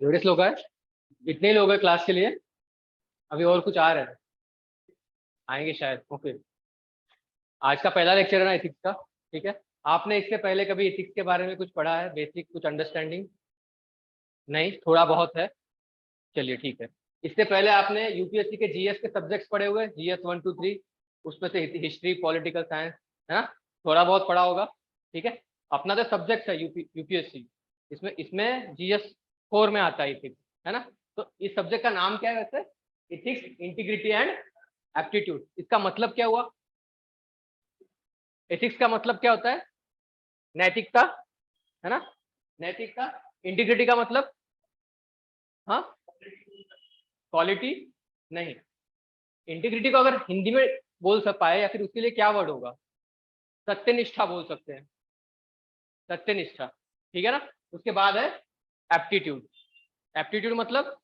जोड़े लोग हैं, इतने ही लोग हैं क्लास के लिए। अभी और कुछ आ रहे हैं, आएंगे शायद। ओके, आज का पहला लेक्चर है ना एथिक्स का। ठीक है, आपने इससे पहले कभी एथिक्स के बारे में कुछ पढ़ा है? बेसिक कुछ अंडरस्टैंडिंग? नहीं, थोड़ा बहुत है। चलिए ठीक है। इससे पहले आपने यूपीएससी के जीएस के सब्जेक्ट्स पढ़े हुए, जीएस 1 2 3, उसमें से हिस्ट्री, पॉलिटिकल साइंस, है ना? थोड़ा बहुत पढ़ा होगा। ठीक है, अपना जो सब्जेक्ट है यूपीएससी, इसमें इसमें जीएस 4 में आता है इथिक्स, है ना? तो इस सब्जेक्ट का नाम क्या है वैसे? Ethics, integrity and aptitude. इसका मतलब क्या हुआ? एथिक्स का मतलब क्या होता है? नैतिकता, है ना? नैतिकता। इंटीग्रिटी का मतलब? हाँ, क्वालिटी नहीं। इंटीग्रिटी को अगर हिंदी में बोल सक पाए या फिर उसके लिए क्या वर्ड होगा? सत्यनिष्ठा बोल सकते हैं, सत्यनिष्ठा। ठीक है ना? उसके बाद है एप्टीट्यूड। एप्टीट्यूड मतलब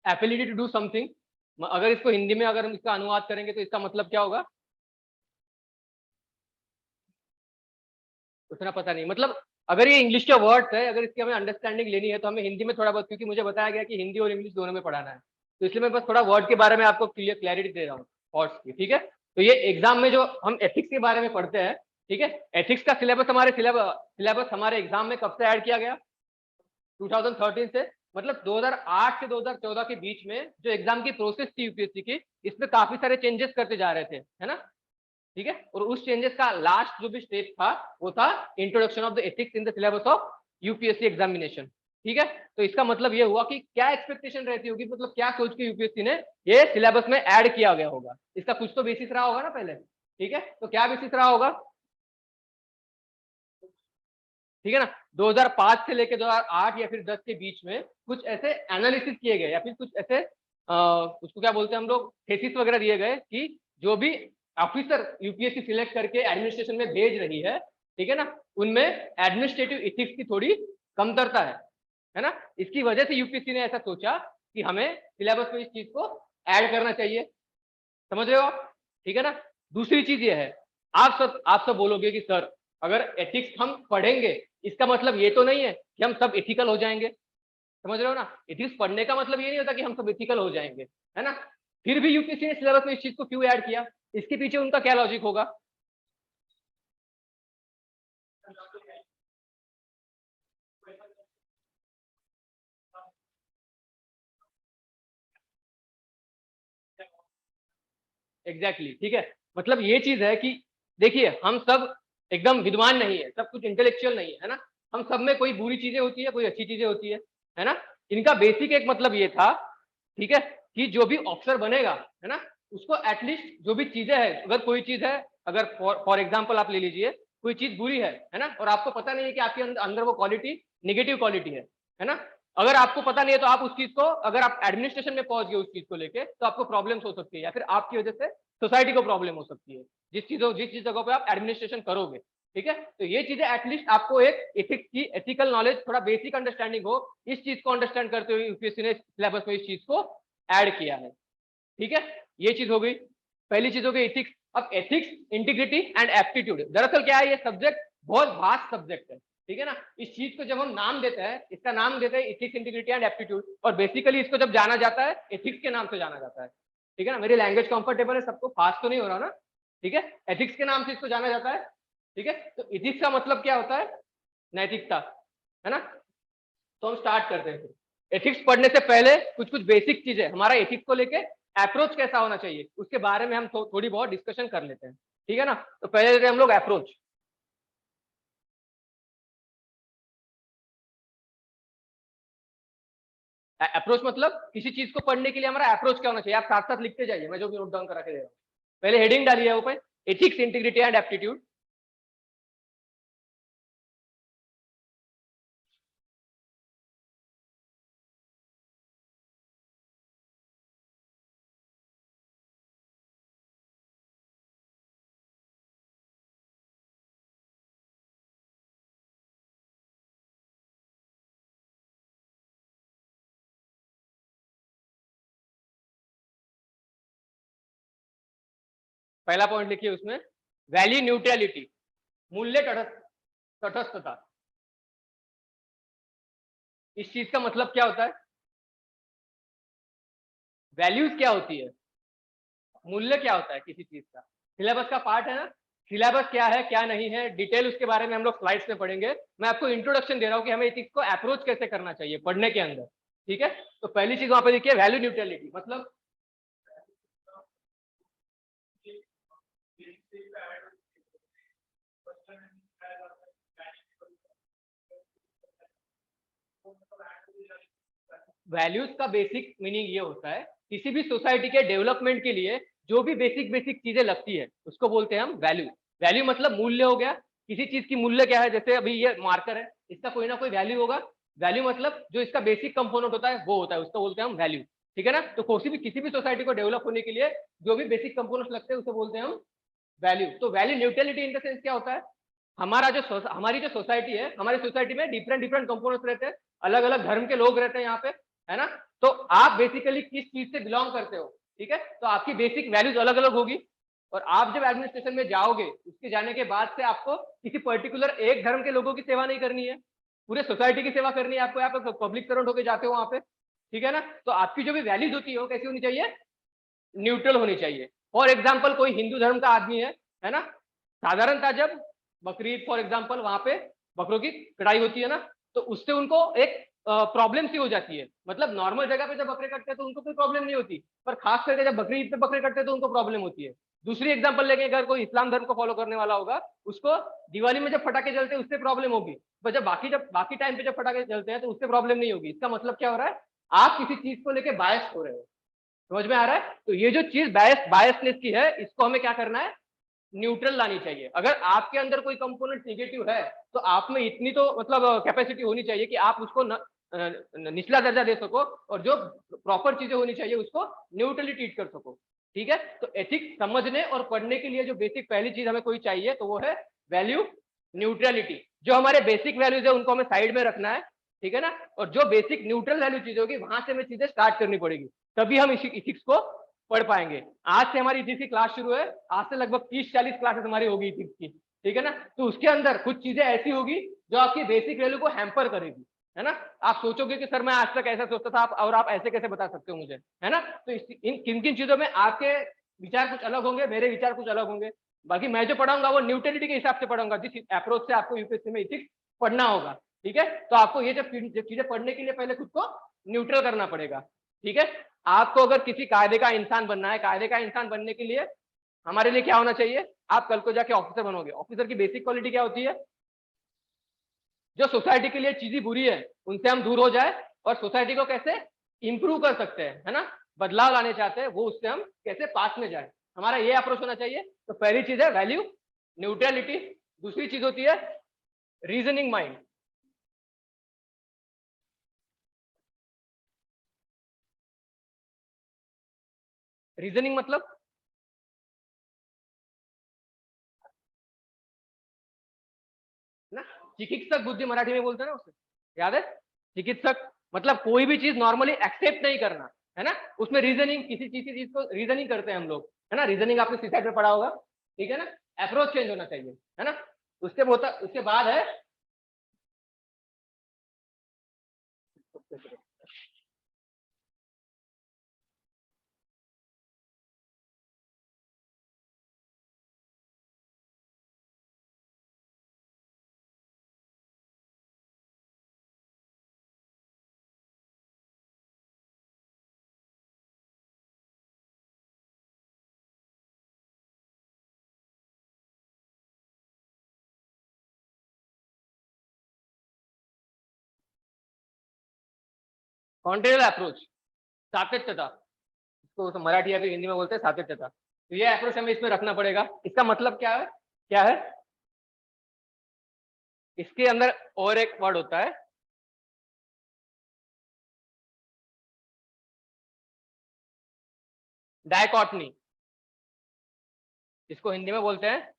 एबिलिटी टू डू समथिंग। अगर इसको हिंदी में अगर हम इसका अनुवाद करेंगे तो इसका मतलब क्या होगा? उतना पता नहीं। मतलब अगर ये इंग्लिश के वर्ड्स है, अगर इसकी हमें अंडरस्टैंडिंग लेनी है तो हमें हिंदी में थोड़ा बहुत, क्योंकि मुझे बताया गया कि हिंदी और इंग्लिश दोनों में पढ़ाना है, तो इसलिए मैं बस थोड़ा वर्ड के बारे में आपको क्लैरिटी दे रहा हूँ, वर्ड्स की। ठीक है, तो ये एग्जाम में जो हम एथिक्स के बारे में पढ़ते हैं, ठीक है, एथिक्स का सिलेबस हमारे एग्जाम में कब से ऐड किया गया? 2013 से। मतलब 2008 से 2014 के बीच में जो एग्जाम की प्रोसेस थी यूपीएससी की, इसमें काफी सारे चेंजेस करते जा रहे थे, है ना? ठीक है, और उस चेंजेस का लास्ट जो भी स्टेप था वो था introduction of the ethics in the syllabus of UPSC examination. ठीक है, तो इसका मतलब ये हुआ कि क्या एक्सपेक्टेशन रहती होगी, मतलब क्या सोच के यूपीएससी ने ये सिलेबस में ऐड किया गया होगा? इसका कुछ तो बेसिस रहा होगा ना पहले। ठीक है, तो क्या बेसिस रहा होगा? ठीक है ना? 2005 से लेकर 2008 या फिर 10 के बीच में कुछ ऐसे एनालिसिस किए गए या फिर कुछ ऐसे उसको क्या बोलते हैं हम लोग, थेसिस वगैरह दिए गए कि जो भी ऑफिसर यूपीएससी सिलेक्ट करके एडमिनिस्ट्रेशन में भेज रही है, ठीक है ना, उनमें एडमिनिस्ट्रेटिव इथिक्स की थोड़ी कमतरता है ना? इसकी वजह से यूपीएससी ने ऐसा सोचा कि हमें सिलेबस में इस चीज को ऐड करना चाहिए। समझ रहे हो आप? ठीक है ना? दूसरी चीज ये है, आप सब बोलोगे कि सर अगर एथिक्स हम पढ़ेंगे, इसका मतलब ये तो नहीं है कि हम सब एथिकल हो जाएंगे। समझ रहे हो ना? एथिक्स पढ़ने का मतलब ये नहीं होता कि हम सब एथिकल हो जाएंगे, है ना? फिर भी यूपीएससी ने सिलेबस में इस चीज को क्यों ऐड किया? इसके पीछे उनका क्या लॉजिक होगा? एग्जैक्टली ठीक है, मतलब ये चीज है कि देखिए हम सब एकदम विद्वान नहीं है, सब कुछ इंटेलेक्चुअल नहीं है ना? हम सब में कोई बुरी चीजें होती है, कोई अच्छी चीजें होती है ना? इनका बेसिक एक मतलब ये था, ठीक है, कि जो भी ऑफिसर बनेगा, है ना, उसको एटलीस्ट जो भी चीजें है, अगर कोई चीज है, अगर फॉर एग्जाम्पल आप ले लीजिए, कोई चीज बुरी है ना, और आपको पता नहीं है कि आपके अंदर वो क्वालिटी निगेटिव क्वालिटी है ना? अगर आपको पता नहीं है तो आप उस चीज को, अगर आप एडमिनिस्ट्रेशन में पहुंच गए उस चीज को लेके, तो आपको प्रॉब्लम्स हो सकती है या फिर आपकी वजह से सोसाइटी को प्रॉब्लम हो सकती है, जिस जगह पे आप एडमिनिस्ट्रेशन करोगे। ठीक है, तो ये चीजें एटलीस्ट आपको एक एथिक्स की एथिकल नॉलेज, थोड़ा बेसिक अंडरस्टैंडिंग हो, इस चीज को अंडरस्टैंड करते हुए यूपीएससी ने सिलेबस में इस चीज को ऐड किया है। ठीक है, ये चीज हो गई, पहली चीज हो गई एथिक्स। अब एथिक्स, इंटीग्रिटी एंड एप्टीट्यूड, दरअसल क्या है, ये सब्जेक्ट बहुत वास्ट सब्जेक्ट है। ठीक है ना? इस चीज को जब हम नाम देते हैं, इसका नाम देते हैं एथिक्स, इंटीग्रिटी एंड एप्टीट्यूड, और बेसिकली इसको जब जाना जाता है एथिक्स के नाम से जाना जाता है। ठीक है ना? मेरी लैंग्वेज कंफर्टेबल है सबको, फास्ट तो नहीं हो रहा ना? ठीक है, एथिक्स के नाम से इसको जाना जाता है। ठीक है, तो एथिक्स का मतलब क्या होता है? नैतिकता, है ना? तो हम स्टार्ट करते हैं। एथिक्स पढ़ने से पहले कुछ कुछ बेसिक चीजें, हमारा एथिक्स को लेके अप्रोच कैसा होना चाहिए उसके बारे में हम थोड़ी बहुत डिस्कशन कर लेते हैं। ठीक है ना? तो पहले लेते हैं हम लोग अप्रोच। अप्रोच मतलब किसी चीज को पढ़ने के लिए हमारा अप्रोच क्या होना चाहिए, आप साथ साथ लिखते जाइए, मैं जो भी नोट डाउन करा के दे रहा हूँ। पहले हेडिंग डालिए ऊपर, एथिक्स, इंटीग्रिटी एंड एप्टीट्यूड। पहला पॉइंट लिखिए उसमें, वैल्यू न्यूट्रलिटी, मूल्य तटस्थता। इस चीज का मतलब क्या होता है? वैल्यूज क्या होती है, मूल्य क्या होता है किसी चीज का, सिलेबस का पार्ट है ना। सिलेबस क्या है क्या नहीं है, डिटेल उसके बारे में हम लोग स्लाइड्स में पढ़ेंगे। मैं आपको इंट्रोडक्शन दे रहा हूँ कि हमें इथिक्स को अप्रोच कैसे करना चाहिए पढ़ने के अंदर, ठीक है। तो पहली चीज वहां पे देखिए, वैल्यू न्यूट्रलिटी, मतलब वैल्यूज का बेसिक मीनिंग ये होता है, किसी भी सोसाइटी के डेवलपमेंट के लिए जो भी बेसिक बेसिक चीजें लगती है उसको बोलते हैं हम वैल्यू। वैल्यू मतलब मूल्य हो गया, किसी चीज की मूल्य क्या है, जैसे अभी ये मार्कर है, इसका कोई ना कोई वैल्यू होगा। वैल्यू मतलब जो इसका बेसिक कंपोनेंट होता है वो होता है, उसको बोलते हैं हम वैल्यू, ठीक है ना। तो किसी भी सोसाइटी को डेवलप होने के लिए जो भी बेसिक कंपोनेंट्स लगते हैं उसे बोलते हैं हम वैल्यू। तो value neutrality in the sense क्या होता है, हमारी जो सोसाइटी है, हमारी सोसाइटी में डिफरेंट डिफरेंट कंपोनेंट्स रहते हैं, अलग अलग धर्म के लोग रहते हैं यहाँ पे, है ना। तो आप बेसिकली किस चीज से बिलोंग करते हो, ठीक है, तो आपकी बेसिक वैल्यूज अलग अलग होगी। और आप जब एडमिनिस्ट्रेशन में जाओगे, उसके जाने के बाद से आपको किसी पर्टिकुलर एक धर्म के लोगों की सेवा नहीं करनी है, पूरे सोसाइटी की सेवा करनी है आपको। यहाँ पे पब्लिक सर्वेंट होकर जाते हो वहां पे, ठीक है ना। तो आपकी जो भी वैल्यूज होती है वो कैसी होनी चाहिए, न्यूट्रल होनी चाहिए। फॉर एग्जाम्पल कोई हिंदू धर्म का आदमी है ना, साधारणतः जब बकरीद फॉर एग्जाम्पल वहां पे बकरों की कटाई होती है ना, तो उससे उनको एक प्रॉब्लम सी हो जाती है। मतलब नॉर्मल जगह पे जब बकरे कटते हैं तो उनको कोई प्रॉब्लम नहीं होती, पर खास करके जब बकरीद पे बकरे कटते हैं तो उनको प्रॉब्लम होती है। दूसरी एग्जांपल लेके, अगर कोई इस्लाम धर्म को फॉलो करने वाला होगा, उसको दिवाली में जब फटाके जलते हैं उससे प्रॉब्लम होगी, पर जब बाकी टाइम पे जब फटाके जलते हैं तो उससे प्रॉब्लम नहीं होगी। इसका मतलब क्या हो रहा है, आप किसी चीज को लेके बायस हो रहे हो। समझ में आ रहा है? तो ये जो चीज बायसनेस की है, इसको हमें क्या करना है, न्यूट्रल लानी चाहिए। अगर आपके अंदर कोई कंपोनेंट निगेटिव है तो आप में इतनी तो मतलब कैपेसिटी होनी चाहिए कि आप उसको निचला दर्जा दे सको, और जो प्रॉपर चीजें होनी चाहिए उसको न्यूट्रली ट्रीट कर सको, ठीक है। तो एथिक्स समझने और पढ़ने के लिए जो बेसिक पहली चीज हमें कोई चाहिए तो वो है वैल्यू न्यूट्रलिटी। जो हमारे बेसिक वैल्यूज है उनको हमें साइड में रखना है, ठीक है ना। और जो बेसिक न्यूट्रल वैल्यू चीज होगी वहां से हमें चीजें स्टार्ट करनी पड़ेगी, तभी हम इथिक्स को पढ़ पाएंगे। आज से हमारी इथिक्स की क्लास शुरू है, आज से लगभग 30-40 क्लासेस हमारी होगी इथिक्स की, ठीक है ना। तो उसके अंदर कुछ चीजें ऐसी होगी जो आपकी बेसिक वैल्यू को हैम्पर करेगी, है ना। आप सोचोगे कि सर मैं आज तक ऐसा सोचता था, और आप ऐसे कैसे बता सकते हो मुझे, है ना। तो इन किन किन चीजों में आपके विचार कुछ अलग होंगे, मेरे विचार कुछ अलग होंगे। बाकी मैं जो पढ़ाऊंगा वो न्यूट्रलिटी के हिसाब से पढ़ाऊंगा, जिस अप्रोच से आपको यूपीएससी में इथिक्स पढ़ना होगा, ठीक है। तो आपको ये जब चीजें पढ़ने के लिए पहले खुद को न्यूट्रल करना पड़ेगा, ठीक है। आपको अगर किसी कायदे का इंसान बनना है, कायदे का इंसान बनने के लिए हमारे लिए क्या होना चाहिए, आप कल को जाके ऑफिसर बनोगे, ऑफिसर की बेसिक क्वालिटी क्या होती है, जो सोसाइटी के लिए चीजें बुरी है उनसे हम दूर हो जाए और सोसाइटी को कैसे इंप्रूव कर सकते हैं, है ना, बदलाव लाने चाहते हैं वो, उससे हम कैसे पास में जाए, हमारा ये अप्रोच होना चाहिए। तो पहली चीज है वैल्यू न्यूट्रलिटी। दूसरी चीज होती है रीजनिंग माइंड। रीजनिंग मतलब ना, चिकित्सक बुद्धि मराठी में बोलते हैं ना उसे, याद है, चिकित्सक मतलब कोई भी चीज नॉर्मली एक्सेप्ट नहीं करना, है ना। उसमें रीजनिंग, किसी चीज को रीजनिंग करते हैं हम लोग, है ना। रीजनिंग आपने सीसाइड में पढ़ा होगा, ठीक है ना। अप्रोच चेंज होना चाहिए, है ना। उसके बाद है कॉन्ट्रेरियल अप्रोच, सातत्यता, इसको तो मराठी या फिर हिंदी में बोलते हैं सातत्यता। तो ये अप्रोच हमें इसमें रखना पड़ेगा। इसका मतलब क्या है, इसके अंदर और एक वर्ड होता है डायकॉटनी, इसको हिंदी में बोलते हैं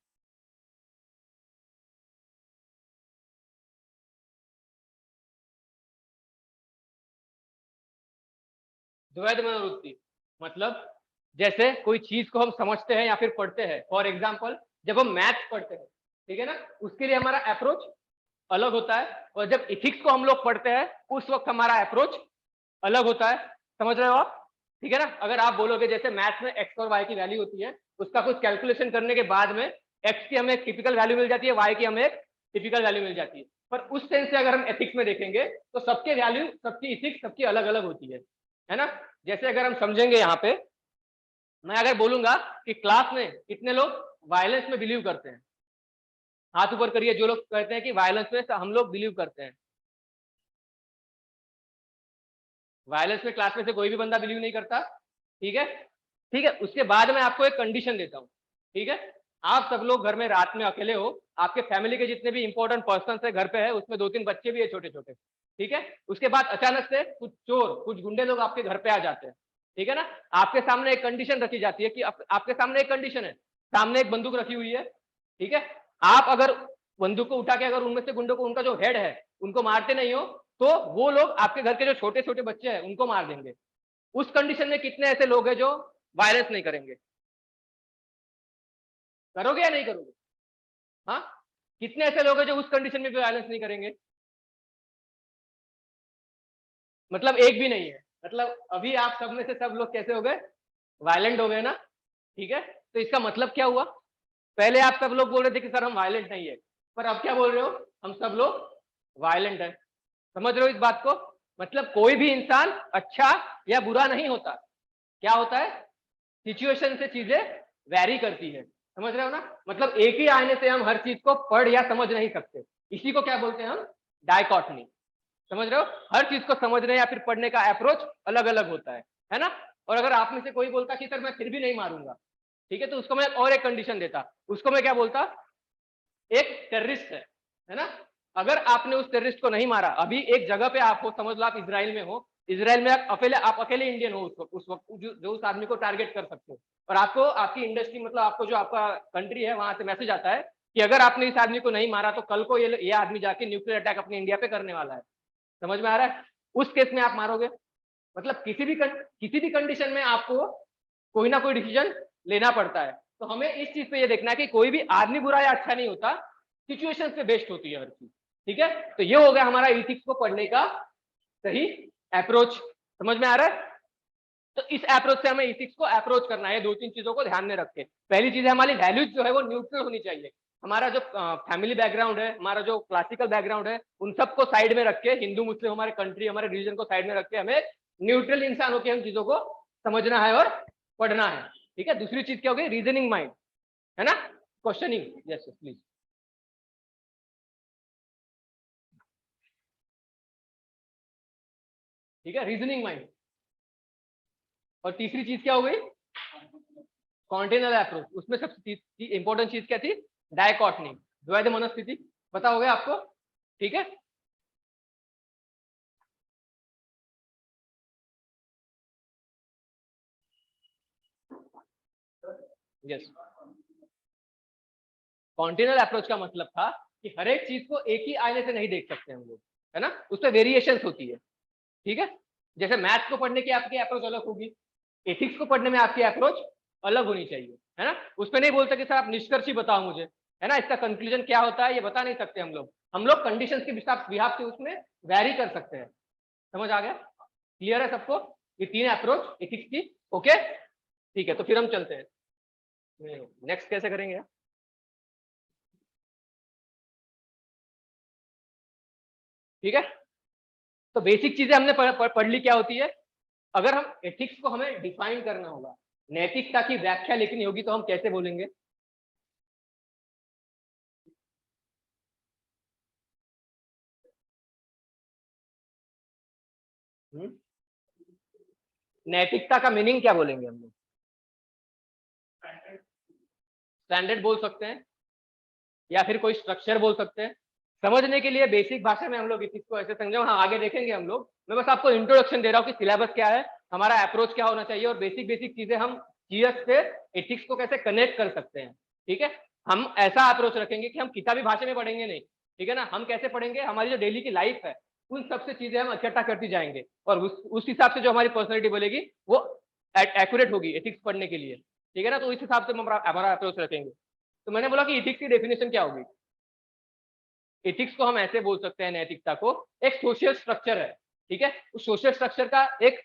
द्वैध मनोवृत्ति। मतलब जैसे कोई चीज को हम समझते हैं या फिर पढ़ते हैं, फॉर एग्जाम्पल जब हम मैथ्स पढ़ते हैं, ठीक है ना, उसके लिए हमारा अप्रोच अलग होता है, और जब इथिक्स को हम लोग पढ़ते हैं उस वक्त हमारा अप्रोच अलग होता है। समझ रहे हो आप? ठीक है ना? अगर आप बोलोगे जैसे मैथ्स में एक्स और वाई की वैल्यू होती है, उसका कुछ कैलकुलेशन करने के बाद में एक्स की हमें एक टिपिकल वैल्यू मिल जाती है, वाई की हमें एक टिपिकल वैल्यू मिल जाती है। पर उस सेंस से अगर हम एथिक्स में देखेंगे तो सबके वैल्यू, सबकी इथिक्स सबकी अलग अलग होती है ना? जैसे अगर हम समझेंगे यहाँ पे, मैं अगर बोलूंगा कि क्लास में कितने लोग वायलेंस में बिलीव करते हैं, हाथ ऊपर करिए जो लोग कहते हैं कि वायलेंस में हम लोग बिलीव करते हैं। वायलेंस में क्लास में से कोई भी बंदा बिलीव नहीं करता। ठीक है, ठीक है। उसके बाद मैं आपको एक कंडीशन देता हूँ। ठीक है, आप सब लोग घर में रात में अकेले हो, आपके फैमिली के जितने भी इंपॉर्टेंट पर्सन है घर पे है, उसमें 2-3 बच्चे भी है छोटे छोटे। ठीक है, उसके बाद अचानक से कुछ चोर, कुछ गुंडे लोग आपके घर पे आ जाते हैं। ठीक है ना? आपके सामने एक कंडीशन रखी जाती है कि आपके सामने एक कंडीशन है, सामने एक बंदूक रखी हुई है। ठीक है, आप अगर बंदूक को उठा के अगर उनमें से गुंडों को, उनका जो हेड है उनको मारते नहीं हो, तो वो लोग आपके घर के जो छोटे छोटे बच्चे हैं उनको मार देंगे। उस कंडीशन में कितने ऐसे लोग हैं जो वायलेंस नहीं करेंगे? करोगे या नहीं करोगे? हाँ, कितने ऐसे लोग हैं जो उस कंडीशन में भी वायलेंस नहीं करेंगे? मतलब एक भी नहीं है। मतलब अभी आप सब में से सब लोग कैसे हो गए? वायलेंट हो गए ना? ठीक है, तो इसका मतलब क्या हुआ? पहले आप सब लोग बोल रहे थे कि सर हम वायलेंट नहीं है, पर अब क्या बोल रहे हो? हम सब लोग वायलेंट है। समझ रहे हो इस बात को? मतलब कोई भी इंसान अच्छा या बुरा नहीं होता। क्या होता है? सिचुएशन से चीजें वैरी करती है। समझ रहे हो ना? मतलब एक ही आईने से हम हर चीज को पढ़ या समझ नहीं सकते। इसी को क्या बोलते हैं हम? डायकॉटमी। समझ रहे हो? हर चीज को समझने या फिर पढ़ने का अप्रोच अलग अलग होता है ना? और अगर आप में से कोई बोलता कि सर मैं फिर भी नहीं मारूंगा, ठीक है, तो उसको मैं और एक कंडीशन देता। उसको मैं क्या बोलता? एक टेररिस्ट है ना? अगर आपने उस टेररिस्ट को नहीं मारा, अभी एक जगह पे आप हो, समझ लो आप इसराइल में हो, इसराइल में आप अकेले इंडियन हो उस वक्त जो उस आदमी को टारगेट कर सकते हो, और आपको आपकी इंडस्ट्री, मतलब आपको जो आपका कंट्री है वहां से मैसेज आता है कि अगर आपने इस आदमी को नहीं मारा तो कल को ये आदमी जाके न्यूक्लियर अटैक अपने इंडिया पे करने वाला है। समझ में आ रहा है? उस केस में आप मारोगे। मतलब किसी भी कंडीशन में आपको कोई ना कोई डिसीजन लेना पड़ता है। तो हमें इस चीज पे ये देखना है कि कोई भी आदमी बुरा या अच्छा नहीं होता, सिचुएशन पे बेस्ड होती है हर चीज। ठीक है, तो ये हो गया हमारा इथिक्स को पढ़ने का सही अप्रोच। समझ में आ रहा है? तो इस अप्रोच से हमें इथिक्स को अप्रोच करना है, 2-3 चीजों को ध्यान में रख के। पहली चीज है, हमारी वैल्यूज जो है वो न्यूट्रल होनी चाहिए। हमारा जो फैमिली बैकग्राउंड है, हमारा जो क्लासिकल बैकग्राउंड है, उन सबको साइड में रख के, हिंदू मुस्लिम हमारे कंट्री हमारे रिलीजन को साइड में रख के, हमें न्यूट्रल इंसान होकर हम चीजों को समझना है और पढ़ना है। ठीक है, दूसरी चीज क्या होगी? रीजनिंग माइंड, है ना? क्वेश्चनिंग। Yes please. ठीक है, रीजनिंग माइंड। और तीसरी चीज क्या हो गई? Container approach. उसमें सबसे इंपॉर्टेंट चीज क्या थी? डायकॉटनी, द्वैध मनस्थिति। पता हो गया आपको? ठीक है, यस। कॉन्टेनर अप्रोच का मतलब था कि हर एक चीज को एक ही आईने से नहीं देख सकते हम लोग, है ना? उसमें वेरिएशंस होती है। ठीक है, जैसे मैथ्स को पढ़ने की आपकी अप्रोच अलग होगी, एथिक्स को पढ़ने में आपकी अप्रोच अलग होनी चाहिए, है ना? उसमें नहीं बोल सकते सर आप निष्कर्ष ही बताओ मुझे, है ना? इसका कंक्लूजन क्या होता है ये बता नहीं सकते हम लोग कंडीशंस के बिहाफ से उसमें वैरी कर सकते हैं। समझ आ गया? क्लियर है सबको? ये 3 अप्रोच एथिक्स की। ओके, ठीक है, तो फिर हम चलते हैं नेक्स्ट। कैसे करेंगे? ठीक है, तो बेसिक चीजें हमने पढ़ ली क्या होती है। अगर हम एथिक्स को हमें डिफाइन करना होगा, नैतिकता की व्याख्या लिखनी होगी, तो हम कैसे बोलेंगे? नैतिकता का मीनिंग क्या बोलेंगे हम लोग? स्टैंडर्ड बोल सकते हैं, या फिर कोई स्ट्रक्चर बोल सकते हैं। समझने के लिए बेसिक भाषा में हम लोग एथिक्स को ऐसे समझे, हाँ आगे देखेंगे हम लोग। मैं बस आपको इंट्रोडक्शन दे रहा हूँ कि सिलेबस क्या है, हमारा अप्रोच क्या होना चाहिए, और बेसिक बेसिक चीजें हम जीएस से एथिक्स को कैसे कनेक्ट कर सकते हैं। ठीक है, हम ऐसा अप्रोच रखेंगे कि हम किताबी भाषा में पढ़ेंगे नहीं। ठीक है ना? हम कैसे पढ़ेंगे? हमारी जो डेली की लाइफ है उन सबसे चीजें हम इकट्ठा करती जाएंगे, और उस हिसाब से जो हमारी पर्सनैलिटी बोलेगी वो एक्यूरेट होगी एथिक्स पढ़ने के लिए। ठीक है ना? तो इस हिसाब से हम हमारा अप्रोच रखेंगे। तो मैंने बोला कि इथिक्स की डेफिनेशन क्या होगी? एथिक्स को हम ऐसे बोल सकते हैं, नैतिकता को एक सोशल स्ट्रक्चर है, ठीक है। उस सोशल स्ट्रक्चर का एक,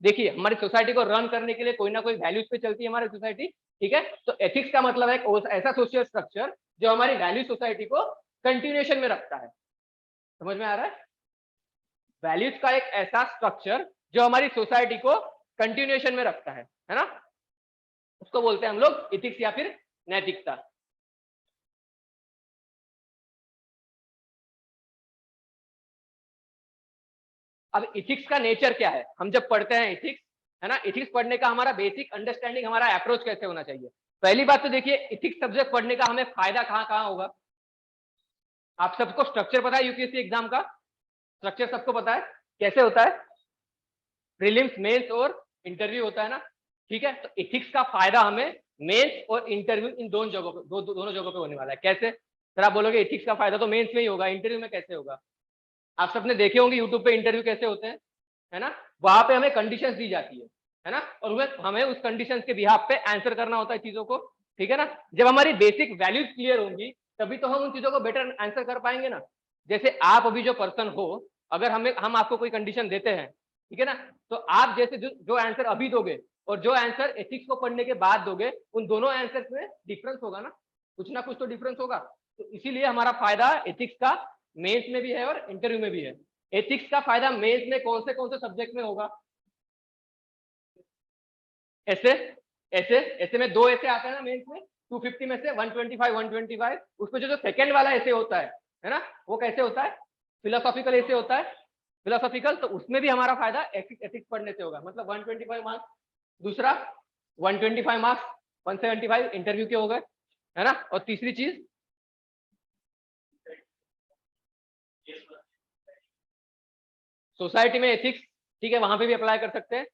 देखिए हमारी सोसाइटी को रन करने के लिए कोई ना कोई वैल्यूज पे चलती है हमारी सोसाइटी, ठीक है। तो एथिक्स का मतलब है ऐसा सोशल स्ट्रक्चर जो हमारी वैल्यू सोसाइटी को कंटिन्यूएशन में रखता है। समझ में आ रहा है? वैल्यूज का एक ऐसा स्ट्रक्चर जो हमारी सोसाइटी को कंटिन्यूएशन में रखता है ना, उसको बोलते हैं हम लोग एथिक्स या फिर नैतिकता। अब एथिक्स का नेचर क्या है, हम जब पढ़ते हैं एथिक्स, है ना, एथिक्स पढ़ने का हमारा बेसिक अंडरस्टैंडिंग, हमारा अप्रोच कैसे होना चाहिए। पहली बात तो देखिए, एथिक्स सब्जेक्ट पढ़ने का हमें फायदा कहाँ कहाँ होगा। आप सबको स्ट्रक्चर पता है यूपीएससी एग्जाम का, स्ट्रक्चर सबको पता है कैसे होता है, प्रीलिम्स, मेंस और इंटरव्यू होता है ना, ठीक है। तो एथिक्स का फायदा हमें मेंस और इंटरव्यू इन दोनों जगहों पे, दोनों जगहों पे होने वाला है। कैसे? सर आप बोलोगे एथिक्स का फायदा तो मेंस में ही होगा, इंटरव्यू में कैसे होगा? आप सबने देखे होंगे यूट्यूब पे इंटरव्यू कैसे होते हैं, है ना, वहां पे हमें कंडीशंस दी जाती है ना, और हमें उस कंडीशंस के बिहाफ पे आंसर करना होता है चीजों को, ठीक है ना। जब हमारी बेसिक वैल्यूज क्लियर होंगी तभी तो हम उन चीजों को बेटर आंसर कर पाएंगे ना। जैसे आप अभी जो पर्सन हो, अगर हम आपको कोई कंडीशन देते हैं, ठीक है ना, तो आप जैसे जो आंसर अभी दोगे और जो आंसर एथिक्स को पढ़ने के बाद दोगे, उन दोनों आंसर में डिफरेंस होगा ना कुछ तो डिफरेंस होगा। तो इसीलिए हमारा फायदा एथिक्स का मेंस में भी है और इंटरव्यू में भी है। एथिक्स का फायदा मेंस में कौन से सब्जेक्ट में होगा? ऐसे ऐसे ऐसे में 2 ऐसे आते हैं ना मेंस में, 250 में से 125 उसमें जो सेकंड वाला ऐसे होता है ना, वो कैसे होता है? फिलोसॉफिकल ऐसे होता है, फिलोसॉफिकल। तो उसमें भी हमारा फायदा एथिक्स पढ़ने से होगा, मतलब 125 मार्क्स, दूसरा 125 मार्क्स, 175 इंटरव्यू के हो गए, है ना। और तीसरी चीज सोसाइटी में एथिक्स, ठीक है, वहां पे भी अप्लाई कर सकते हैं।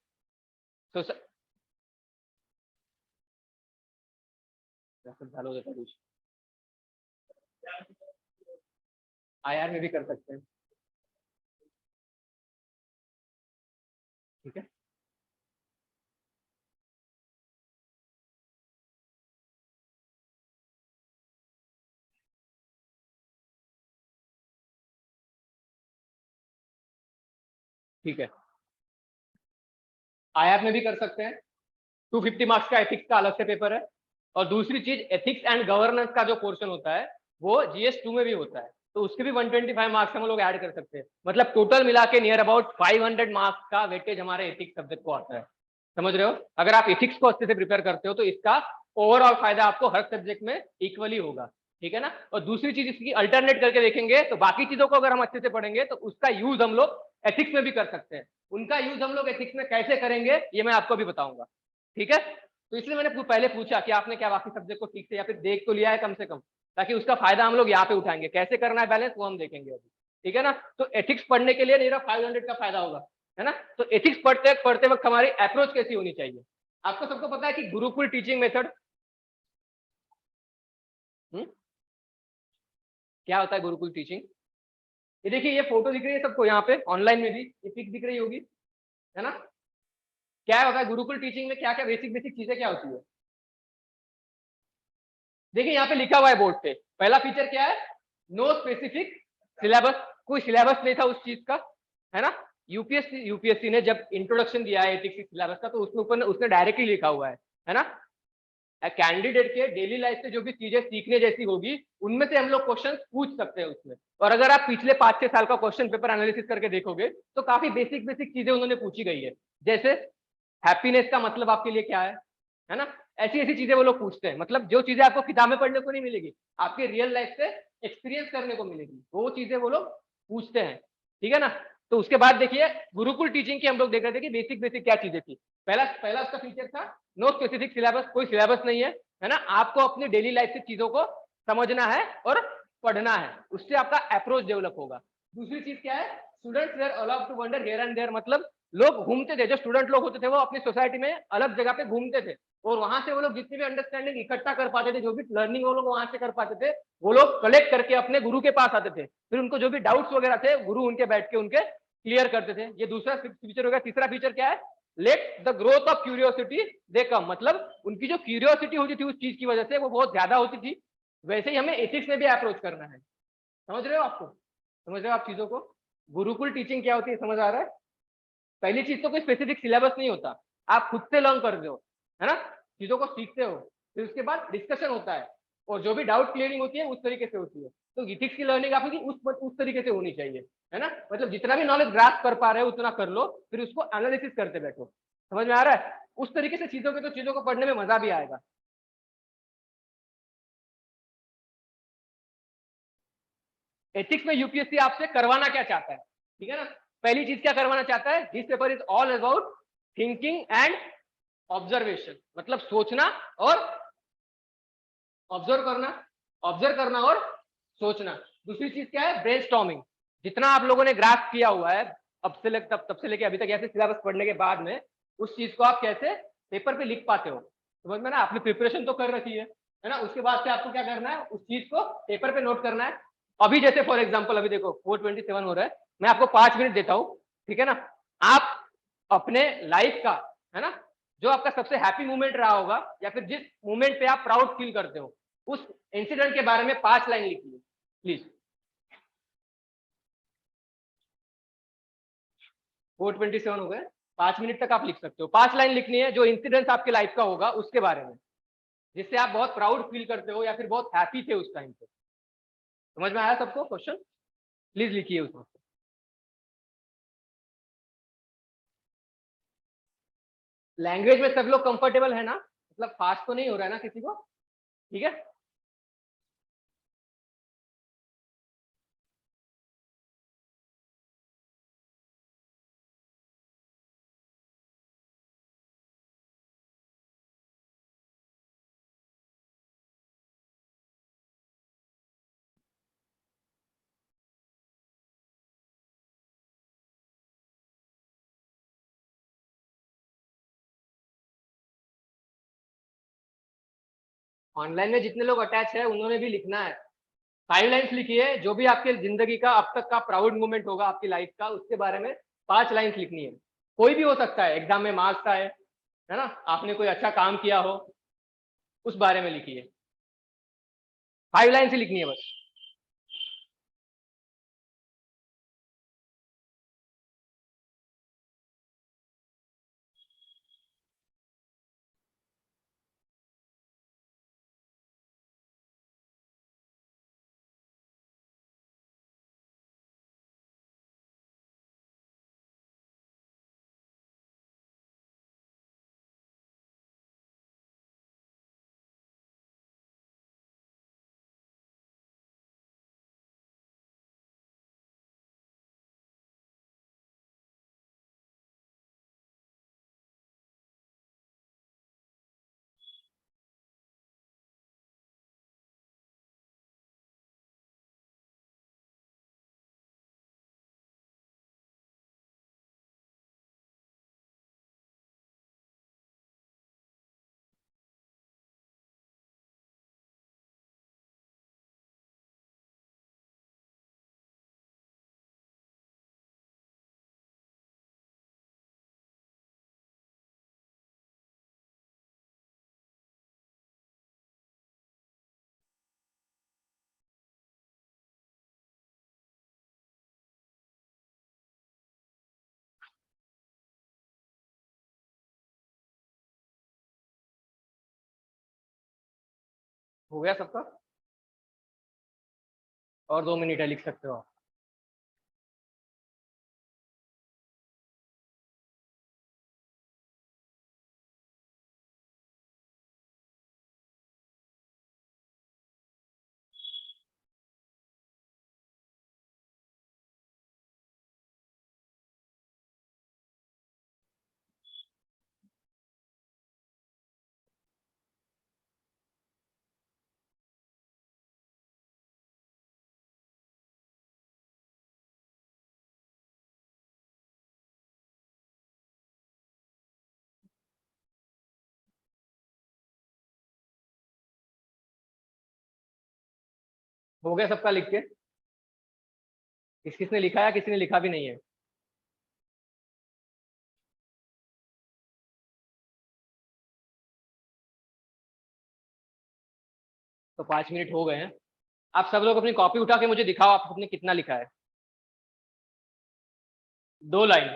आईआर में भी कर सकते हैं, ठीक है। ठीक है, आईआर में भी कर सकते हैं। 250 मार्क्स का एथिक्स का अलग से पेपर है। और दूसरी चीज, एथिक्स एंड गवर्नेंस का जो पोर्शन होता है वो जीएस 2 में भी होता है, तो उसके भी 125 मार्क्स हम लोग ऐड कर सकते हैं। मतलब टोटल मिला के नियर अबाउट 500 मार्क्स का वेटेज हमारे एथिक्स सब्जेक्ट को आता है। समझ रहे हो? अगर आप एथिक्स को अच्छे से प्रिपेयर करते हो तो इसका ओवरऑल फायदा आपको हर सब्जेक्ट में इक्वली होगा, ठीक है ना। और दूसरी चीज, इसकी अल्टरनेट करके देखेंगे तो बाकी चीजों को अगर हम अच्छे से पढ़ेंगे तो उसका यूज हम लोग एथिक्स में भी कर सकते हैं। उनका यूज हम लोग एथिक्स में कैसे करेंगे ये मैं आपको भी बताऊंगा, ठीक है। तो इसलिए मैंने पहले पूछा कि आपने क्या बाकी सब्जेक्ट को ठीक से या फिर देख तो लिया है कम से कम, ताकि उसका फायदा हम लोग यहाँ पे उठाएंगे। कैसे करना है बैलेंस वो हम देखेंगे अभी, ठीक है ना। तो एथिक्स पढ़ने के लिए मेरा 500 का फायदा होगा, है ना। तो एथिक्स पढ़ते वक्त हमारी अप्रोच कैसी होनी चाहिए? आपको सबको पता है कि गुरुकुल टीचिंग मेथड क्या होता है? गुरुकुल टीचिंग, ये देखिए, ये फोटो दिख रही है सबको यहाँ पे, ऑनलाइन में भी ये पिक दिख रही होगी, है ना। क्या होता है गुरुकुल टीचिंग में, क्या क्या बेसिक बेसिक चीजें क्या होती है? देखिए यहाँ पे लिखा हुआ है बोर्ड पे, पहला फीचर क्या है? नो स्पेसिफिक सिलेबस, कोई सिलेबस नहीं था उस चीज का, है ना। यूपीएससी ने जब इंट्रोडक्शन दिया है एथिक्स सिलेबस का, तो उसके ऊपर उसने डायरेक्टली लिखा हुआ है ना, कैंडिडेट के डेली लाइफ से जो भी चीजें सीखने जैसी होगी उनमें से हम लोग क्वेश्चन पूछ सकते हैं उसमें। और अगर आप पिछले 5-6 साल का क्वेश्चन पेपर एनालिसिस करके देखोगे तो काफी बेसिक बेसिक चीजें उन्होंने पूछी गई है। जैसे हैप्पीनेस का मतलब आपके लिए क्या है ना, ऐसी ऐसी चीजें वो लोग पूछते हैं। मतलब जो चीजें आपको किताब में पढ़ने को नहीं मिलेगी, आपके रियल लाइफ से एक्सपीरियंस करने को मिलेगी, वो चीजें वो लोग पूछते हैं, ठीक है ना। तो उसके बाद देखिए, गुरुकुल टीचिंग की हम लोग देख रहे थे कि बेसिक बेसिक क्या चीजें थी। पहला उसका फीचर था नो स्पेसिफिक सिलेबस, कोई सिलेबस नहीं है ना। आपको अपनी डेली लाइफ से चीजों को समझना है और पढ़ना है, उससे आपका अप्रोच डेवलप होगा। दूसरी चीज क्या है? Students were allowed to wander here and there, मतलब लोग घूमते थे, जो स्टूडेंट लोग होते थे वो अपनी सोसाइटी में अलग जगह पे घूमते थे, और वहां से वो लोग जितनी भी अंडरस्टैंडिंग इकट्ठा कर पाते थे, जो भी लर्निंग वो लोग वहां से कर पाते थे, वो लोग कलेक्ट करके अपने गुरु के पास आते थे। फिर उनको जो भी डाउट्स वगैरह थे, गुरु उनके बैठ के उनके क्लियर करते थे। ये दूसरा फीचर हो गया। तीसरा फीचर क्या है? Let the growth of curiosity they come, मतलब उनकी जो क्यूरियोसिटी होती थी उस चीज की वजह से वो बहुत ज्यादा होती थी। वैसे ही हमें एथिक्स में भी अप्रोच करना है, समझ रहे हो आपको, समझ रहे हो आप चीजों को? गुरुकुल टीचिंग क्या होती है समझ आ रहा है? पहली चीज तो कोई स्पेसिफिक सिलेबस नहीं होता, आप खुद से लर्न करते हो, है ना, चीजों को सीखते हो, फिर उसके बाद डिस्कशन होता है और जो भी डाउट क्लियरिंग होती है उस तरीके से होती है। तो इथिक्स की लर्निंग आपकी उस तरीके से होनी चाहिए, है ना, मतलब जितना भी नॉलेज ग्रास्प कर पा रहे हो उतना कर लो, फिर उसको एनालिसिस करते बैठो। समझ में आ रहा है? उस तरीके से चीजों के तो चीजों को पढ़ने में मजा भी आएगा। एथिक्स में यूपीएससी आपसे करवाना क्या चाहता है, ठीक है ना? पहली चीज क्या करवाना चाहता है, this paper is all about thinking and observation, मतलब सोचना और ऑब्जर्व करना, ऑब्जर्व करना और सोचना। दूसरी चीज क्या है, ब्रेनस्टॉर्मिंग, जितना आप लोगों ने ग्रास्प किया हुआ है अब से तब से लेके अभी तक ऐसे सिलेबस पढ़ने के बाद में उस चीज को आप कैसे पेपर पे लिख पाते हो, समझ में ना? आपने प्रिपरेशन तो कर रखी है ना, उसके बाद से आपको क्या करना है, उस चीज को पेपर पे नोट करना है। अभी जैसे फॉर एग्जाम्पल अभी देखो 4:27 हो रहा है, मैं आपको 5 मिनट देता हूँ, ठीक है ना? आप अपने लाइफ का, है ना, जो आपका सबसे हैप्पी मोमेंट रहा होगा या फिर जिस मोमेंट पे आप प्राउड फील करते हो उस इंसिडेंट के बारे में 5 लाइन लिखिए प्लीज। 4:27 हो गए, 5 मिनट तक आप लिख सकते हो, 5 लाइन लिखनी है जो इंसिडेंट आपके लाइफ का होगा उसके बारे में, जिससे आप बहुत प्राउड फील करते हो या फिर बहुत हैप्पी थे उस टाइम पे। समझ में आया सबको क्वेश्चन? प्लीज लिखिए उसमें। लैंग्वेज में सब लोग कंफर्टेबल है ना, मतलब फास्ट तो नहीं हो रहा है ना किसी को? ठीक है, ऑनलाइन में जितने लोग अटैच है उन्होंने भी लिखना है। 5 लाइन्स लिखिए, जो भी आपके जिंदगी का अब तक का प्राउड मोमेंट होगा आपकी लाइफ का उसके बारे में 5 लाइन्स लिखनी है। कोई भी हो सकता है, एग्जाम में मार्क्स आए, है ना, आपने कोई अच्छा काम किया हो, उस बारे में लिखिए। 5 लाइन्स ही लिखनी है बस। हो गया सबका? और 2 मिनट है, लिख सकते हो आप। हो गया सबका लिख के? किस किसने लिखा है, किसी ने लिखा भी नहीं है? तो 5 मिनट हो गए हैं। आप सब लोग अपनी कॉपी उठा के मुझे दिखाओ, आपने कितना लिखा है। 2 लाइन।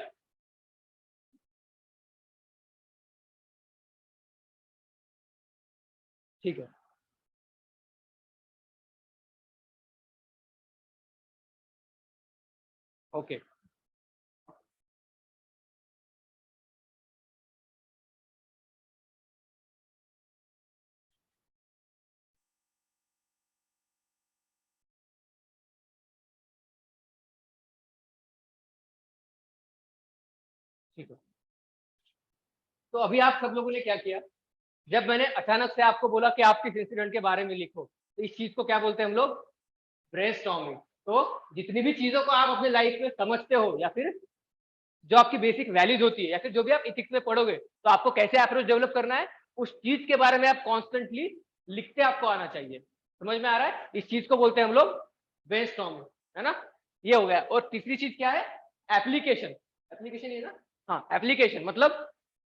ठीक है। ओके। ठीक है, तो अभी आप सब लोगों ने क्या किया, जब मैंने अचानक से आपको बोला कि आप किस इंसिडेंट के बारे में लिखो, तो इस चीज को क्या बोलते हैं हम लोग, ब्रेनस्टॉर्मिंग। तो जितनी भी चीजों को आप अपने लाइफ में समझते हो, या फिर जो आपकी बेसिक वैल्यूज होती है, या फिर जो भी आप इथिक्स में पढ़ोगे, तो आपको कैसे अप्रोच डेवलप करना है, उस चीज के बारे में आप कॉन्स्टेंटली लिखते आपको आना चाहिए। समझ में आ रहा है? इस चीज को बोलते हैं हम लोग ब्रेनस्टॉर्मिंग, है ना। ये हो गया। और तीसरी चीज क्या है, एप्लीकेशन। एप्लीकेशन ये ना, हाँ, एप्लीकेशन मतलब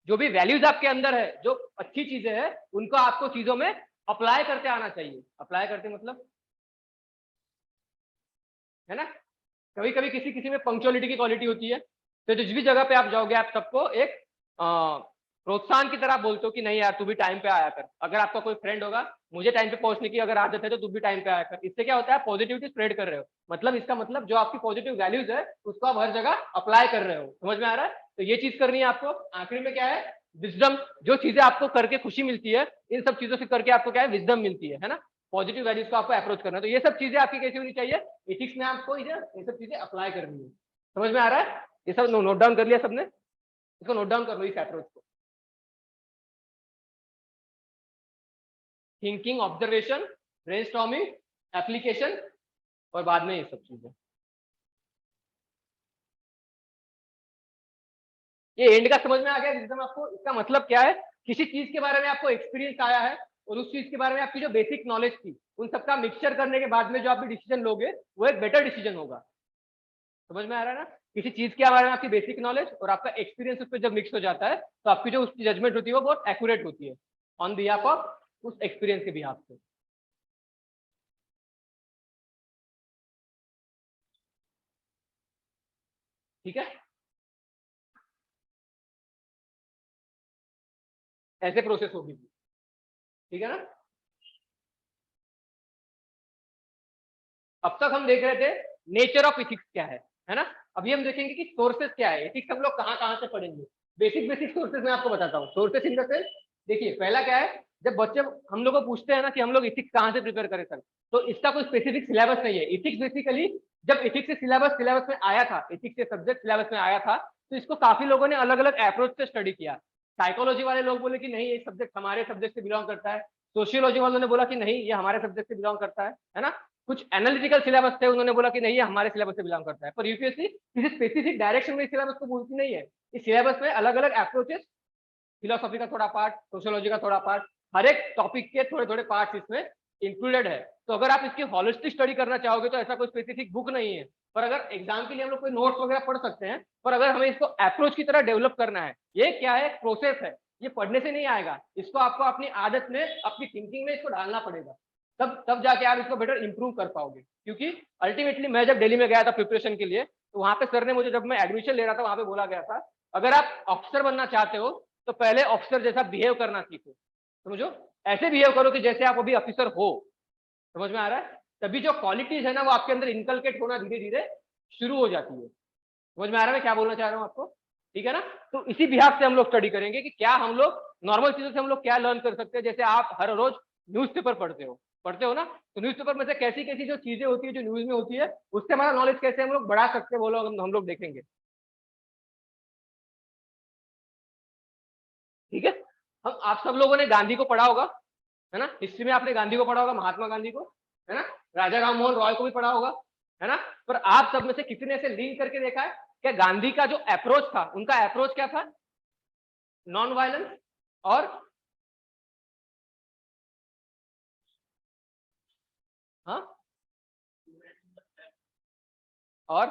जो भी वैल्यूज आपके अंदर है, जो अच्छी चीजें हैं, उनको आपको चीजों में अप्लाई करते आना चाहिए। अप्लाई करते मतलब, है ना, कभी कभी किसी किसी में पंक्चुअलिटी की क्वालिटी होती है, तो जिस भी जगह पे आप जाओगे, आप सबको एक प्रोत्साहन की तरह बोलते हो कि नहीं यार, तू भी टाइम पे आया कर। अगर आपका कोई फ्रेंड होगा, मुझे टाइम पे पहुंचने की अगर आदत है, तो तू भी टाइम पे आया कर। इससे क्या होता है, पॉजिटिविटी स्प्रेड कर रहे हो। मतलब इसका मतलब जो आपकी पॉजिटिव वैल्यूज है, उसको आप हर जगह अप्लाई कर रहे हो। समझ में आ रहा है? तो ये चीज करनी है आपको। आखिरी में क्या है, विजडम। जो चीजें आपको करके खुशी मिलती है, इन सब चीजों से करके आपको क्या है, विजडम मिलती है ना। पॉजिटिव वैल्यूज को आपको अप्रोच करना है। तो ये सब चीजें आपकी कैसी होनी चाहिए, एथिक्स में आपको ये सब चीजें अप्लाई करनी है। समझ में आ रहा है? ये सब नोट डाउन कर लिया सबने? इसको नोट डाउन कर लो, इस अप्रोच को। थिंकिंग, ऑब्जर्वेशन, ब्रेनस्टॉर्मिंग, एप्लीकेशन, और बाद में ये सब चीजें। ये एंड का समझ में आ गया एकदम आपको? इसका मतलब क्या है, किसी चीज के बारे में आपको एक्सपीरियंस आया है, और उस चीज के बारे में आपकी जो बेसिक नॉलेज थी, उन सबका मिक्सचर करने के बाद में जो आप भी डिसीजन लोगे, वो एक बेटर डिसीजन होगा। समझ में आ रहा है ना? किसी चीज के बारे में आपकी बेसिक नॉलेज और आपका एक्सपीरियंस उस पर जब मिक्स हो जाता है, तो आपकी जो उसकी जजमेंट होती है, वो बहुत एक्यूरेट होती है ऑन बिहाफ ऑफ उस एक्सपीरियंस के बिहाफ से। ठीक है, ऐसे प्रोसेस होगी। ठीक है ना? अब तक हम देख रहे थे नेचर ऑफ इथिक्स क्या है ना। अभी हम देखेंगे कि सोर्सेस क्या है। एथिक्स हम लोग कहाँ कहाँ से पढ़ेंगे। बेसिक बेसिक सोर्सेस मैं आपको बताता हूँ। सोर्सेस इन द सेंस, देखिए पहला क्या है, जब बच्चे हम लोग को पूछते हैं ना कि हम लोग इथिक्स कहाँ से प्रिपेयर करें सर, तो इसका कोई स्पेसिफिक सिलेबस नहीं है। इथिक्स बेसिकली जब इथिक्स से सिलेबस में आया था, इथिक्स से सब्जेक्ट सिलेबस में आया था, तो इसको काफी लोगों ने अलग अलग अप्रोच से स्टडी किया। साइकोलॉजी वाले लोग बोले कि नहीं, ये सब्जेक्ट हमारे सब्जेक्ट से बिलोंग करता है। सोशियोलॉजी वालों ने बोला कि नहीं, ये हमारे सब्जेक्ट से बिलोंग करता है ना। कुछ एनालिटिकल सिलेबस थे, उन्होंने बोला कि नहीं, ये हमारे सिलेबस से बिलोंग करता है। पर यूपीएससी किसी स्पेसिफिक डायरेक्शन में सिलेबस को बोलती नहीं है। इस सिलेबस में अलग अलग अप्रोचेस, फिलोसॉफी का थोड़ा पार्ट, सोशियोलॉजी का थोड़ा पार्ट, हर एक टॉपिक के थोड़े थोड़े पार्ट इसमें इंक्लूडेड है। तो अगर आप इसकी हॉलिस्टिक स्टडी करना चाहोगे, तो ऐसा कोई स्पेसिफिक बुक नहीं है। पर अगर एग्जाम के लिए हम लोग कोई नोट्स वगैरह पढ़ सकते हैं, पर अगर हमें इसको अप्रोच की तरह डेवलप करना है, ये क्या है, प्रोसेस है। ये पढ़ने से नहीं आएगा, इसको आपको अपनी आदत में, अपनी थिंकिंग में इसको डालना पड़ेगा। तब जाके आप इसको बेटर इंप्रूव कर पाओगे। क्योंकि अल्टीमेटली मैं जब दिल्ली में गया था प्रिपरेशन के लिए, तो वहां पे सर ने मुझे, जब मैं एडमिशन ले रहा था, वहां पे बोला गया था, अगर आप ऑफिसर बनना चाहते हो, तो पहले ऑफिसर जैसा बिहेव करना सीखो। समझो, ऐसे बिहेव करो कि जैसे आप अभी ऑफिसर हो। समझ में आ रहा है? तभी जो क्वालिटीज है ना, वो आपके अंदर इनकलकेट होना धीरे धीरे शुरू हो जाती है। समझ में आ रहा है मैं क्या बोलना चाह रहा हूँ आपको? ठीक है ना? तो इसी बिहाफ से हम लोग स्टडी करेंगे कि क्या हम लोग नॉर्मल चीजों से हम लोग क्या लर्न कर सकते हैं। जैसे आप हर रोज न्यूज़पेपर पढ़ते हो ना, तो न्यूज़पेपर में से कैसी कैसी जो चीजें होती है, जो न्यूज में होती है, उससे हमारा नॉलेज कैसे हम लोग बढ़ा सकते हैं, वो लोग हम लोग देखेंगे। ठीक है। हम आप सब लोगों ने गांधी को पढ़ा होगा, है ना। हिस्ट्री में आपने गांधी को पढ़ा होगा, महात्मा गांधी को, है ना। राजा राम मोहन रॉय को भी पढ़ा होगा, है ना। पर आप सब में से कितने से लिंक करके देखा है क्या, गांधी का जो अप्रोच था, उनका अप्रोच क्या था, नॉन वायलेंस, और हाँ, और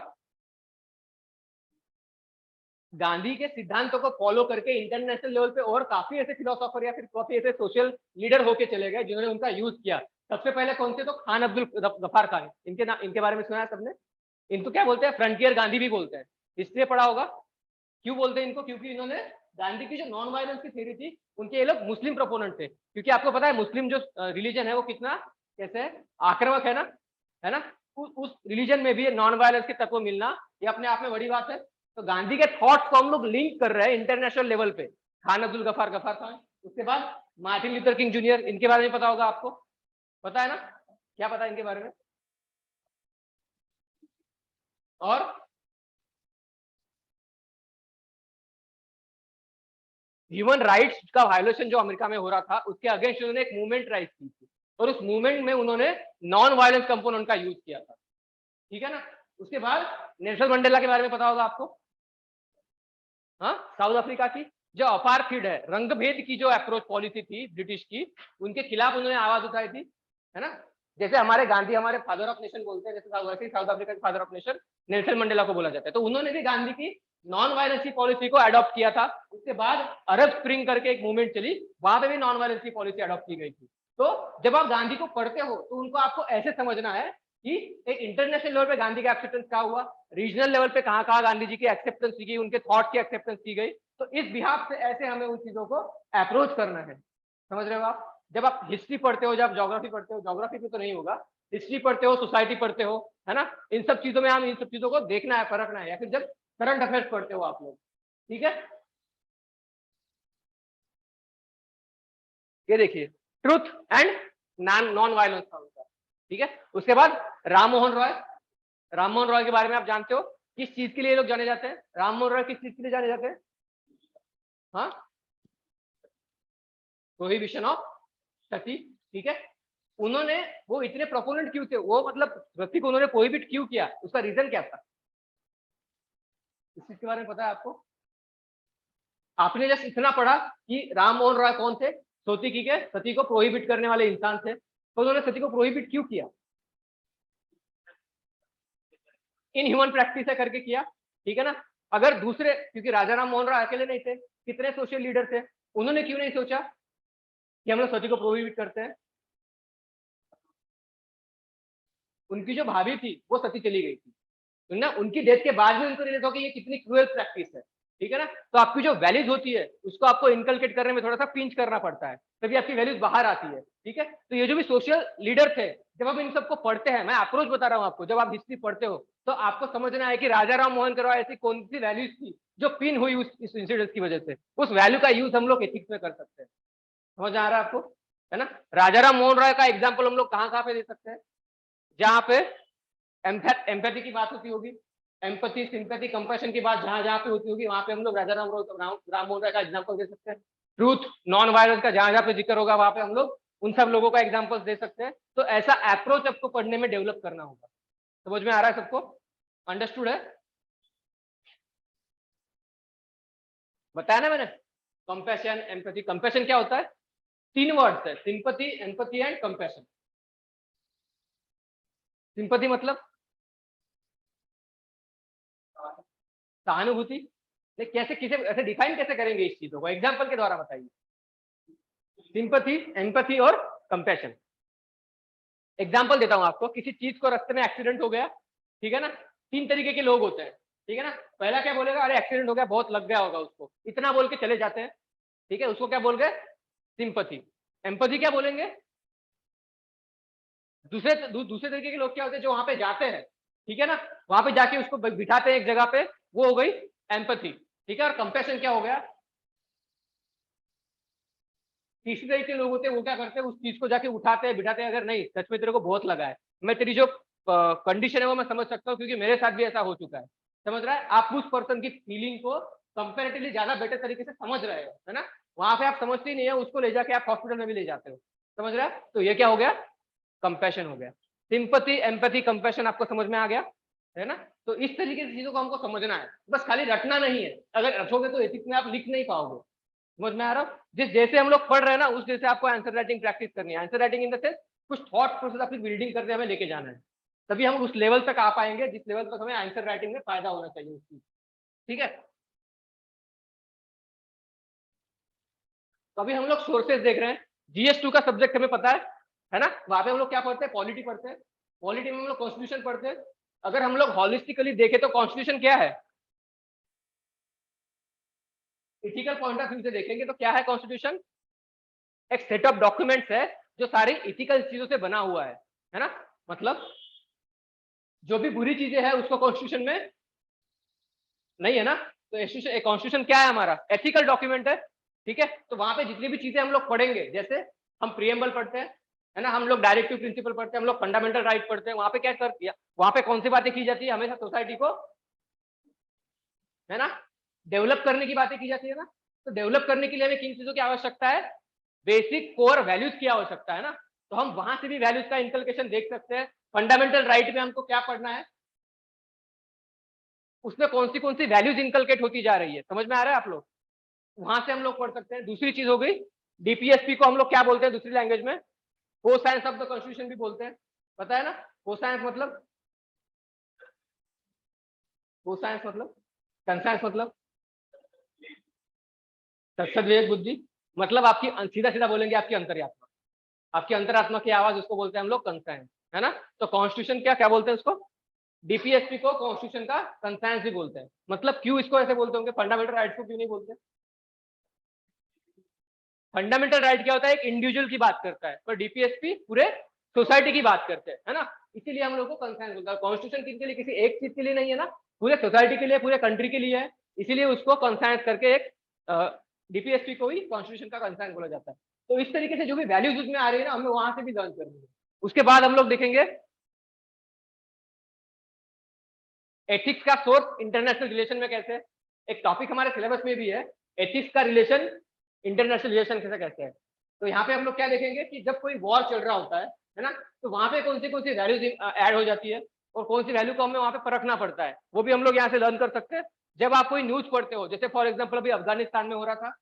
गांधी के सिद्धांतों को फॉलो करके इंटरनेशनल लेवल पे और काफी ऐसे फिलोसोफर या फिर काफी ऐसे सोशल लीडर होके चले गए, जिन्होंने उनका यूज किया। सबसे पहले कौन थे? तो खान अब्दुल गफ्फार खान, इनके बारे में सुना है सबने। इनको क्या बोलते हैं? फ्रंटियर गांधी भी बोलते हैं। इसलिए पढ़ा होगा। क्यों बोलते हैं इनको? क्योंकि इन्होंने गांधी की जो नॉन वायलेंस की थ्योरी थी, उनके ये लोग मुस्लिम प्रोपोनेंट थे। क्योंकि आपको पता है मुस्लिम जो रिलीजन है वो कितना कैसे आक्रामक है ना? उस रिलीजन में भी नॉन वायलेंस के तत्व मिलना ये अपने आप में बड़ी बात है। तो गांधी के थॉट्स को हम लोग लिंक कर रहे हैं इंटरनेशनल लेवल पे। खान अब्दुल गफ्फार खान, उसके बाद मार्टिन लूथर किंग जूनियर, इनके बारे में पता होगा आपको, पता है ना? क्या पता है इनके बारे में? और ह्यूमन राइट्स का वायलेशन जो अमेरिका में हो रहा था, उसके अगेंस्ट उन्होंने एक मूवमेंट राइज की थी, और उस मूवमेंट में उन्होंने नॉन वायलेंस कंपोनेंट का यूज किया था। ठीक है ना? उसके बाद नेल्सन मंडेला के बारे में पता होगा आपको। हाँ, साउथ अफ्रीका की जो अपार्थीड है, रंग भेद की जो अप्रोच पॉलिसी थी ब्रिटिश की, उनके खिलाफ उन्होंने आवाज उठाई थी, है ना? जैसे हमारे गांधी हमारे फादर ऑफ नेशन बोलते हैं, जैसे साउथ अफ्रीका के father of nation Nelson Mandela को बोला जाता है। तो उन्होंने भी गांधी की नॉन वायलेंस की पॉलिसी को अडॉप्ट किया था। उसके बाद अरब स्प्रिंग करके एक मूवमेंट चली, वहां पे भी नॉन वायलेंस की पॉलिसी अडॉप्ट की गई थी। तो जब आप गांधी को पढ़ते हो तो उनको आपको ऐसे समझना है कि एक इंटरनेशनल लेवल पे गांधी का एक्सेप्टेंस क्या हुआ, रीजनल लेवल पे कहाँ कहाँ गांधी जी की एक्सेप्टेंस की, उनके थॉट की एक्सेप्टेंस की गई। तो इस बिहाफ से ऐसे हमें उन चीजों को अप्रोच करना है। समझ रहे हो आप? जब आप हिस्ट्री पढ़ते हो, जब ज्योग्राफी पढ़ते हो, ज्योग्राफी में तो नहीं होगा, हिस्ट्री पढ़ते हो, सोसाइटी पढ़ते हो, है ना? इन सब चीजों में हम इन सब चीजों को देखना है, परखना है। या फिर जब करंट अफेयर्स पढ़ते हो आप लोग, ठीक है? ये देखिए, ट्रुथ एंड नॉन वायलेंस था उनका। ठीक है? उसके बाद राम मोहन रॉय। राम मोहन रॉय के बारे में आप जानते हो किस चीज के लिए लोग जाने जाते हैं? राम मोहन रॉय किस चीज के लिए जाने जाते हैं? हाँ, प्रोहिबिशन ऑफ सती। ठीक है? उन्होंने, वो इतने प्रोपोनेंट क्यों थे? वो मतलब सती को उन्होंने प्रोहिबिट क्यों किया? उसका रीजन क्या था? इस चीज के बारे में पता है आपको? आपने जस्ट इतना पढ़ा कि राम मोहन रॉय कौन थे? सती को प्रोहिबिट करने वाले इंसान थे। तो उन्होंने सती को प्रोहिबिट क्यों किया? इन ह्यूमन प्रैक्टिस है करके किया। ठीक है ना? अगर दूसरे, क्योंकि राजा राम मोहन राय अकेले नहीं थे, कितने सोशल लीडर थे, उन्होंने क्यों नहीं सोचा कि हम लोग सती को प्रोहिबिट करते हैं? उनकी जो भाभी थी वो सती चली गई थी, तो ना उनकी डेथ के बाद भी उनको रियलाइज हो कि ये कितनी क्रूअल प्रैक्टिस है। ठीक है ना? तो आपकी जो वैल्यूज होती है उसको आपको इनकलकेट करने में थोड़ा सा पिंच करना पड़ता है, तभी आपकी वैल्यूज बाहर आती है। ठीक है? तो ये जो भी सोशल लीडर थे, जब आप इन सबको पढ़ते हैं, मैं अप्रोच बता रहा हूँ आपको, जब आप हिस्ट्री पढ़ते हो तो आपको समझना है कि राजा राम मोहन रॉय ऐसी कौन सी वैल्यूज थी जो पिन हुई इस इंसिडेंट की वजह से। उस वैल्यू का यूज हम लोग एथिक्स में कर सकते हैं। समझ आ रहा है आपको? है ना? राजा राम मोहन रॉय का एग्जाम्पल हम लोग कहाँ कहाँ पे दे सकते हैं? जहाँ पे एम्पैथी की बात होती होगी, एम्पैथी, सिंपैथी, कंपैशन की बात जहां जहां पे होती होगी, वहां पे हम लोग राजा राम मोहन राय का एग्जांपल दे सकते हैं। ट्रूथ, नॉन वायलेंस का जहां जहां पे जिक्र होगा वहां पे हम लोग उन सब लोगों का एग्जांपल दे सकते हैं। तो ऐसा अप्रोच आपको पढ़ने में डेवलप करना होगा। समझ में आ रहा है सबको? अंडरस्टूड है? बताया ना मैंने? Compassion, empathy. कंपैशन क्या होता है? तीन वर्ड्स है, sympathy, empathy and compassion. Sympathy मतलब सहानुभूति। कैसे, किसे ऐसे डिफाइन कैसे करेंगे इस चीजों को? एग्जाम्पल के द्वारा बताइए। सिंपैथी, एम्पैथी और कंपैशन। एग्जाम्पल देता हूं आपको। किसी चीज को रास्ते में एक्सीडेंट हो गया, ठीक है ना? तीन तरीके के लोग होते हैं, ठीक है ना? पहला क्या बोलेगा? अरे एक्सीडेंट हो गया, बहुत लग गया होगा उसको, इतना बोल के चले जाते हैं। ठीक है? उसको क्या बोल गए? सिंपैथी। एम्पैथी क्या बोलेंगे? दूसरे तरीके के लोग क्या होते हैं? जो वहां पे जाते हैं, ठीक है ना, वहां पे जाके उसको बिठाते हैं एक जगह पे, वो हो गई एम्पैथी। ठीक है? और कंपैशन क्या हो गया? तीसरे तरीके के लोग होते हैं, वो क्या करते हैं? उस चीज को जाके उठाते हैं, बिठाते हैं। अगर नहीं, सच में तेरे को बहुत लगा है, मैं तेरी जो कंडीशन है वो मैं समझ सकता हूँ, क्योंकि मेरे साथ भी ऐसा हो चुका है। समझ रहा है? आप उस पर्सन की फीलिंग को कंपेरेटिवली ज्यादा बेटर तरीके से समझ रहे हो, है ना? वहां पे आप समझते ही नहीं है, उसको ले जाके आप हॉस्पिटल में भी ले जाते हो। समझ रहा है? तो ये क्या हो गया? कंपैशन हो गया। सिंपैथी, एम्पैथी, कंपैशन आपको समझ में आ गया, है ना? तो इस तरीके की चीजों को हमको समझना है, बस खाली रटना नहीं है। अगर रटोगे तो एथिक्स में आप लिख नहीं पाओगे। समझ में आ रहा है? जिस जैसे हम लोग पढ़ रहे हैं ना, उस जैसे आपको आंसर राइटिंग प्रैक्टिस करनी है। Answer writing in the sense कुछ थॉट प्रोसेस अपनी बिल्डिंग करते हमें लेके जाना है, तभी हम उस लेवल तक आ पाएंगे जिस लेवल तक हमें आंसर राइटिंग में फायदा होना चाहिए उसकी। ठीक है? तो अभी हम लोग सोर्सेज देख रहे हैं। जीएस 2 का सब्जेक्ट हमें पता है, है ना, वहां पे हम लोग क्या पढ़ते हैं, पॉलिटी पढ़ते हैं, पॉलिटी में हम लोग कॉन्स्टिट्यूशन पढ़ते हैं। अगर हम लोग हॉलिस्टिकली देखें तो कॉन्स्टिट्यूशन क्या है, इथिकल पॉइंट ऑफ व्यू से देखेंगे तो क्या है कॉन्स्टिट्यूशन, एक सेट ऑफ डॉक्यूमेंट्स है जो सारी इथिकल चीजों से बना हुआ है ना, मतलब जो भी बुरी चीजें हैं उसको कॉन्स्टिट्यूशन में नहीं है ना, तो कॉन्स्टिट्यूशन क्या है हमारा, एथिकल डॉक्यूमेंट है, ठीक है। तो वहां पे जितनी भी चीजें हम लोग पढ़ेंगे, जैसे हम प्रियम्बल पढ़ते हैं, है ना, हम लोग डायरेक्टिव प्रिंसिपल पढ़ते हैं, हम लोग फंडामेंटल राइट पढ़ते हैं, वहां पे क्या कर दिया, वहां पे कौन सी बातें की जाती है, हमेशा सोसाइटी को, है ना, डेवलप करने की बातें की जाती है ना। तो डेवलप करने के लिए हमें किन चीजों की आवश्यकता है, बेसिक कोर वैल्यूज की आवश्यकता है ना। तो हम वहां से भी वैल्यूज का इंकलकेशन देख सकते हैं। फंडामेंटल राइट में हमको क्या पढ़ना है, उसमें कौन सी वैल्यूज इंकलकेट होती जा रही है, समझ में आ रहा है आप लोग, वहां से हम लोग पढ़ सकते हैं। दूसरी चीज हो गई, डीपीएसपी को हम लोग क्या बोलते हैं दूसरी लैंग्वेज में, को साइंस ऑफ द कॉन्स्टिट्यूशन भी बोलते हैं, पता है ना, को साइंस मतलब, को साइंस मतलब, कंसाइंस मतलब तत्सद विवेक बुद्धि, मतलब आपकी सीधा सीधा बोलेंगे आपकी अंतर्यात्मा, आपकी अंतरात्मा की आवाज, उसको बोलते हैं हम लोग कंसाइंस, है ना। तो कॉन्स्टिट्यूशन क्या क्या बोलते हैं उसको, डीपीएसपी को कॉन्स्टिट्यूशन का कंसाइंस भी बोलते हैं। मतलब क्यों इसको ऐसे बोलते होंगे, फंडामेंटल राइट्स को क्यों नहीं बोलते, फंडामेंटल राइट क्या होता है, एक इंडिविजुअल की बात करता है, पर डीपीएसपी पूरे सोसाइटी की बात करते हैं, है ना। इसीलिए हम लोग को कंसाइंस बोलता है। कॉन्स्टिट्यूशन किसके लिए, किसी एक चीज के लिए नहीं है ना, पूरे सोसाइटी के लिए, पूरे कंट्री के लिए है, इसीलिए उसको कंसाइंस करके एक डीपीएसपी को ही कॉन्स्टिट्यूशन का कंसाइंस बोला जाता है। तो इस तरीके से जो भी वैल्यूज उसमें आ रही है ना, हमें वहां से भी लर्न करनी है। उसके बाद हम लोग देखेंगे एथिक्स का सोर्स इंटरनेशनल रिलेशन में कैसे, एक टॉपिक हमारे सिलेबस में भी है, एथिक्स का रिलेशन इंटरनेशनल रिलेशन कैसे कैसे है। तो यहाँ पे हम लोग क्या देखेंगे कि जब कोई वॉर चल रहा होता है ना, तो वहां पे कौन सी वैल्यूज ऐड हो जाती है और कौन सी वैल्यू को हमें वहां पे परखना पड़ता है, वो भी हम लोग यहाँ से लर्न कर सकते हैं। जब आप कोई न्यूज पढ़ते हो, जैसे फॉर एग्जाम्पल अभी अफगानिस्तान में हो रहा था,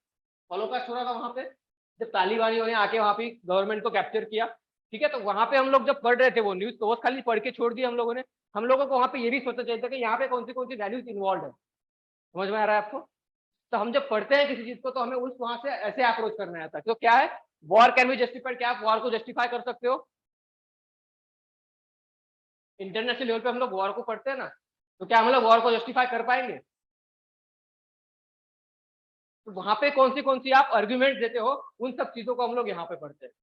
हॉलोकॉस्ट हो रहा था वहां पे, जब तालिबानियों ने आके वहां पे गवर्नमेंट को कैप्चर किया, ठीक है, तो वहां पे हम लोग जब पढ़ रहे थे वो न्यूज, तो वो खाली पढ़ के छोड़ दिया हम लोगों ने। हम लोगों को वहां पे ये भी सोचना चाहिए था कि यहाँ पे कौन सी वैल्यूज इन्वॉल्व है, समझ में आ रहा है आपको। तो हम जब पढ़ते हैं किसी चीज को, तो हमें उस वहां से ऐसे अप्रोच करना आता है। तो क्या है, वॉर कैन बी जस्टिफाइड, क्या आप वॉर को जस्टिफाई कर सकते हो, इंटरनेशनल लेवल पे हम लोग वॉर को पढ़ते हैं ना, तो क्या हम लोग वॉर को जस्टिफाई कर पाएंगे, तो वहां पे कौन सी आप आर्ग्यूमेंट देते हो, उन सब चीजों को हम लोग यहाँ पे पढ़ते हैं,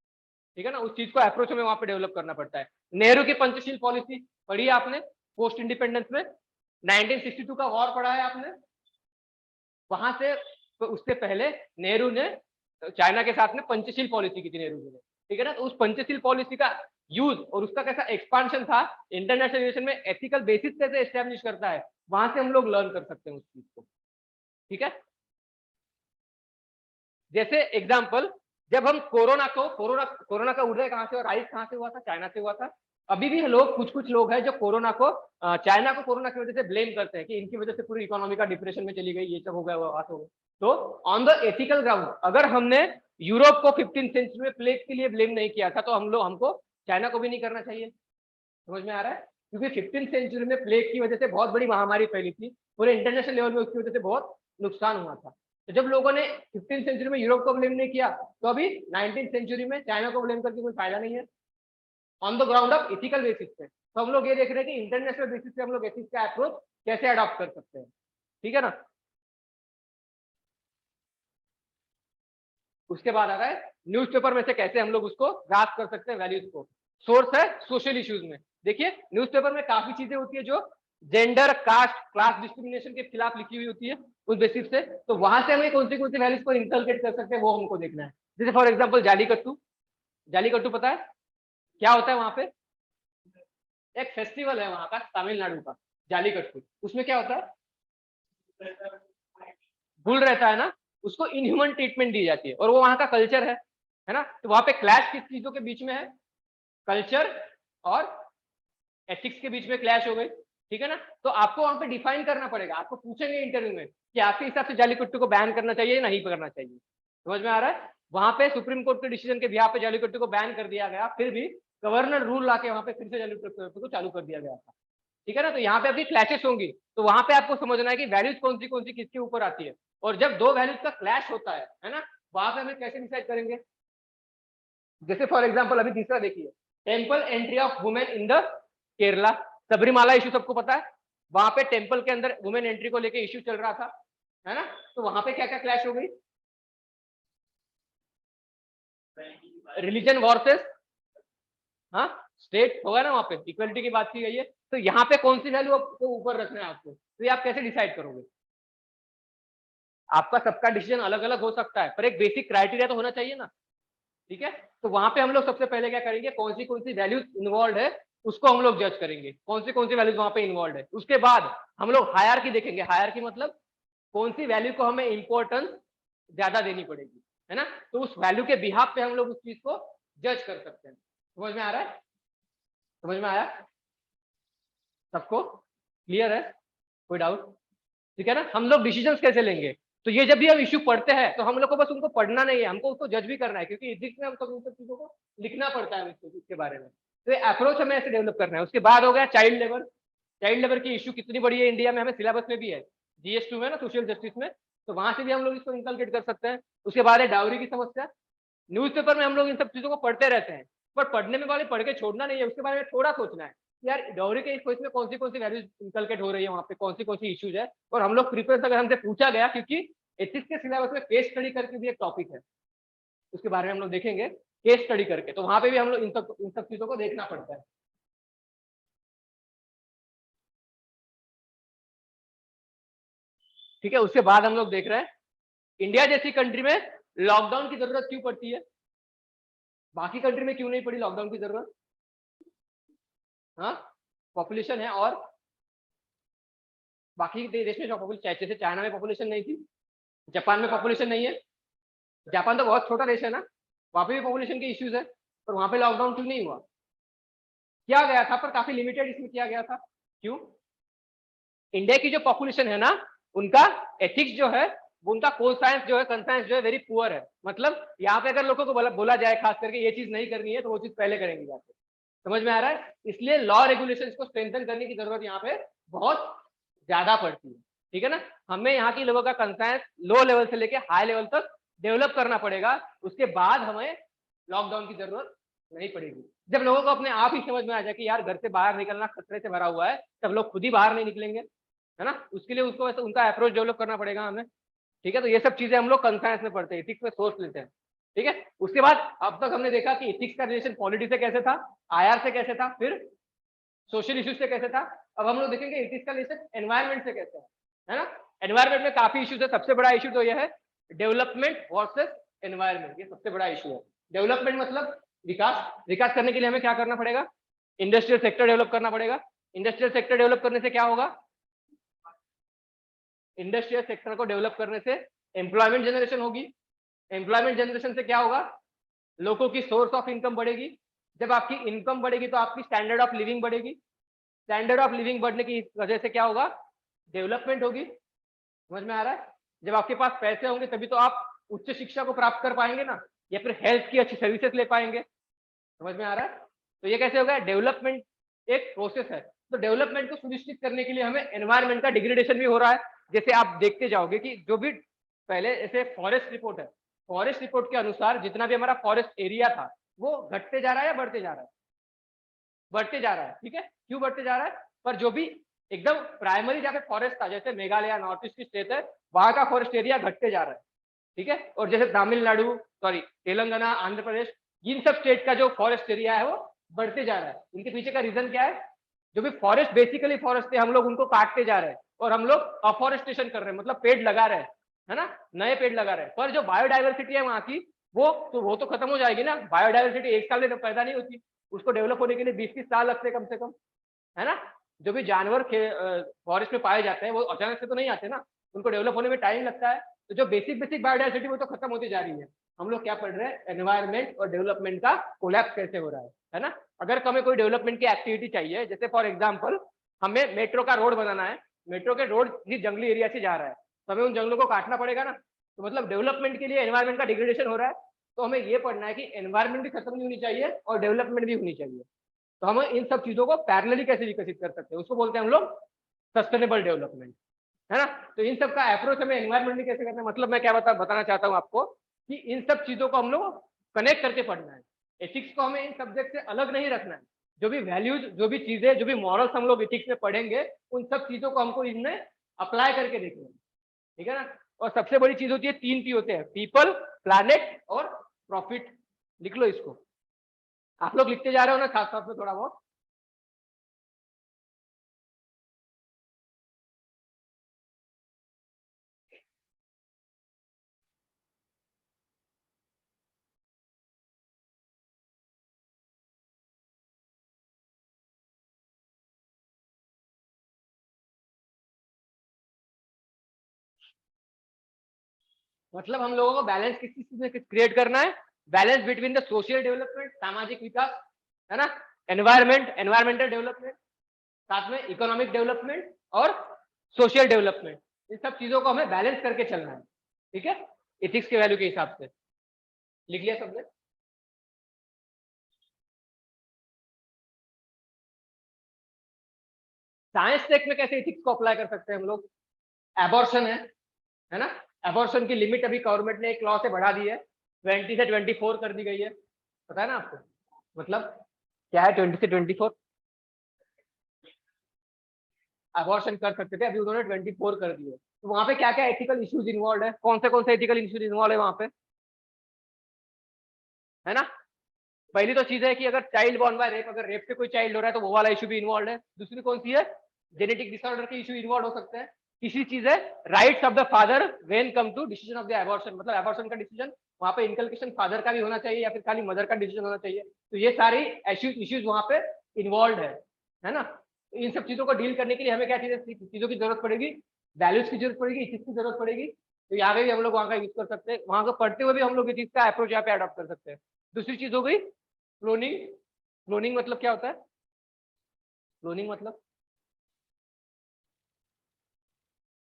ठीक है ना। उस चीज को अप्रोच हमें वहां पे डेवलप करना पड़ता है। नेहरू की पंचशील पॉलिसी पढ़ी है आपने, पोस्ट इंडिपेंडेंस में 1962 का वॉर पढ़ा है आपने, वहां से, तो उससे पहले नेहरू ने चाइना के साथ में पंचशील पॉलिसी की थी नेहरू जी ने, ठीक है ना। तो उस पंचशील पॉलिसी का यूज और उसका कैसा एक्सपांशन था, इंटरनेशनल रिलेशन में एथिकल बेसिस कैसे एस्टेब्लिश करता है, वहां से हम लोग लर्न कर सकते हैं उस चीज को, ठीक है। जैसे एग्जाम्पल, जब हम कोरोना का उदय कहाँ से और राइज कहाँ से हुआ था, चाइना से हुआ था। अभी भी लोग, कुछ लोग हैं जो कोरोना को, चाइना को कोरोना की वजह से ब्लेम करते हैं कि इनकी वजह से पूरी इकोनॉमी का डिप्रेशन में चली गई, ये सब हो गया, वो बात हो गई। तो ऑन द एथिकल ग्राउंड, अगर हमने यूरोप को 15th सेंचुरी में प्लेग के लिए ब्लेम नहीं किया था, तो हमको चाइना को भी नहीं करना चाहिए, समझ में आ रहा है। क्योंकि 15th सेंचुरी में प्लेग की वजह से बहुत बड़ी महामारी फैली थी, पूरे इंटरनेशनल लेवल में उसकी वजह से बहुत नुकसान हुआ था। तो जब लोगों ने 15th सेंचुरी में यूरोप को ब्लेम नहीं किया, तो अभी 19th सेंचुरी में चाइना को ब्लेम करके कोई फायदा नहीं है, on the ground of ethical basis पे। तो हम लोग ये देख रहे हैं कि इंटरनेशनल बेसिस पे हम लोग एथिक्स का अप्रोच कैसे अडॉप्ट कर सकते हैं, ठीक है ना। उसके बाद आ रहा है न्यूज़पेपर में से कैसे हम लोग उसको ग्रास्प कर सकते हैं वैल्यूज को। सोर्स है सोशल इश्यूज में, देखिए न्यूज़पेपर में काफी चीजें होती है जो जेंडर, कास्ट, क्लास डिस्क्रिमिनेशन के खिलाफ लिखी हुई होती है उस बेसिस से। तो वहां से हमें कौन सी वैल्यूज को इंकलकेट कर सकते हैं, वो हमको देखना है। जैसे फॉर एग्जाम्पल जालीकट्टू, जालीकट्टू पता है क्या होता है, वहां पे एक फेस्टिवल है वहां का, तमिलनाडु का, जालीकट्टू। उसमें क्या होता है, भूल रहता है ना, उसको इनह्यूमन ट्रीटमेंट दी जाती है, और वो वहां का कल्चर है ना। तो वहां पे क्लैश किस चीजों के बीच में है, कल्चर और एथिक्स के बीच में क्लैश हो गई, ठीक है ना। तो आपको वहां पे डिफाइन करना पड़ेगा, आपको पूछेंगे इंटरव्यू में कि आपके हिसाब से जालीकट्टू को बैन करना चाहिए या नहीं करना चाहिए, समझ में आ रहा है। वहां पे सुप्रीम कोर्ट के डिसीजन के बिहाफ पे जालीकट्टू को बैन कर दिया गया, फिर भी गवर्नर रूल लाके वहां पे फिर से जालीकट्टू को चालू कर दिया गया था, ठीक है ना। तो यहाँ पे आपकी क्लैशेस होंगी, तो वहां पे आपको समझना है कि वैल्यूज कौन सी किसके ऊपर आती है। और जब दो वैल्यूज का क्लैश होता है ना, वहां पे हमें कैसे डिसाइड करेंगे, जैसे फॉर एग्जाम्पल अभी तीसरा देखिए, temple entry of women in the Kerala, Sabarimala issue सबको पता है, वहां पे टेम्पल के अंदर वुमेन एंट्री को लेके इश्यू चल रहा था, है ना। तो वहां पे क्या क्या क्लैश हो गई, रिलीजन वर्सेस हाँ स्टेट होगा ना, वहां पे इक्वलिटी की बात की गई है। तो यहाँ पे कौन सी वैल्यू आपको ऊपर रखना है आपको, तो ये आप कैसे डिसाइड करोगे, आपका सबका डिसीजन अलग अलग हो सकता है, पर एक बेसिक क्राइटेरिया तो होना चाहिए ना, ठीक है। तो वहां पे हम लोग सबसे पहले क्या करेंगे, कौन सी वैल्यूज इन्वॉल्व है उसको हम लोग जज करेंगे, कौन सी वैल्यूज वहां पे इन्वॉल्व है। उसके बाद हम लोग हायरार्की देखेंगे, हायरार्की मतलब कौन सी वैल्यू को हमें इंपॉर्टेंस ज्यादा देनी पड़ेगी, है ना। तो उस वैल्यू के बिहाफ पे हम लोग उस चीज को जज कर सकते हैं। समझ में आ रहा है, समझ में आया सबको, क्लियर है, कोई डाउट, ठीक है ना। हम लोग डिसीजन कैसे लेंगे, तो ये जब भी हम इश्यू पढ़ते हैं तो हम लोग को बस उनको पढ़ना नहीं है, हमको उसको जज भी करना है, क्योंकि एथिक्स में हम सब चीजों को लिखना पड़ता है इसके बारे में। तो अप्रोच हमें ऐसे डेवलप करना है। उसके बाद हो गया चाइल्ड लेबर, चाइल्ड लेबर की इश्यू कितनी बड़ी है इंडिया में, हमें सिलेबस में भी है, GS2 में ना, सोशल जस्टिस में, तो वहां से भी हम लोग इसको इंकलकेट कर सकते हैं। उसके बाद है डाउरी की समस्या, न्यूज़पेपर में हम लोग इन सब चीजों को पढ़ते रहते हैं, पर पढ़ने में वाले पढ़ के छोड़ना नहीं है, उसके बारे में थोड़ा सोचना है यार डाउरी के इसमें कौन सी वैल्यूज इंकलकेट हो रही है, वहाँ पे कौन सी इश्यूज है, और हम लोग प्रिपेयर अगर हमसे पूछा गया, क्योंकि एथिक्स के सिलेबस में केस स्टडी करके भी एक टॉपिक है, उसके बारे में हम लोग देखेंगे केस स्टडी करके, तो वहां पे भी हम लोग इन सब चीजों को देखना पड़ता है, ठीक है। उसके बाद हम लोग देख रहे हैं इंडिया जैसी कंट्री में लॉकडाउन की जरूरत क्यों पड़ती है, बाकी कंट्री में क्यों नहीं पड़ी लॉकडाउन की जरूरत, हाँ पॉपुलेशन है, और बाकी देश में जो पॉपुलेशन, जैसे चाइना में पॉपुलेशन नहीं थी, जापान में पॉपुलेशन नहीं है, जापान तो बहुत छोटा देश है ना, वहां पे भी पॉपुलेशन के इश्यूज है, पर वहां पे लॉकडाउन क्यों नहीं हुआ, किया गया था पर काफी लिमिटेड इसमें किया गया था, क्यों, इंडिया की जो पॉपुलेशन है ना, उनका एथिक्स जो है, वो उनका कोसाइंस जो है, कंसाइंस जो है वेरी पुअर है, मतलब यहाँ पे अगर लोगों को बोला जाए खास करके ये चीज नहीं करनी है, तो वो चीज पहले करेंगे जाके, समझ में आ रहा है। इसलिए लॉ रेगुलेशन को स्ट्रेंथन करने की जरूरत यहाँ पे बहुत ज्यादा पड़ती है, ठीक है ना। हमें यहाँ की लोगों का कंसाइंस लो लेवल से लेके हाई लेवल तक डेवलप करना पड़ेगा, उसके बाद हमें लॉकडाउन की जरूरत नहीं पड़ेगी। जब लोगों को अपने आप ही समझ में आ जाए कि यार घर से बाहर निकलना खतरे से भरा हुआ है, तब लोग खुद ही बाहर नहीं निकलेंगे, है ना। उसके लिए उसको वैसे उनका अप्रोच डेवलप करना पड़ेगा हमें, ठीक है। तो ये सब चीजें हम लोग कंसाइंस में पढ़ते हैं, एथिक्स में सोच लेते हैं, ठीक है। उसके बाद अब तक हमने देखा कि एथिक्स का रिलेशन पॉलिटी से कैसे था, IR से कैसे था, फिर सोशल इश्यूज से कैसे था, अब हम लोग देखेंगे एथिक्स का रिलेशन एनवायरमेंट से कैसे है ना। एनवायरमेंट में काफी इश्यूज है, सबसे बड़ा इशू तो यह है डेवलपमेंट वर्सेस एनवायरमेंट, ये सबसे बड़ा इशू है। डेवलपमेंट मतलब विकास, विकास करने के लिए हमें क्या करना पड़ेगा, इंडस्ट्रियल सेक्टर डेवलप करना पड़ेगा, इंडस्ट्रियल सेक्टर डेवलप करने से क्या होगा, इंडस्ट्रियल सेक्टर को डेवलप करने से एम्प्लॉयमेंट जनरेशन होगी, एम्प्लॉयमेंट जनरेशन से क्या होगा, लोगों की सोर्स ऑफ इनकम बढ़ेगी, जब आपकी इनकम बढ़ेगी तो आपकी स्टैंडर्ड ऑफ लिविंग बढ़ेगी, स्टैंडर्ड ऑफ लिविंग बढ़ने की वजह से क्या होगा, डेवलपमेंट होगी, समझ में आ रहा है। जब आपके पास पैसे होंगे तभी तो आप उच्च शिक्षा को प्राप्त कर पाएंगे ना, या फिर हेल्थ की अच्छी सर्विसेज ले पाएंगे, समझ में आ रहा है। तो ये कैसे होगा, डेवलपमेंट एक प्रोसेस है, तो डेवलपमेंट को सुनिश्चित करने के लिए हमें एनवायरमेंट का डिग्रेडेशन भी हो रहा है। जैसे आप देखते जाओगे कि जो भी पहले ऐसे फॉरेस्ट रिपोर्ट है, फॉरेस्ट रिपोर्ट के अनुसार जितना भी हमारा फॉरेस्ट एरिया था वो घटते जा रहा है या बढ़ते जा रहा है, बढ़ते जा रहा है, ठीक है। क्यों बढ़ते जा रहा है, पर जो भी एकदम प्राइमरी जहाँ पे फॉरेस्ट था, जैसे मेघालय नॉर्थ ईस्ट की स्टेट है, वहां का फॉरेस्ट एरिया घटते जा रहा है, ठीक है। और जैसे तमिलनाडु, सॉरी तेलंगाना, आंध्र प्रदेश, इन सब स्टेट का जो फॉरेस्ट एरिया है वो बढ़ते जा रहा है। इनके पीछे का रीजन क्या है, जो भी फॉरेस्ट बेसिकली फॉरेस्ट थे हम लोग उनको काटते जा रहे हैं, और हम लोग अफॉरेस्टेशन कर रहे हैं, मतलब पेड़ लगा रहे हैं, है ना, नए पेड़ लगा रहे हैं, पर जो बायोडाइवर्सिटी है वहां की वो तो खत्म हो जाएगी ना। बायोडाइवर्सिटी एक साल में पैदा नहीं होती, उसको डेवलप होने के लिए 20-30 साल लगते हैं कम से कम, है ना। जो भी जानवर फॉरेस्ट में पाए जाते हैं वो अचानक से तो नहीं आते ना, उनको डेवलप होने में टाइम लगता है। तो जो बेसिक बायोडाइवर्सिटी वो तो खत्म होती जा रही है। हम लोग क्या पढ़ रहे हैं, एनवायरमेंट और डेवलपमेंट का कोलैप्स कैसे हो रहा है ना। अगर हमें कोई डेवलपमेंट की एक्टिविटी चाहिए, जैसे फॉर एग्जाम्पल हमें मेट्रो का रोड बनाना है, मेट्रो के रोड भी जंगली एरिया से जा रहा है, तो हमें उन जंगलों को काटना पड़ेगा ना। तो मतलब डेवलपमेंट के लिए एनवायरमेंट का डिग्रेडेशन हो रहा है, तो हमें ये पढ़ना है कि एनवायरमेंट भी खत्म नहीं होनी चाहिए और डेवलपमेंट भी होनी चाहिए। तो हम इन सब चीजों को पैरेलली कैसे विकसित कर सकते हैं, उसको बोलते हैं हम लोग सस्टेनेबल डेवलपमेंट, है ना। तो इन सब का अप्रोच हमें एनवायरमेंट में कैसे करना है, मतलब मैं क्या बताना चाहता हूँ आपको कि इन सब चीजों को हम लोग कनेक्ट करके पढ़ना है, एथिक्स को हमें इन सब्जेक्ट से अलग नहीं रखना है। जो भी वैल्यूज, जो भी चीजें, जो भी मॉरल्स हम लोग एथिक्स में पढ़ेंगे, उन सब चीजों को हमको इनमें अप्लाई करके देखना है, ठीक है ना। और सबसे बड़ी चीज होती है, 3 पी होते हैं, पीपल, प्लैनेट और प्रॉफिट। लिख लो इसको, आप लोग लिखते जा रहे हो ना साथ साथ में थोड़ा बहुत। मतलब हम लोगों को बैलेंस किस चीज में क्रिएट करना है, balance between the social development, सामाजिक विकास, है ना, एनवायरमेंट, एनवायरमेंटल डेवलपमेंट, साथ में इकोनॉमिक डेवलपमेंट और सोशल डेवलपमेंट। इन सब चीजों को हमें बैलेंस करके चलना है, ठीक है, एथिक्स के वैल्यू के हिसाब से। लिख लिया सबने? साइंस टेक में कैसे एथिक्स को अप्लाई कर सकते हैं हम लोग? एबॉर्शन है ना, एबॉर्शन की लिमिट अभी गवर्नमेंट ने एक लॉ से बढ़ा दी है, 20 से 24 कर दी गई है, पता है ना आपको? मतलब क्या है 20 से 24? अबॉर्शन कर सकते थे, अभी उन्होंने 24 कर दिए। तो वहां पे क्या क्या एथिकल इश्यूज इन्वॉल्व है, कौन से एथिकल इश्यूज इन्वॉल्व है वहां पे, है ना? पहली तो चीज है कि अगर चाइल्ड बॉर्न बाय रेप, अगर रेप से कोई चाइल्ड हो रहा है तो वो वाला इशू भी इन्वॉल्व है। दूसरी कौन सी है? जेनेटिक डिसऑर्डर के इशू इन्वॉल्व हो सकते हैं। तीसरी चीज है rights of the father when come to decision of the abortion, मतलब एबॉर्शन का डिसीजन वहां पे इनकलकेशन फादर का भी होना चाहिए या फिर खाली मदर का डिसीजन होना चाहिए। तो ये सारी इश्यूज वहां पे इन्वॉल्व है ना। तो इन सब चीजों को डील करने के लिए हमें क्या चीजों की जरूरत पड़ेगी? वैल्यूज की जरूरत पड़ेगी, इथिक्स की जरूरत पड़ेगी। तो यहाँ पे भी हम लोग वहां का यूज कर सकते हैं, वहां को पढ़ते हुए भी हम लोग इथिक्स का अप्रोच यहाँ पे अडॉप्ट कर सकते हैं। दूसरी चीज हो गई क्लोनिंग। क्लोनिंग मतलब क्या होता है? क्लोनिंग मतलब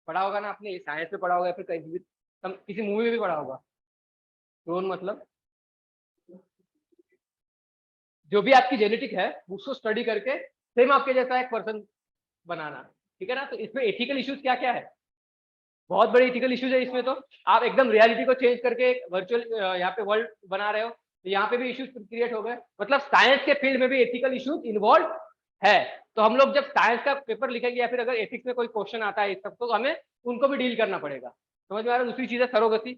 पढ़ा होगा ना आपने, साइंस में पढ़ा होगा, फिर कहीं भी किसी मूवी में भी पढ़ा होगा। क्लोन मतलब जो भी आपकी जेनेटिक है उसको स्टडी करके सेम आपके जैसा एक पर्सन बनाना, ठीक है ना। तो इसमें एथिकल इश्यूज क्या क्या है? बहुत बड़े एथिकल इश्यूज है इसमें। तो आप एकदम रियलिटी को चेंज करके एक वर्चुअल यहाँ पे वर्ल्ड बना रहे हो, तो यहाँ पे भी इश्यूज क्रिएट हो गए। मतलब साइंस के फील्ड में भी एथिकल इश्यूज इन्वॉल्व है। तो हम लोग जब साइंस का पेपर लिखेंगे या फिर अगर एथिक्स में कोई क्वेश्चन आता है इस सब, तो हमें उनको भी डील करना पड़ेगा। समझ में आ रहा है? दूसरी चीज है सरोगसी।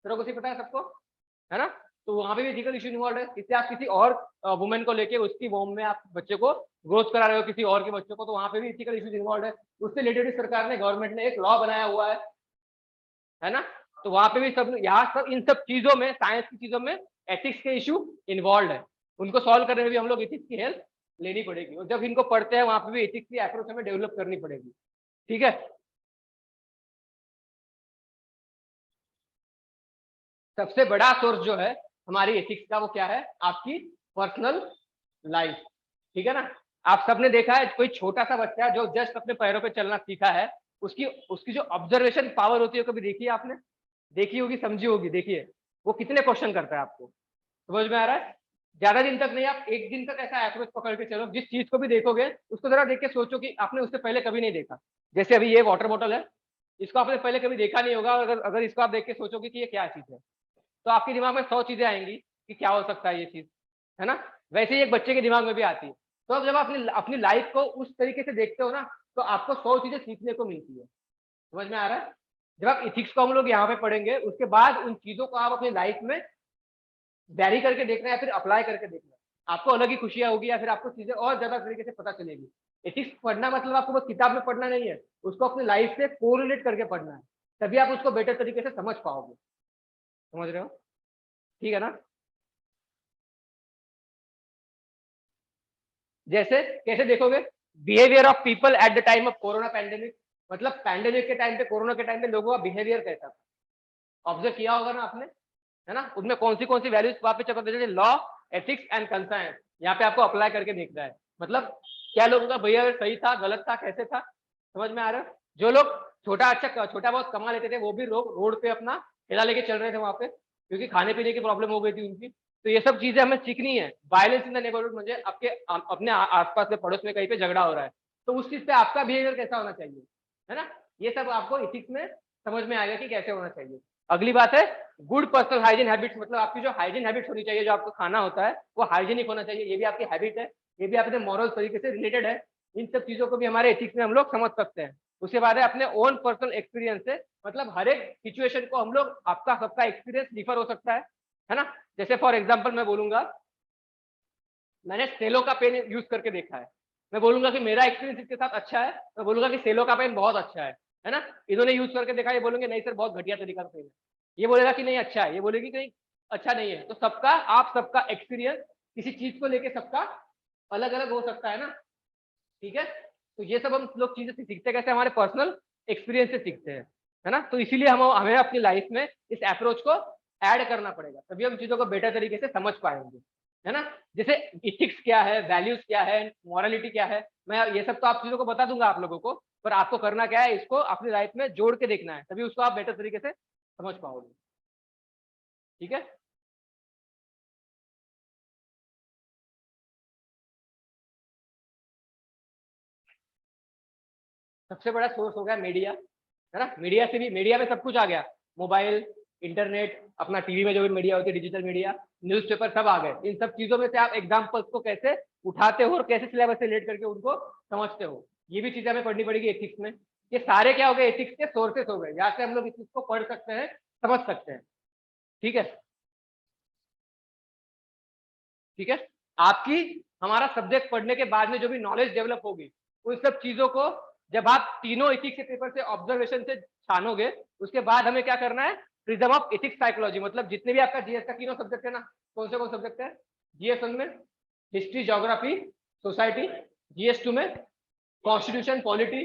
सरोगसी पता है सबको, है ना? तो वहां पे भी एथिकल इश्यू इन्वॉल्व है। इससे आप किसी और वुमेन को लेके उसकी वॉम में आप बच्चे को ग्रोथ करा रहे हो, किसी और के बच्चों को, तो वहां पे भी एथिकल इश्यूज इन्वॉल्व है। उससे रिलेटेड सरकार ने, गवर्नमेंट ने एक लॉ बनाया हुआ है ना। तो वहां पे भी सब, यहाँ सब इन सब चीजों में, साइंस की चीजों में एथिक्स के इशू इन्वॉल्व है। उनको सॉल्व करने में भी हम लोग एथिक्स की हेल्प लेनी पड़ेगी, और जब इनको पढ़ते हैं वहां पे भी एथिक्स की अप्रोच हमें डेवलप करनी पड़ेगी, ठीक है। सबसे बड़ा सोर्स जो है हमारी एथिक्स का वो क्या है? आपकी पर्सनल लाइफ, ठीक है ना। आप सबने देखा है कोई छोटा सा बच्चा जो जस्ट अपने पैरों पे चलना सीखा है, उसकी उसकी जो ऑब्जर्वेशन पावर होती है, कभी देखी है आपने? देखी होगी, समझी होगी। देखिए वो कितने क्वेश्चन करता है, आपको समझ में आ रहा है? ज्यादा दिन तक नहीं, आप एक दिन तक ऐसा अप्रोच पकड़ के चलो, जिस चीज को भी देखोगे उसको जरा देख के सोचो कि आपने उससे पहले कभी नहीं देखा। जैसे अभी ये वाटर बॉटल है, इसको आपने पहले कभी देखा नहीं होगा, अगर अगर इसको आप देख के सोचोगे कि ये क्या चीज है, तो आपके दिमाग में 100 चीजें आएंगी कि क्या हो सकता है ये चीज, है ना। वैसे ही एक बच्चे के दिमाग में भी आती है। तो अब जब आप अपनी अपनी लाइफ को उस तरीके से देखते हो ना, तो आपको 100 चीजें सीखने को मिलती है। समझ में आ रहा है? जब आप इथिक्स को हम लोग यहाँ पे पढ़ेंगे, उसके बाद उन चीजों को आप अपनी लाइफ में वैरी करके देखना है या फिर अप्लाई करके देखना है, आपको अलग ही खुशियां होगी, या फिर आपको चीजें और ज्यादा तरीके से पता चलेगी। एथिक्स पढ़ना मतलब आपको बस किताब में पढ़ना नहीं है, उसको अपनी लाइफ से कोरिलेट करके पढ़ना है, तभी आप उसको बेटर तरीके से समझ पाओगे। समझ रहे हो? ठीक है ना। जैसे कैसे देखोगे? Behaviour of people at the time of corona pandemic, मतलब पैंडेमिक के टाइम पे, कोरोना के टाइम पे लोगों का बिहेवियर कैसा था, ऑब्जर्व किया होगा ना आपने, है ना। उसमें कौन सी वैल्यूज वहां पे चक्कर देते, लॉ, एथिक्स एंड कंसर्न, यहाँ पे आपको अप्लाई करके देखना है। मतलब क्या लोगों का बिहेवियर सही था, गलत था, कैसे था? समझ में आ रहा है? जो लोग छोटा बहुत कमा लेते थे, वो भी लोग रोड पे अपना ठेला लेके चल रहे थे वहां पे, क्योंकि खाने पीने की प्रॉब्लम हो गई थी उनकी। तो ये सब चीजें हमें सीखनी है। वायलेंस इन द नेबरहुड, मुझे आपके अपने आसपास में, पड़ोस में कहीं पे झगड़ा हो रहा है, तो उस चीज पे आपका बिहेवियर कैसा होना चाहिए, है ना। ये सब आपको इथिक्स में समझ में आएगा कि कैसे होना चाहिए। अगली बात है गुड पर्सनल हाइजीन हैबिट्स, मतलब आपकी जो हाइजीन हैबिट्स होनी चाहिए, जो आपको खाना होता है वो हाइजीनिक होना चाहिए, ये भी आपकी हैबिट है, ये भी अपने मॉरल तरीके से रिलेटेड है। इन सब चीजों को भी हमारे एथिक्स में हम लोग समझ सकते हैं। उसके बाद है अपने ओन पर्सनल एक्सपीरियंस से, मतलब हर एक सिचुएशन को हम लोग, आपका सबका एक्सपीरियंस डिफर हो सकता है ना। जैसे फॉर एग्जाम्पल मैं बोलूंगा, मैंने सेलो का पेन यूज करके देखा है, मैं बोलूंगा कि मेरा एक्सपीरियंस इसके साथ अच्छा है, मैं बोलूंगा कि सेलो का पेन बहुत अच्छा है ना। इन्होंने यूज करके देखा, ये बोलेंगे नहीं सर बहुत घटिया तरीका का पेन है, ये बोलेगा कि नहीं अच्छा है, ये बोलेगी कि नहीं अच्छा नहीं है। तो सबका, आप सबका एक्सपीरियंस किसी चीज को लेके सबका अलग अलग हो सकता है ना, ठीक है। तो ये सब हम लोग चीजें सीखते कैसे, हमारे पर्सनल एक्सपीरियंस से सीखते हैं, है ना। तो इसीलिए हमें अपनी लाइफ में इस अप्रोच को ऐड करना पड़ेगा, तभी हम चीजों को बेटर तरीके से समझ पाएंगे, है ना। जैसे इथिक्स क्या है, वैल्यूज क्या है, मॉरलिटी क्या है, मैं ये सब तो आप चीजों को बता दूंगा आप लोगों को, पर आपको करना क्या है, इसको अपनी लाइफ में जोड़ के देखना है, तभी उसको आप बेटर तरीके से समझ पाओगे, ठीक है। सबसे बड़ा सोर्स हो गया मीडिया, है ना। मीडिया से भी, मीडिया में सब कुछ आ गया, मोबाइल, इंटरनेट, अपना टीवी में जो भी मीडिया होती है, डिजिटल मीडिया, न्यूज़पेपर, सब आ गए। इन सब चीजों में से आप एग्जाम्पल्स को कैसे उठाते हो और कैसे सिलेबस से रिलेट करके उनको समझते हो, ये भी चीजें हमें पढ़नी पड़ेगी एथिक्स में। ये सारे क्या हो गए, एथिक्स के सोर्सेस हो गए, यहाँ से हम लोग इस चीज को पढ़ सकते हैं, समझ सकते हैं, ठीक है। ठीक है, आपकी, हमारा सब्जेक्ट पढ़ने के बाद में जो भी नॉलेज डेवलप होगी, उन सब चीजों को जब आप तीनों एथिक्स के पेपर से ऑब्जर्वेशन से छानोगे, उसके बाद हमें क्या करना है, प्रिज्म ऑफ एथिक्स साइकोलॉजी, मतलब जितने भी आपका जीएस का तीनों सब्जेक्ट है ना, कौन सब्जेक्ट है, जीएस 1 में हिस्ट्री, ज्योग्राफी, सोसाइटी, जीएस 2 में कॉन्स्टिट्यूशन, पॉलिटी,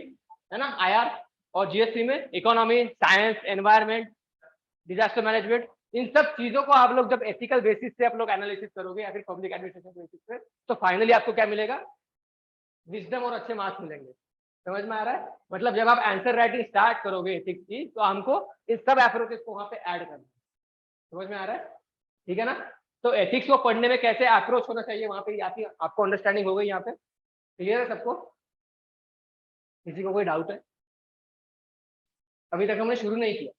है ना, आईआर, और जीएस 3 में economy, science, environment, disaster management. इन सब चीजों को आप लोग जब एथिकल बेसिस से आप लोग एनालिसिस करोगे या फिर पब्लिक एडमिनिस्ट्रेशन बेसिस पे, तो फाइनली आपको क्या मिलेगा, विजडम और अच्छे मार्क्स मिलेंगे। समझ में आ रहा है, मतलब जब आप आंसर राइटिंग स्टार्ट करोगे एथिक्स की, तो हमको इस सब अप्रोचेस को वहां पे ऐड करना है। समझ में आ रहा है, ठीक है ना। तो एथिक्स को पढ़ने में कैसे अप्रोच होना चाहिए, वहां पे आपको अंडरस्टैंडिंग हो गई, यहाँ पे क्लियर है सबको, किसी को कोई डाउट है, अभी तक हमने शुरू नहीं किया।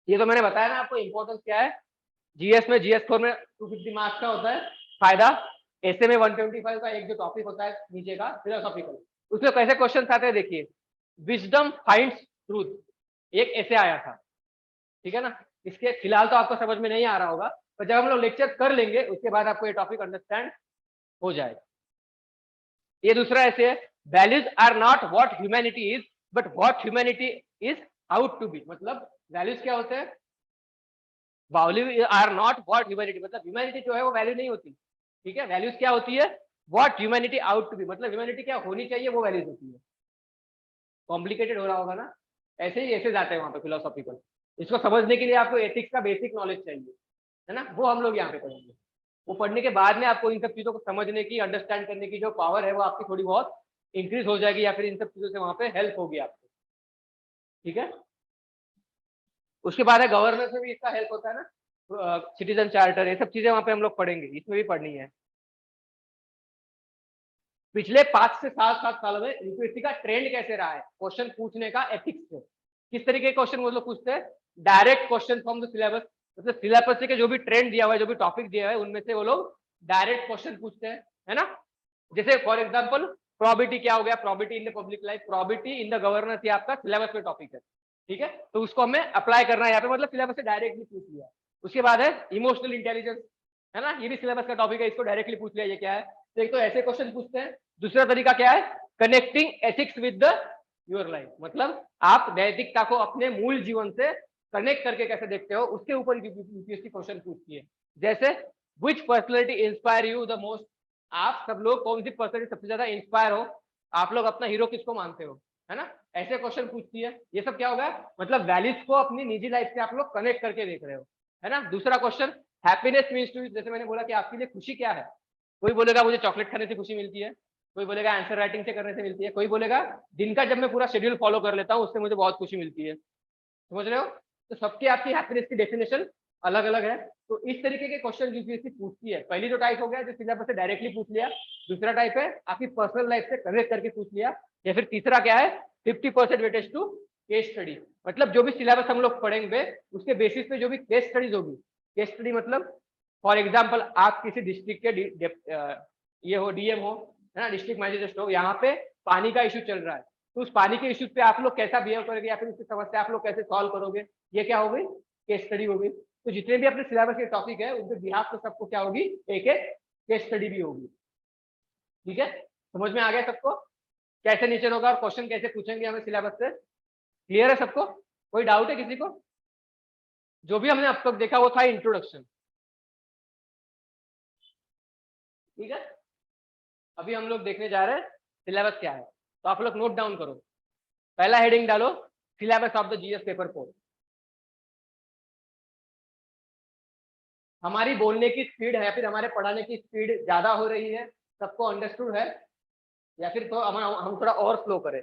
ये तो मैंने बताया ना आपको इंपॉर्टेंस क्या है। जीएस में, जीएस 4 में 250 मार्क्स का होता है फायदा, ऐसे में 125 का एक जो टॉपिक होता है नीचे का फिलोसॉफिकल, उसमें कैसे क्वेश्चन आते हैं देखिए। विजडम फाइंड्स ट्रूथ, एक ऐसे आया था, ठीक है ना। इसके फिलहाल तो आपको समझ में नहीं आ रहा होगा, पर जब हम लोग लेक्चर कर लेंगे उसके बाद आपको ये टॉपिक अंडरस्टैंड हो जाएगा। ये दूसरा ऐसे है, values are not what humanity is but what humanity is ought to be, मतलब वैल्यूज क्या होते हैं, value are not what humanity, मतलब ह्यूमैनिटी जो है वो वैल्यू नहीं होती, ठीक है। वैल्यूज क्या होती है, what humanity ought to be, मतलब ह्यूमैनिटी क्या होनी चाहिए वो वैल्यूज होती है। कॉम्प्लिकेटेड हो रहा होगा ना, ऐसे ही ऐसे जाते हैं वहां पे फिलोसॉफिकल। इसको समझने के लिए आपको एथिक्स का बेसिक नॉलेज चाहिए, है ना, वो हम लोग यहाँ पे पढ़ेंगे। वो पढ़ने के बाद में आपको इन सब चीजों को समझने की, अंडरस्टैंड करने की जो पावर है वो आपकी थोड़ी बहुत इंक्रीज हो जाएगी, या फिर इन सब चीजों से वहां पे हेल्प होगी आपको, ठीक है। उसके बाद है गवर्नेंस में भी इसका हेल्प होता है ना, सिटीजन चार्टर, ये सब चीजें वहां पे हम लोग पढ़ेंगे, इसमें भी पढ़नी है। पिछले 5 से 7 सालों में यूपीएससी का ट्रेंड कैसे रहा है क्वेश्चन पूछने का एथिक्स से, किस तरीके के क्वेश्चन वो लोग पूछते हैं, direct question from the syllabus, मतलब सिलेबस के जो भी ट्रेंड दिया हुआ है, जो भी टॉपिक दिया हुआ है, उनमें से वो लोग डायरेक्ट क्वेश्चन पूछते हैं, है ना। जैसे फॉर एग्जाम्पल प्रोबेबिलिटी क्या हो गया, probability in the public life, probability in the governance, ये आपका सिलेबस में टॉपिक है, ठीक है। तो उसको हमें अप्लाई करना है यहाँ पे, मतलब सिलेबस से डायरेक्टली पूछ लिया। उसके बाद है इमोशनल इंटेलिजेंस, है ना, ये भी सिलेबस का टॉपिक है, इसको डायरेक्टली पूछ लिया ये क्या है। तो एक तो ऐसे क्वेश्चन पूछते हैं, दूसरा तरीका क्या है, connecting ethics with the your life, मतलब आप नैतिकता को अपने मूल जीवन से कनेक्ट करके कैसे देखते हो, उसके ऊपर यूपीएससी क्वेश्चन पूछती है। जैसे which personality inspire you the most, आप सब लोग कौन सी पर्सनैलिटी सबसे ज्यादा इंस्पायर हो, आप लोग अपना हीरो किसको मानते हो, है ना, ऐसे क्वेश्चन पूछती है। ये सब क्या होगा, मतलब वैल्यूज को अपनी निजी लाइफ से आप लोग कनेक्ट करके देख रहे हो, है ना। दूसरा क्वेश्चन, हैप्पीनेस मीन्स टू, जैसे मैंने बोला कि आपके लिए खुशी क्या है, कोई बोलेगा मुझे चॉकलेट खाने से खुशी मिलती है, कोई बोलेगा आंसर राइटिंग से करने से मिलती है, कोई बोलेगा दिन का जब मैं पूरा शेड्यूल फॉलो कर लेता हूँ उससे मुझे बहुत खुशी मिलती है, समझ रहे हो। तो सबकी आपकी हैप्पीनेस की डेफिनेशन अलग अलग है। तो इस तरीके के क्वेश्चन यूपीएससी पूछती है। पहली जो टाइप हो गया जो सिलेबस से डायरेक्टली पूछ लिया, दूसरा टाइप है आपकी पर्सनल लाइफ से कनेक्ट करके पूछ लिया, या फिर तीसरा क्या है 50% वेटेज टू केस स्टडी। मतलब जो भी सिलेबस हम लोग पढ़ेंगे उसके बेसिस पे जो भी केस स्टडीज होगी, केस स्टडी मतलब फॉर एग्जाम्पल आप किसी डिस्ट्रिक्ट के ये हो डीएम हो, है ना, डिस्ट्रिक्ट मैजिस्ट्रेट हो, यहाँ पे पानी का इशू चल रहा है, तो उस पानी के इशू पे आप लोग कैसा बिहेव करोगे या फिर उसकी समस्या आप लोग कैसे सॉल्व करोगे, ये क्या हो गई केस स्टडी हो गई। तो जितने भी अपने सिलेबस के टॉपिक है उनके बिहाफ पे सबको क्या होगी, एक एक केस स्टडी भी होगी। ठीक है, समझ में आ गया सबको कैसे नेचर होगा और क्वेश्चन कैसे पूछेंगे हमें सिलेबस से? क्लियर है सबको? कोई डाउट है किसी को? जो भी हमने अब तक देखा वो था इंट्रोडक्शन। ठीक है, अभी हम लोग देखने जा रहे हैं सिलेबस क्या है, तो आप लोग नोट डाउन करो। पहला हेडिंग डालो syllabus of the GS paper 4। हमारी बोलने की स्पीड है या फिर हमारे पढ़ाने की स्पीड ज्यादा हो रही है, सबको अंडरस्टूड है, या फिर तो हम थोड़ा और स्लो करें,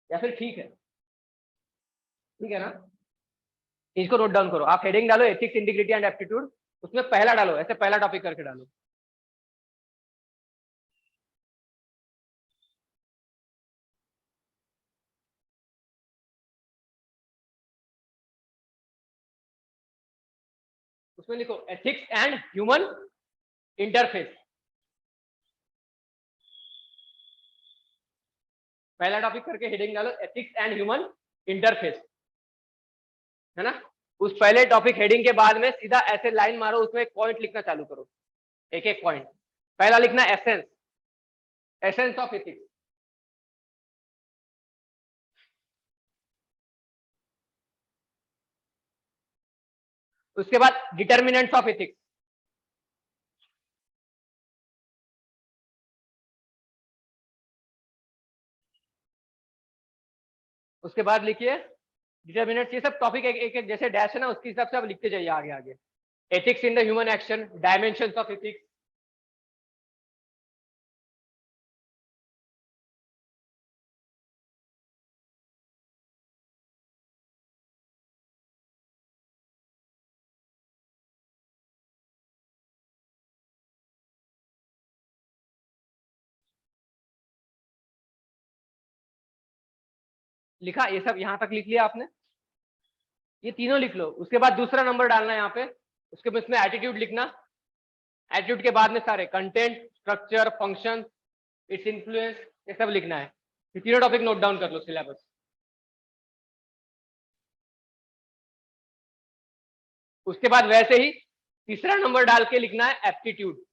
या फिर ठीक है? ठीक है ना, इसको नोट डाउन करो। आप हेडिंग डालो एथिक्स इंटीग्रिटी एंड एप्टीट्यूड, उसमें पहला डालो, ऐसे पहला टॉपिक करके डालो। उसमें लिखो एथिक्स एंड ह्यूमन इंटरफेस। पहला टॉपिक करके हेडिंग डालो एथिक्स एंड ह्यूमन इंटरफेस, है ना। उस पहले टॉपिक हेडिंग के बाद में सीधा ऐसे लाइन मारो, उसमें एक पॉइंट लिखना चालू करो, एक एक पॉइंट। पहला लिखना एसेंस, एसेंस ऑफ एथिक्स। उसके बाद डिटर्मिनेंट्स ऑफ एथिक्स। उसके बाद लिखिए डिटर्मिनेंट्स। ये सब टॉपिक एक एक जैसे डैश है ना, उसके हिसाब से आप लिखते जाइए आगे आगे। Ethics in the human action, dimensions of ethics. लिखा ये सब, यहां तक लिख लिया आपने, ये तीनों लिख लो। उसके बाद दूसरा नंबर डालना है यहाँ पे, उसके बाद इसमें एटीट्यूड लिखना। एटीट्यूड के बाद में सारे content, structure, function, its influence, ये सब लिखना है। ये तीनों टॉपिक नोट डाउन कर लो सिलेबस। उसके बाद वैसे ही तीसरा नंबर डाल के लिखना है aptitude.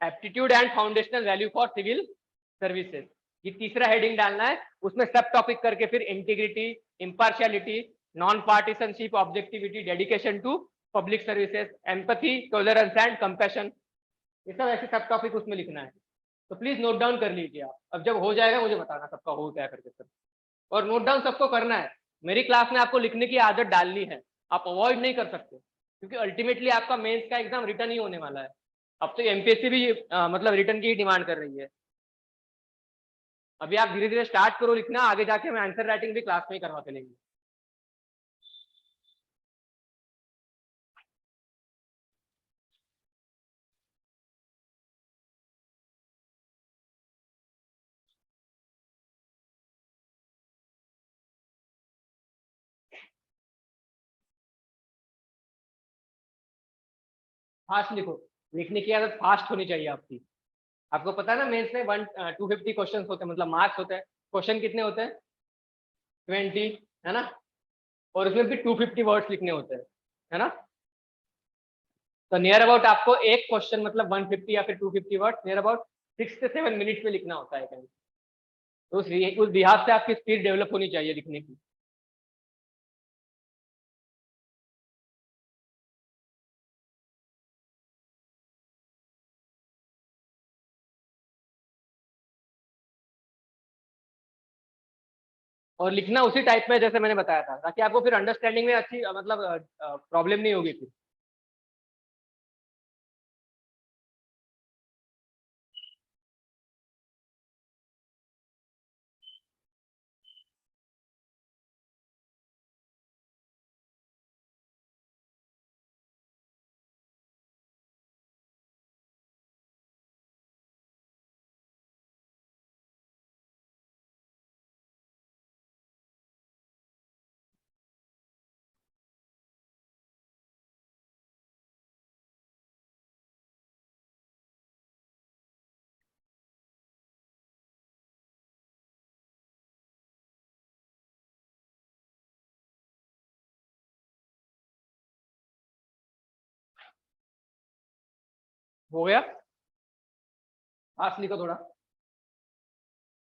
Aptitude and foundational value for civil services, ये तीसरा हेडिंग डालना है। उसमें सब टॉपिक करके फिर integrity, impartiality, non partisanship, objectivity, dedication to public services, empathy, tolerance and compassion, ये सब ऐसे सब टॉपिक उसमें लिखना है। तो प्लीज नोट डाउन कर लीजिए आप। अब जब हो जाएगा मुझे बताना सबका हो क्या करके सर। और नोट डाउन सबको करना है। मेरी क्लास में आपको लिखने की आदत डालनी है, आप अवॉइड नहीं कर सकते, क्योंकि अल्टीमेटली आपका मेंस का एग्जाम रिटर्न ही होने वाला है। अब तो एमपीएससी भी मतलब रिटर्न की ही डिमांड कर रही है। अभी आप धीरे धीरे स्टार्ट करो लिखना, आगे जाके हम आंसर राइटिंग भी क्लास में ही करवा के लेंगे। फास्ट लिखो, लिखने की आदत फास्ट होनी चाहिए आपकी। आपको पता है ना मेंस में 250 क्वेश्चन होते हैं, मतलब मार्क्स होते हैं। क्वेश्चन कितने होते हैं? 20, है ना। और उसमें भी 250 वर्ड्स लिखने होते हैं, है ना। तो नियर अबाउट आपको एक क्वेश्चन मतलब 150 या फिर 250 वर्ड नियर अबाउट 6 से 7 मिनट में लिखना होता है कहीं। तो उस लिहाज से आपकी स्पीड डेवलप होनी चाहिए लिखने की। और लिखना उसी टाइप में जैसे मैंने बताया था, ताकि आपको फिर अंडरस्टैंडिंग में अच्छी मतलब प्रॉब्लम नहीं होगी फिर। हो गया, पास लिखो थोड़ा।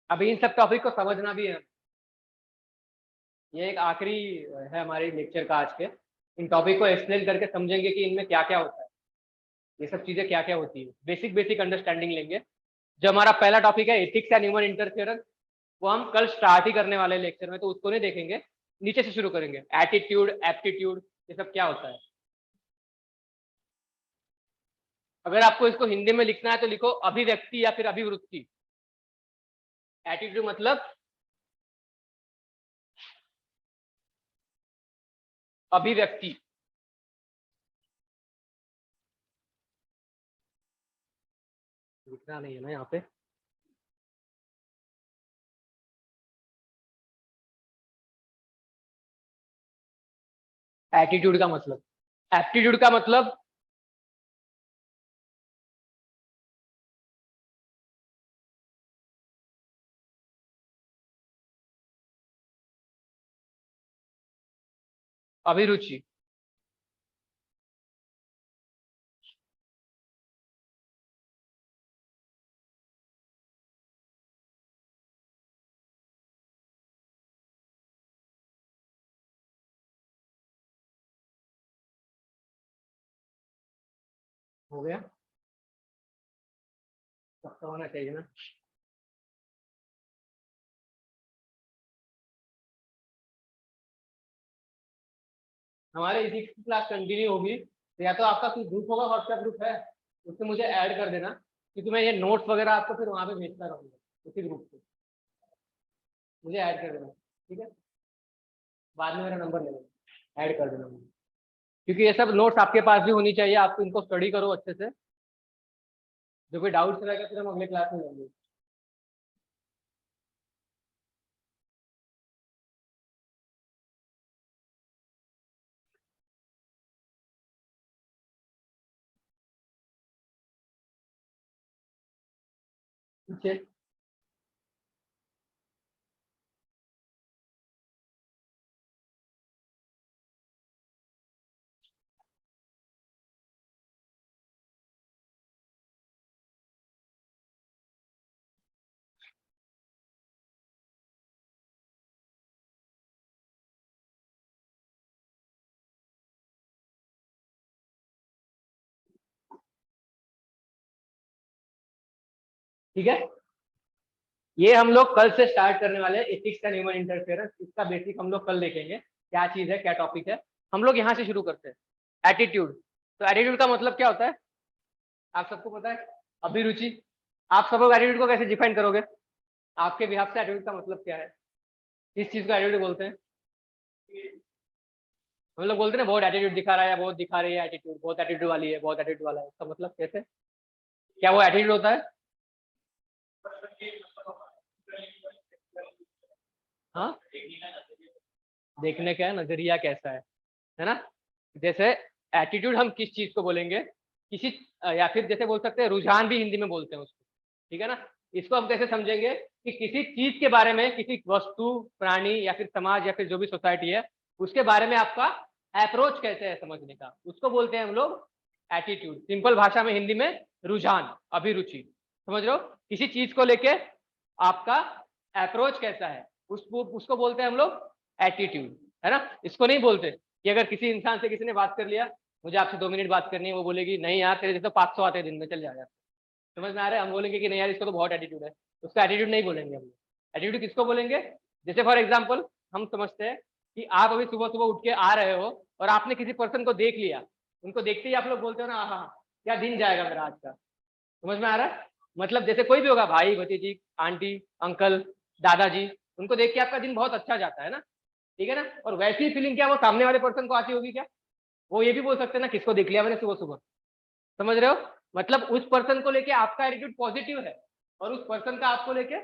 अभी इन सब टॉपिक को समझना भी है। ये एक आखिरी है हमारे लेक्चर का आज के। इन टॉपिक को एक्सप्लेन करके समझेंगे कि इनमें क्या क्या होता है, ये सब चीजें क्या क्या होती है, बेसिक बेसिक अंडरस्टैंडिंग लेंगे। जो हमारा पहला टॉपिक है एथिक्स एंड ह्यूमन इंटरफेरेंस, वो हम कल स्टार्ट ही करने वाले लेक्चर में, तो उसको नहीं देखेंगे, नीचे से शुरू करेंगे। एटीट्यूड, एप्टीट्यूड, ये सब क्या होता है। अगर आपको इसको हिंदी में लिखना है तो लिखो अभिव्यक्ति या फिर अभिवृत्ति। एटीट्यूड मतलब अभिव्यक्ति। लिखना नहीं है ना यहाँ पे। एटीट्यूड का मतलब, एप्टीट्यूड का मतलब अभिरुचि। हो गया, सबका होना चाहिए ना। हमारे इसी की क्लास कंटिन्यू होगी, तो या तो आपका कोई ग्रुप होगा, व्हाट्सएप ग्रुप है, उससे मुझे ऐड कर देना, क्योंकि मैं ये नोट्स वगैरह आपको फिर वहाँ पे भेजता रहूँगा उसी ग्रुप पे। मुझे ऐड कर देना, ठीक है। बाद में मेरा नंबर ले लेना, ऐड कर देना मुझे, क्योंकि ये सब नोट्स आपके पास भी होनी चाहिए। आप इनको स्टडी करो अच्छे से, जो कोई डाउट्स रहेगा फिर हम अगले क्लास में लेंगे। ठीक है, ठीक है। ये हम लोग कल से स्टार्ट करने वाले हैं, एथिक्स एंड ह्यूमन इंटरफेरेंस। इसका बेसिक हम लोग कल देखेंगे, क्या चीज है, क्या टॉपिक है। हम लोग यहाँ से शुरू करते हैं, एटीट्यूड। तो एटीट्यूड का मतलब क्या होता है, आप सबको पता है। अभिरुचि। आप सब लोग एटीट्यूड को कैसे डिफाइन करोगे, आपके बिहाफ से एटीट्यूड का मतलब क्या है, किस चीज को एटीट्यूड बोलते हैं। हम लोग बोलते हैं ना बहुत एटीट्यूड दिखा रहा है, या बहुत दिखा रही है एटीट्यूड, बहुत एटीट्यूड वाली है, बहुत एटीट्यूड वाला है, इसका मतलब कैसे, क्या वो एटीट्यूड होता है। हाँ, देखने का नजरिया कैसा है ना। जैसे एटीट्यूड हम किस चीज को बोलेंगे, किसी या फिर जैसे बोल सकते हैं रुझान भी हिंदी में बोलते हैं उसको, ठीक है ना। इसको हम कैसे समझेंगे कि किसी चीज के बारे में, किसी वस्तु, प्राणी या फिर समाज या फिर जो भी सोसाइटी है, उसके बारे में आपका अप्रोच कैसे है समझने का, उसको बोलते हैं हम लोग एटीट्यूड। सिंपल भाषा में हिंदी में रुझान, अभिरुचि, समझ रहे हो। किसी चीज को लेके आपका अप्रोच कैसा है, उसको बोलते हैं हम लोग एटीट्यूड, है ना। इसको नहीं बोलते कि अगर किसी इंसान से किसी ने बात कर लिया, मुझे आपसे 2 मिनट बात करनी है, वो बोलेगी नहीं यार तेरे जैसे 500 आते दिन में, चल जाएगा। समझ में आ रहा है, हम बोलेंगे कि नहीं यार इसको तो बहुत एटीट्यूड है, उसका एटीट्यूड नहीं बोलेंगे हम। एटीट्यूड किसको बोलेंगे, जैसे फॉर एग्जाम्पल हम समझते हैं कि आप अभी सुबह सुबह उठ के आ रहे हो और आपने किसी पर्सन को देख लिया, उनको देखते ही आप लोग बोलते हो ना, हाँ क्या दिन जाएगा मेरा आज का। समझ में आ रहा है, मतलब जैसे कोई भी होगा, भाई भतीजी, आंटी, अंकल, दादाजी, उनको देख के आपका दिन बहुत अच्छा जाता है ना, ठीक है ना। और वैसी फीलिंग क्या वो सामने वाले पर्सन को आती होगी क्या, वो ये भी बोल सकते हैं ना किसको देख लिया मैंने सुबह सुबह। समझ रहे हो, मतलब उस पर्सन को लेके आपका एटीट्यूड पॉजिटिव है और उस पर्सन का आपको लेके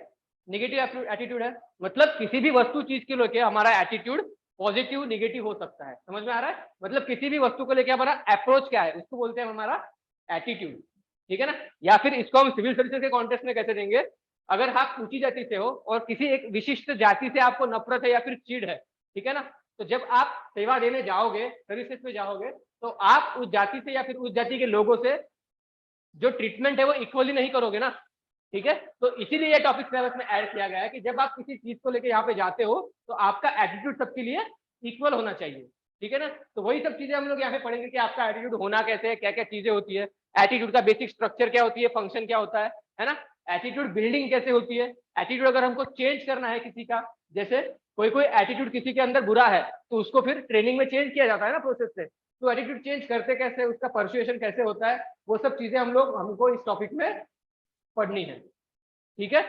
निगेटिव एटीट्यूड है। मतलब किसी भी वस्तु चीज के लेके हमारा एटीट्यूड पॉजिटिव निगेटिव हो सकता है। समझ में आ रहा है, मतलब किसी भी वस्तु को लेके हमारा अप्रोच क्या है, उसको बोलते हैं हमारा एटीट्यूड, ठीक है ना। या फिर इसको हम सिविल सर्विसेज के कॉन्टेक्स्ट में कैसे देंगे, अगर आप ऊंची जाति से हो और किसी एक विशिष्ट जाति से आपको नफरत है या फिर चीड़ है, ठीक है ना, तो जब आप सेवा देने जाओगे, सर्विसेज में जाओगे, तो आप उस जाति से या फिर उस जाति के लोगों से जो ट्रीटमेंट है वो इक्वली नहीं करोगे ना, ठीक है। तो इसीलिए ये टॉपिक सिलेबस में ऐड किया गया है कि जब आप किसी चीज को लेके यहाँ पे जाते हो तो आपका एटीट्यूड सबके लिए इक्वल होना चाहिए, ठीक है ना। तो वही सब चीजें हम लोग यहाँ पे पढ़ेंगे कि आपका एटीट्यूड होना कैसे है, क्या क्या चीजें होती है, एटीट्यूड का बेसिक स्ट्रक्चर क्या होती है, फंक्शन क्या होता है ना, एटीट्यूड बिल्डिंग कैसे होती है, एटीट्यूड अगर हमको चेंज करना है किसी का, जैसे कोई कोई एटीट्यूड किसी के अंदर बुरा है तो उसको फिर ट्रेनिंग में चेंज किया जाता है ना प्रोसेस से, तो एटीट्यूड चेंज करते कैसे, उसका परसुएशन कैसे होता है, वो सब चीजें हमको इस टॉपिक में पढ़नी है, ठीक है।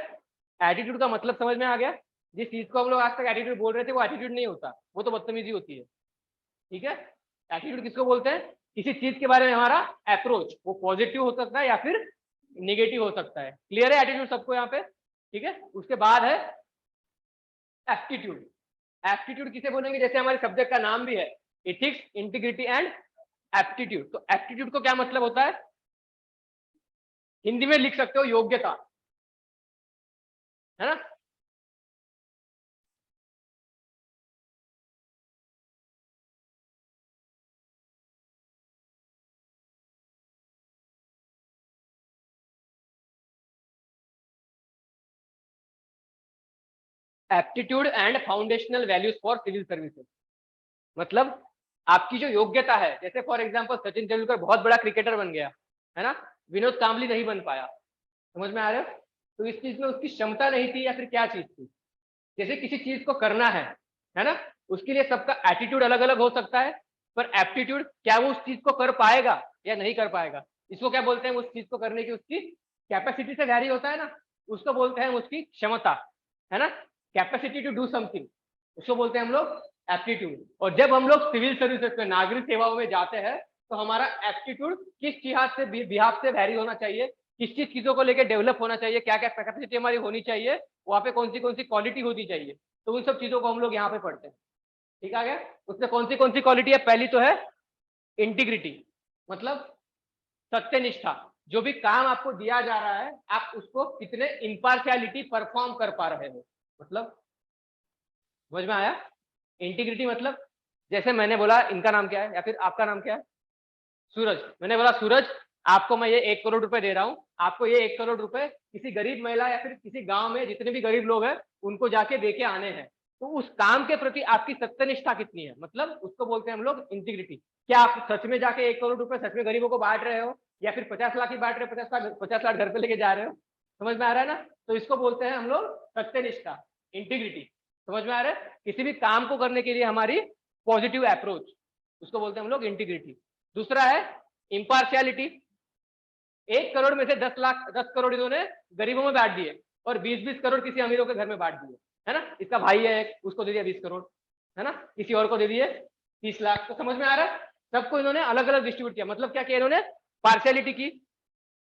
एटीट्यूड का मतलब समझ में आ गया। जिस चीज को हम लोग आज तक एटीट्यूड बोल रहे थे वो एटीट्यूड नहीं होता, वो तो बदतमीजी होती है, ठीक है। एटीट्यूड किसको बोलते हैं, किसी चीज के बारे में हमारा अप्रोच, वो पॉजिटिव हो सकता है या फिर निगेटिव हो सकता है। क्लियर है एटीट्यूड सबको यहाँ पे, ठीक है। उसके बाद है एप्टीट्यूड। एप्टीट्यूड किसे बोलेंगे, जैसे हमारे सब्जेक्ट का नाम भी है, एथिक्स, इंटीग्रिटी एंड एप्टीट्यूड। तो एप्टीट्यूड को क्या मतलब होता है, हिंदी में लिख सकते हो योग्यता, है ना। Aptitude and foundational values for civil services, मतलब आपकी जो योग्यता है, जैसे फॉर एग्जांपल सचिन तेंदुलकर बहुत बड़ा क्रिकेटर बन गया, है ना, विनोद कांबली नहीं बन पाया, समझ में आ रहा है। तो इस चीज में उसकी क्षमता नहीं थी या फिर क्या चीज थी, जैसे किसी चीज को करना है ना, उसके लिए सबका एटीट्यूड अलग अलग हो सकता है, पर एप्टीट्यूड क्या वो उस चीज को कर पाएगा या नहीं कर पाएगा, इसको क्या बोलते हैं, उस चीज को करने की उसकी कैपेसिटी से वैरी होता है ना, उसको बोलते हैं उसकी क्षमता, है ना, कैपेसिटी टू डू समथिंग, उसको बोलते हैं हम लोग एप्टीट्यूड। और जब हम लोग सिविल सर्विसेज में, नागरिक सेवाओं में जाते हैं, तो हमारा एप्टीट्यूड किस जिहाद से बिहाफ से वैरी होना चाहिए, किस किस चीजों को लेकर डेवलप होना चाहिए, क्या क्या कैपेसिटी हमारी होनी चाहिए, वहाँ पे कौन सी क्वालिटी होनी चाहिए, तो उन सब चीजों को हम लोग यहाँ पे पढ़ते हैं, ठीक आ गया। उसमें कौन सी क्वालिटी है, पहली तो है इंटीग्रिटी, मतलब सत्यनिष्ठा, जो भी काम आपको दिया जा रहा है आप उसको कितने इम्पार्शियलिटी परफॉर्म कर पा रहे हो, मतलब समझ में आया। इंटीग्रिटी मतलब जैसे मैंने बोला इनका नाम क्या है या फिर आपका नाम क्या है, सूरज, मैंने बोला सूरज आपको मैं ये 1 करोड़ रुपए दे रहा हूँ, आपको ये 1 करोड़ रुपए किसी गरीब महिला या फिर किसी गांव में जितने भी गरीब लोग हैं उनको जाके दे के आने हैं, तो उस काम के प्रति आपकी सत्यनिष्ठा कितनी है, मतलब उसको बोलते हैं हम लोग इंटीग्रिटी। क्या आप सच में जाके 1 करोड़ रुपए सच में गरीबों को बांट रहे हो या फिर 50 लाख ही बांट रहे हो, 50 लाख घर पे लेके जा रहे हो, समझ में आ रहा है ना। तो इसको बोलते हैं हम लोग सत्यनिष्ठा, इंटीग्रिटी, समझ में आ रहा है। किसी भी काम को करने के लिए हमारी पॉजिटिव अप्रोच, उसको बोलते हैं हम लोग इंटीग्रिटी। दूसरा है इम्पार्शियलिटी, 1 करोड़ में से 10 करोड़ इन्होंने गरीबों में बांट दिए और 20-20 करोड़ किसी अमीरों के घर में बांट दिए, है ना, इसका भाई है एक, उसको दे दिया 20 करोड़, है ना, किसी और को दे दिए 30 लाख, तो समझ में आ रहा है, सबको इन्होंने अलग अलग डिस्ट्रीब्यूट किया, मतलब क्या किया इन्होंने, पार्शियलिटी की,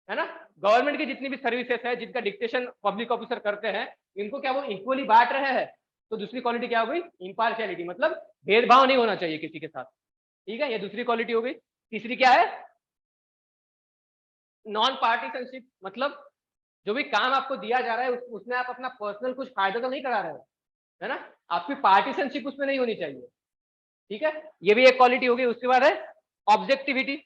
है ना। गवर्नमेंट की जितनी भी सर्विसेज है जिनका डिक्टेशन पब्लिक ऑफिसर करते हैं, इनको क्या वो इक्वली बांट रहे हैं, तो दूसरी क्वालिटी क्या हो गई, इम्पार्शियलिटी, मतलब भेदभाव नहीं होना चाहिए किसी के साथ, ठीक है, ये दूसरी क्वालिटी हो गई। तीसरी क्या है, नॉन पार्टीशनशिप, मतलब जो भी काम आपको दिया जा रहा है उसमें आप अपना पर्सनल कुछ फायदा तो नहीं करा रहे हो, है ना, आपकी पार्टीशनशिप उसमें नहीं होनी चाहिए, ठीक है, ये भी एक क्वालिटी होगी। उसके बाद है ऑब्जेक्टिविटी,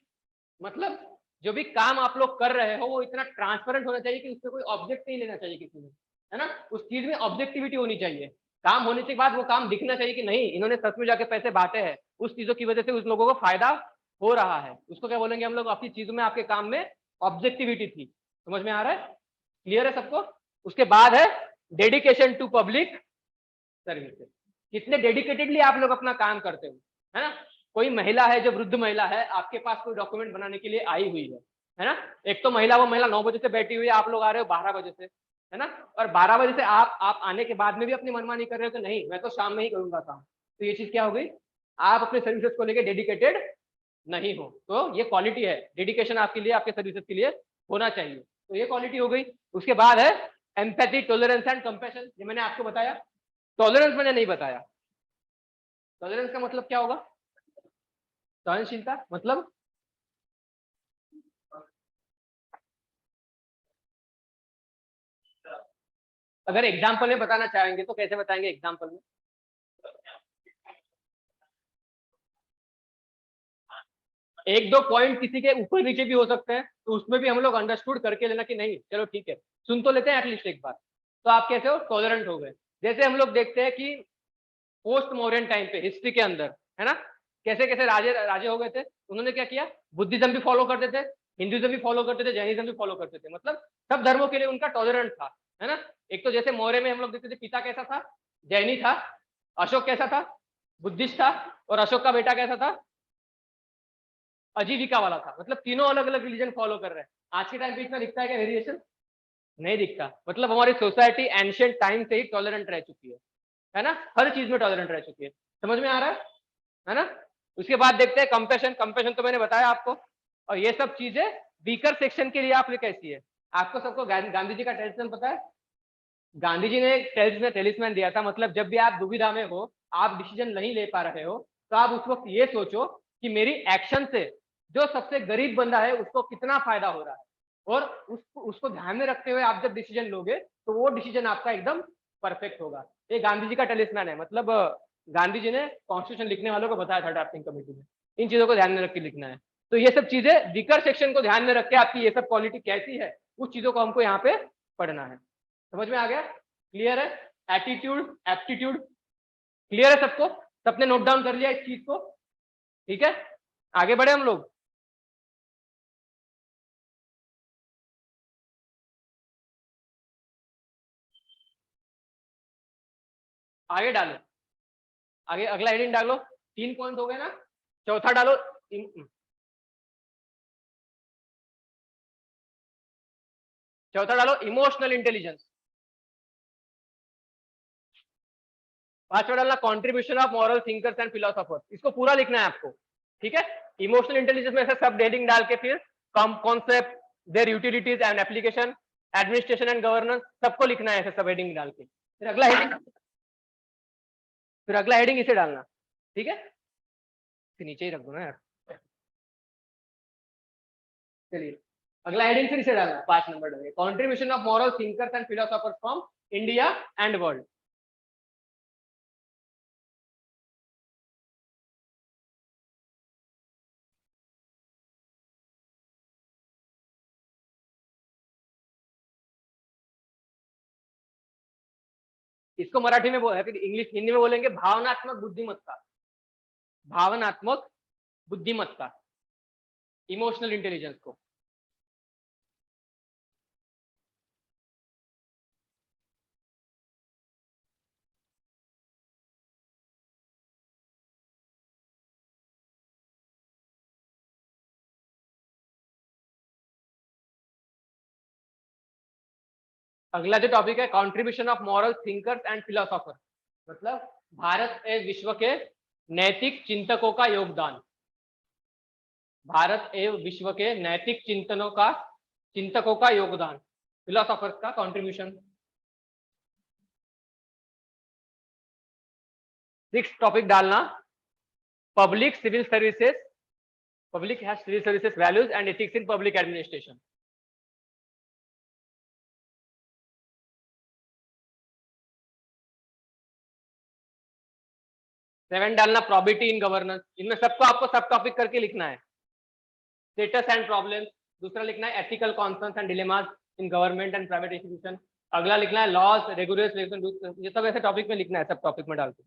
मतलब जो भी काम आप लोग कर रहे हो वो इतना ट्रांसपेरेंट होना चाहिए कि उसमें कोई ऑब्जेक्ट नहीं लेना चाहिए किसी ने, है ना, उस चीज में ऑब्जेक्टिविटी होनी चाहिए, काम होने के बाद वो काम दिखना चाहिए कि नहीं इन्होंने सच में जाके पैसे बांटे हैं, उस चीजों की वजह से उस लोगों को फायदा हो रहा है, उसको क्या बोलेंगे हम लोग, आपकी चीजों में आपके काम में ऑब्जेक्टिविटी थी, समझ में आ रहा है, क्लियर है सबको। उसके बाद है डेडिकेशन टू पब्लिक सर्विसेज, कितने डेडिकेटेडली आप लोग अपना काम करते हो, है ना। कोई महिला है जो वृद्ध महिला है आपके पास कोई डॉक्यूमेंट बनाने के लिए आई हुई है ना, एक तो महिला, वो महिला 9 बजे से बैठी हुई है, आप लोग आ रहे हो 12 बजे से, है ना, और 12 बजे से आप आने के बाद में भी अपनी मनमानी कर रहे हो कि नहीं मैं तो शाम में ही करूंगा काम, तो ये चीज क्या हो गई, आप अपने सर्विसेज को लेकर डेडिकेटेड नहीं हो, तो ये क्वालिटी है, डेडिकेशन आपके लिए आपके सर्विसेज के लिए होना चाहिए, तो ये क्वालिटी हो गई। उसके बाद है एम्पैथी, टॉलरेंस एंड कंपैशन, ये मैंने आपको बताया, टॉलरेंस मैंने नहीं बताया, टॉलरेंस का मतलब क्या होगा, सहनशीलता, मतलब अगर एग्जाम्पल में बताना चाहेंगे तो कैसे बताएंगे एग्जाम्पल में, एक दो पॉइंट किसी के ऊपर नीचे भी हो सकते हैं, तो उसमें भी हम लोग अंडरस्टूड करके लेना कि नहीं चलो ठीक है, सुन तो लेते हैं एटलीस्ट एक बार। तो आप कैसे हो, टॉलरेंट हो गए। जैसे हम लोग देखते हैं कि पोस्ट मॉडर्न टाइम पे हिस्ट्री के अंदर, है ना, कैसे कैसे राजे राजे हो गए थे, उन्होंने क्या किया, बुद्धिज्म भी फॉलो करते थे, हिंदुइज्म भी फॉलो करते थे, जैनिज्म भी फॉलो करते थे, मतलब सब धर्मों के लिए उनका टॉलरेंट था, है ना। एक तो जैसे मौर्य में हम लोग देखते थे, पिता कैसा था, जैनी था, अशोक कैसा था, बुद्धिस्ट था, और अशोक का बेटा कैसा था, अजीविका वाला था। मतलब तीनों अलग अलग रिलीजन फॉलो कर रहे हैं। आज के टाइम पे इतना दिखता है क्या वेरिएशन? नहीं दिखता। मतलब हमारी सोसाइटी एंशियंट टाइम से ही टॉलरेंट रह चुकी है ना, हर चीज में टॉलरेंट रह चुकी है। समझ में आ रहा है ना। उसके बाद देखते हैं कंपैशन। कंपैशन तो मैंने बताया आपको। और ये सब चीजें वीकर सेक्शन के लिए आप लिए कैसी है। आपको सबको गांधी जी का टेलिस्मैन पता है। गांधी जी ने एक टेलिस्मैन दिया था, मतलब जब भी आप दुविधा में हो, आप डिसीजन नहीं ले पा रहे हो, तो आप उस वक्त ये सोचो कि मेरी एक्शन से जो सबसे गरीब बंदा है उसको कितना फायदा हो रहा है, और उसको ध्यान में रखते हुए आप जब डिसीजन लोगे तो वो डिसीजन आपका एकदम परफेक्ट होगा। ये गांधी जी का टेलिस्मैन है। मतलब गांधी जी ने कॉन्स्टिट्यूशन लिखने वालों को बताया था ड्राफ्टिंग कमेटी में, इन चीजों को ध्यान में रख के लिखना है। तो ये सब चीजें वीकर सेक्शन को ध्यान में रख के आपकी ये सब क्वालिटी कैसी है, उस चीजों को हमको यहाँ पे पढ़ना है। समझ में आ गया? क्लियर है? एटीट्यूड, एप्टीट्यूड क्लियर है सबको? सबने नोट डाउन कर लिया इस चीज को? ठीक है, आगे बढ़े हम लोग। आगे डालो, आगे अगला हेडिंग डालो। 3 पॉइंट हो गए ना, चौथा डालो। चौथा डालो इमोशनल इंटेलिजेंस। पांचवा डालना contribution of moral thinkers and philosophers. इसको पूरा लिखना है आपको, ठीक है। इमोशनल इंटेलिजेंस में ऐसे सब हेडिंग डाल के फिर concept, their utilities and application, administration and governance, सबको लिखना है ऐसे सब हेडिंग डाल के। फिर अगला हेडिंग इसे डालना, ठीक है। फिर नीचे ही रख दो ना यार। चलिए अगला हेडिंग फिर इसे डालना, 5 नंबर डालिए, contribution of moral thinkers and philosophers from India and world. इसको मराठी में इंग्लिश हिंदी में बोलेंगे भावनात्मक बुद्धिमत्ता। भावनात्मक बुद्धिमत्ता, इमोशनल इंटेलिजेंस को। अगला जो टॉपिक है contribution of moral thinkers and philosopher, मतलब भारत एवं विश्व के नैतिक चिंतकों का योगदान। भारत एवं विश्व के नैतिक चिंतकों का योगदान, फिलोसोफर्स का कंट्रीब्यूशन। 6 टॉपिक डालना, public civil services, public has civil services values and ethics in public administration. 7 डालना, प्रॉबिटी इन गवर्नेंस। इनमें सबको आपको सब टॉपिक करके लिखना है। स्टेटस एंड प्रॉब्लम्स, दूसरा लिखना है ethical concerns and dilemmas in government and private institution. अगला लिखना है लॉज, रेगुलेशन, ये सब ऐसे टॉपिक में लिखना है, सब टॉपिक में डाल के।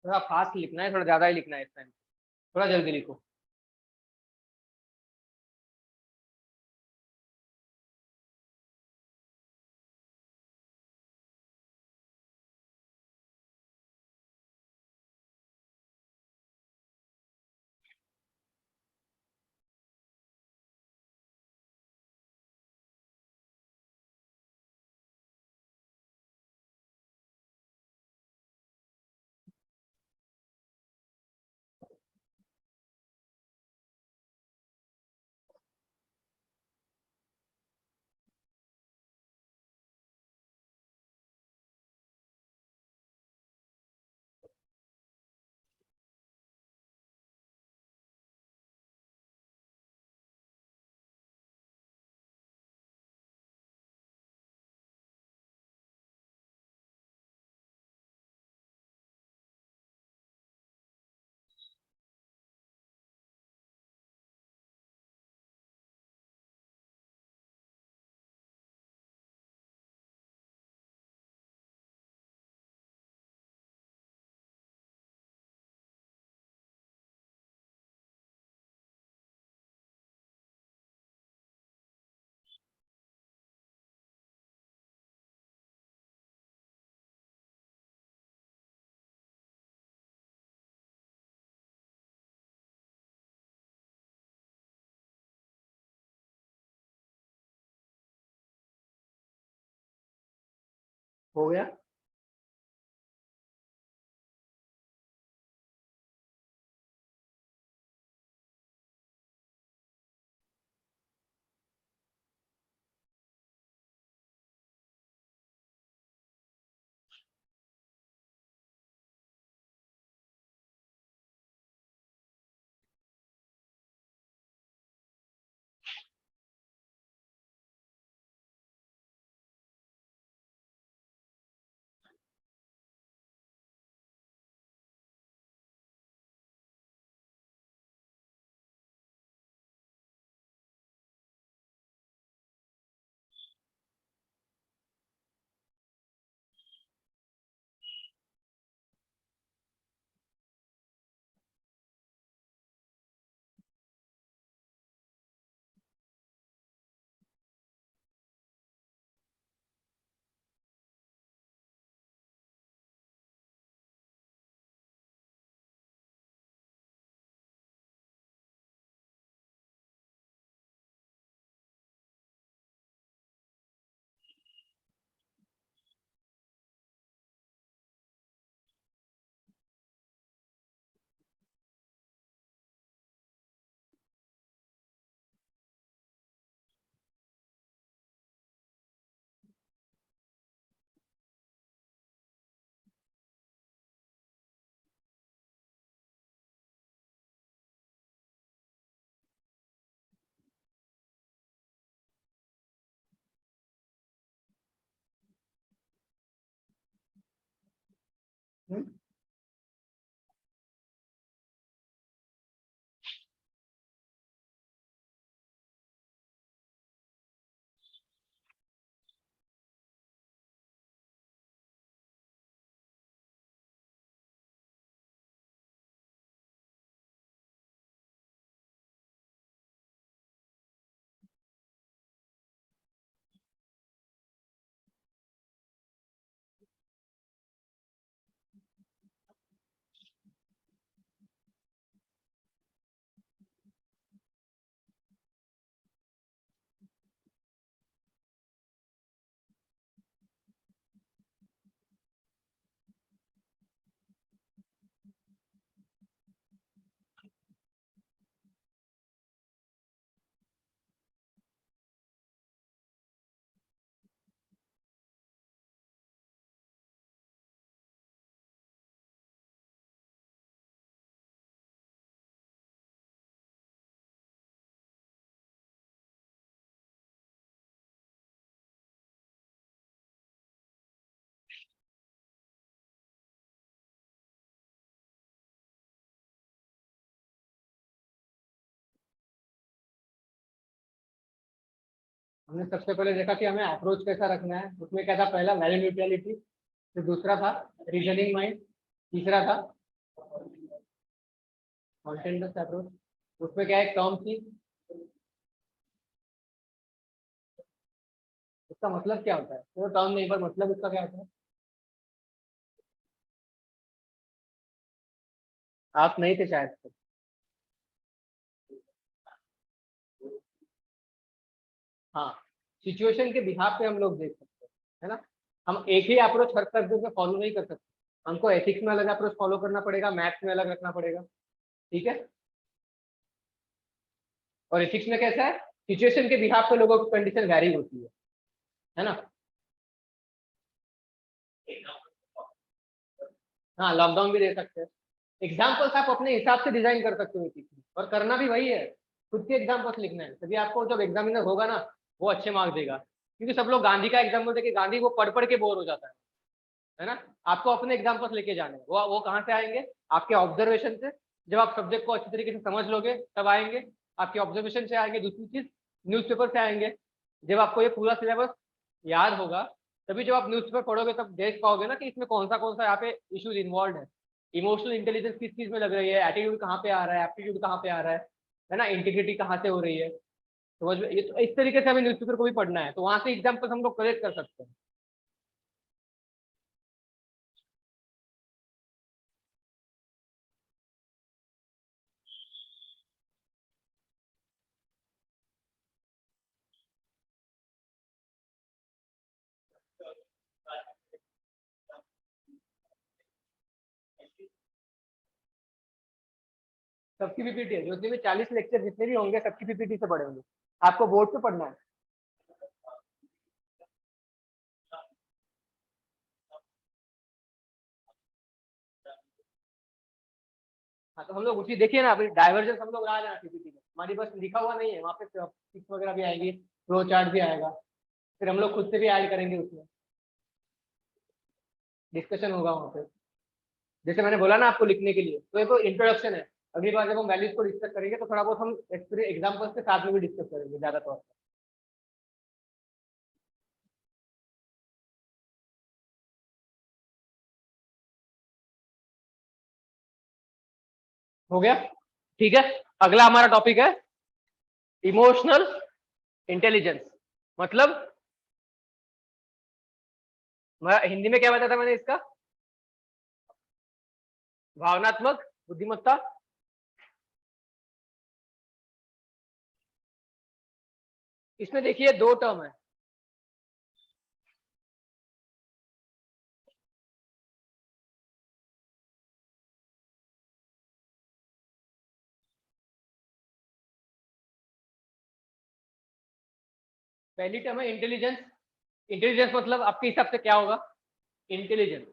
थोड़ा फास्ट लिखना है, थोड़ा ज्यादा ही लिखना है इस टाइम, थोड़ा जल्दी लिखो। हो गया। हम्म, हमने सबसे पहले देखा कि हमें अप्रोच कैसा रखना है। उसमें क्या था, पहला वैल्यू न्यूट्रलिटी, फिर दूसरा था रीजनिंग माइंड, तीसरा था कंटेंट बेस्ड अप्रोच। उसमें क्या एक टर्म थी, उसका मतलब क्या होता है, तो टर्म नहीं पर मतलब उसका क्या होता है, आप नहीं थे शायद। हाँ, सिचुएशन के बिहाफ पे हम लोग देख सकते हैं, है ना। हम एक ही अप्रोच हर तरीके से फॉलो नहीं कर सकते। हमको एथिक्स में अलग अप्रोच फॉलो करना पड़ेगा, मैथ्स में अलग रखना पड़ेगा। ठीक है। और एथिक्स में कैसा है, सिचुएशन के बिहाफ पे लोगों की कंडीशन वैरी होती है ना। हाँ, लॉकडाउन भी दे सकते हैं। एग्जाम्पल्स आप अपने हिसाब से डिजाइन कर सकते हो ethics में, और करना भी वही है, खुद के एग्जाम्पल्स लिखना है, तभी आपको जब एग्जामिनर होगा ना, वो अच्छे मार्क्स देगा। क्योंकि सब लोग गांधी का एग्जाम्पल देके गांधी को पढ़ पढ़ के बोर हो जाता है ना। आपको अपने एग्जाम्पल्स लेके जाने हैं, वो कहाँ से आएंगे, आपके ऑब्जर्वेशन से। जब आप सब्जेक्ट को अच्छी तरीके से समझ लोगे तब आएंगे, आपके ऑब्जर्वेशन से आएंगे। दूसरी चीज, न्यूज़पेपर से आएंगे। जब आपको ये पूरा सिलेबस याद होगा, तभी जब आप न्यूज़पेपर पढ़ोगे तब देख पाओगे ना कि इसमें कौन सा यहाँ पे इश्यूज इन्वॉल्व है। इमोशनल इंटेलिजेंस किस चीज में लग रही है, एटीट्यूड कहाँ पे आ रहा है, एप्टीट्यूड कहाँ पे आ रहा है ना, इंटीग्रिटी कहाँ से हो रही है। समझ में, ये तो इस तरीके से हमें न्यूज़पेपर को भी पढ़ना है, तो वहां से एग्जाम्पल हम लोग कलेक्ट कर सकते हैं। सबकी पीपीटी है, जितने भी 40 लेक्चर जितने भी होंगे सबकी पीपीटी से पढ़ेंगे, आपको बोर्ड पे पढ़ना है। हाँ तो हम लोग उसी देखिए ना, अभी डाइवर्जेंस हम लोग आ जाना पीपीटी में, हमारी बस लिखा हुआ नहीं है, वहाँ पे पिक्स वगैरह भी आएंगी, फ्लो चार्ट भी आएगा, फिर हम लोग खुद से भी ऐड करेंगे उसमें, डिस्कशन होगा वहाँ पे। जैसे मैंने बोला ना आपको लिखने के लिए, तो ये तो इंट्रोडक्शन है, अगली बार जब हम वैल्यूज को डिस्कस करेंगे तो थोड़ा बहुत हम एग्जाम्पल्स के साथ में भी डिस्कस करेंगे ज्यादा तौर पर। हो गया, ठीक है। अगला हमारा टॉपिक है इमोशनल इंटेलिजेंस। मतलब हिंदी में क्या बताया था मैंने इसका, भावनात्मक बुद्धिमत्ता। इसमें देखिए दो टर्म है, पहली टर्म है इंटेलिजेंस। इंटेलिजेंस मतलब आपके हिसाब से क्या होगा इंटेलिजेंस?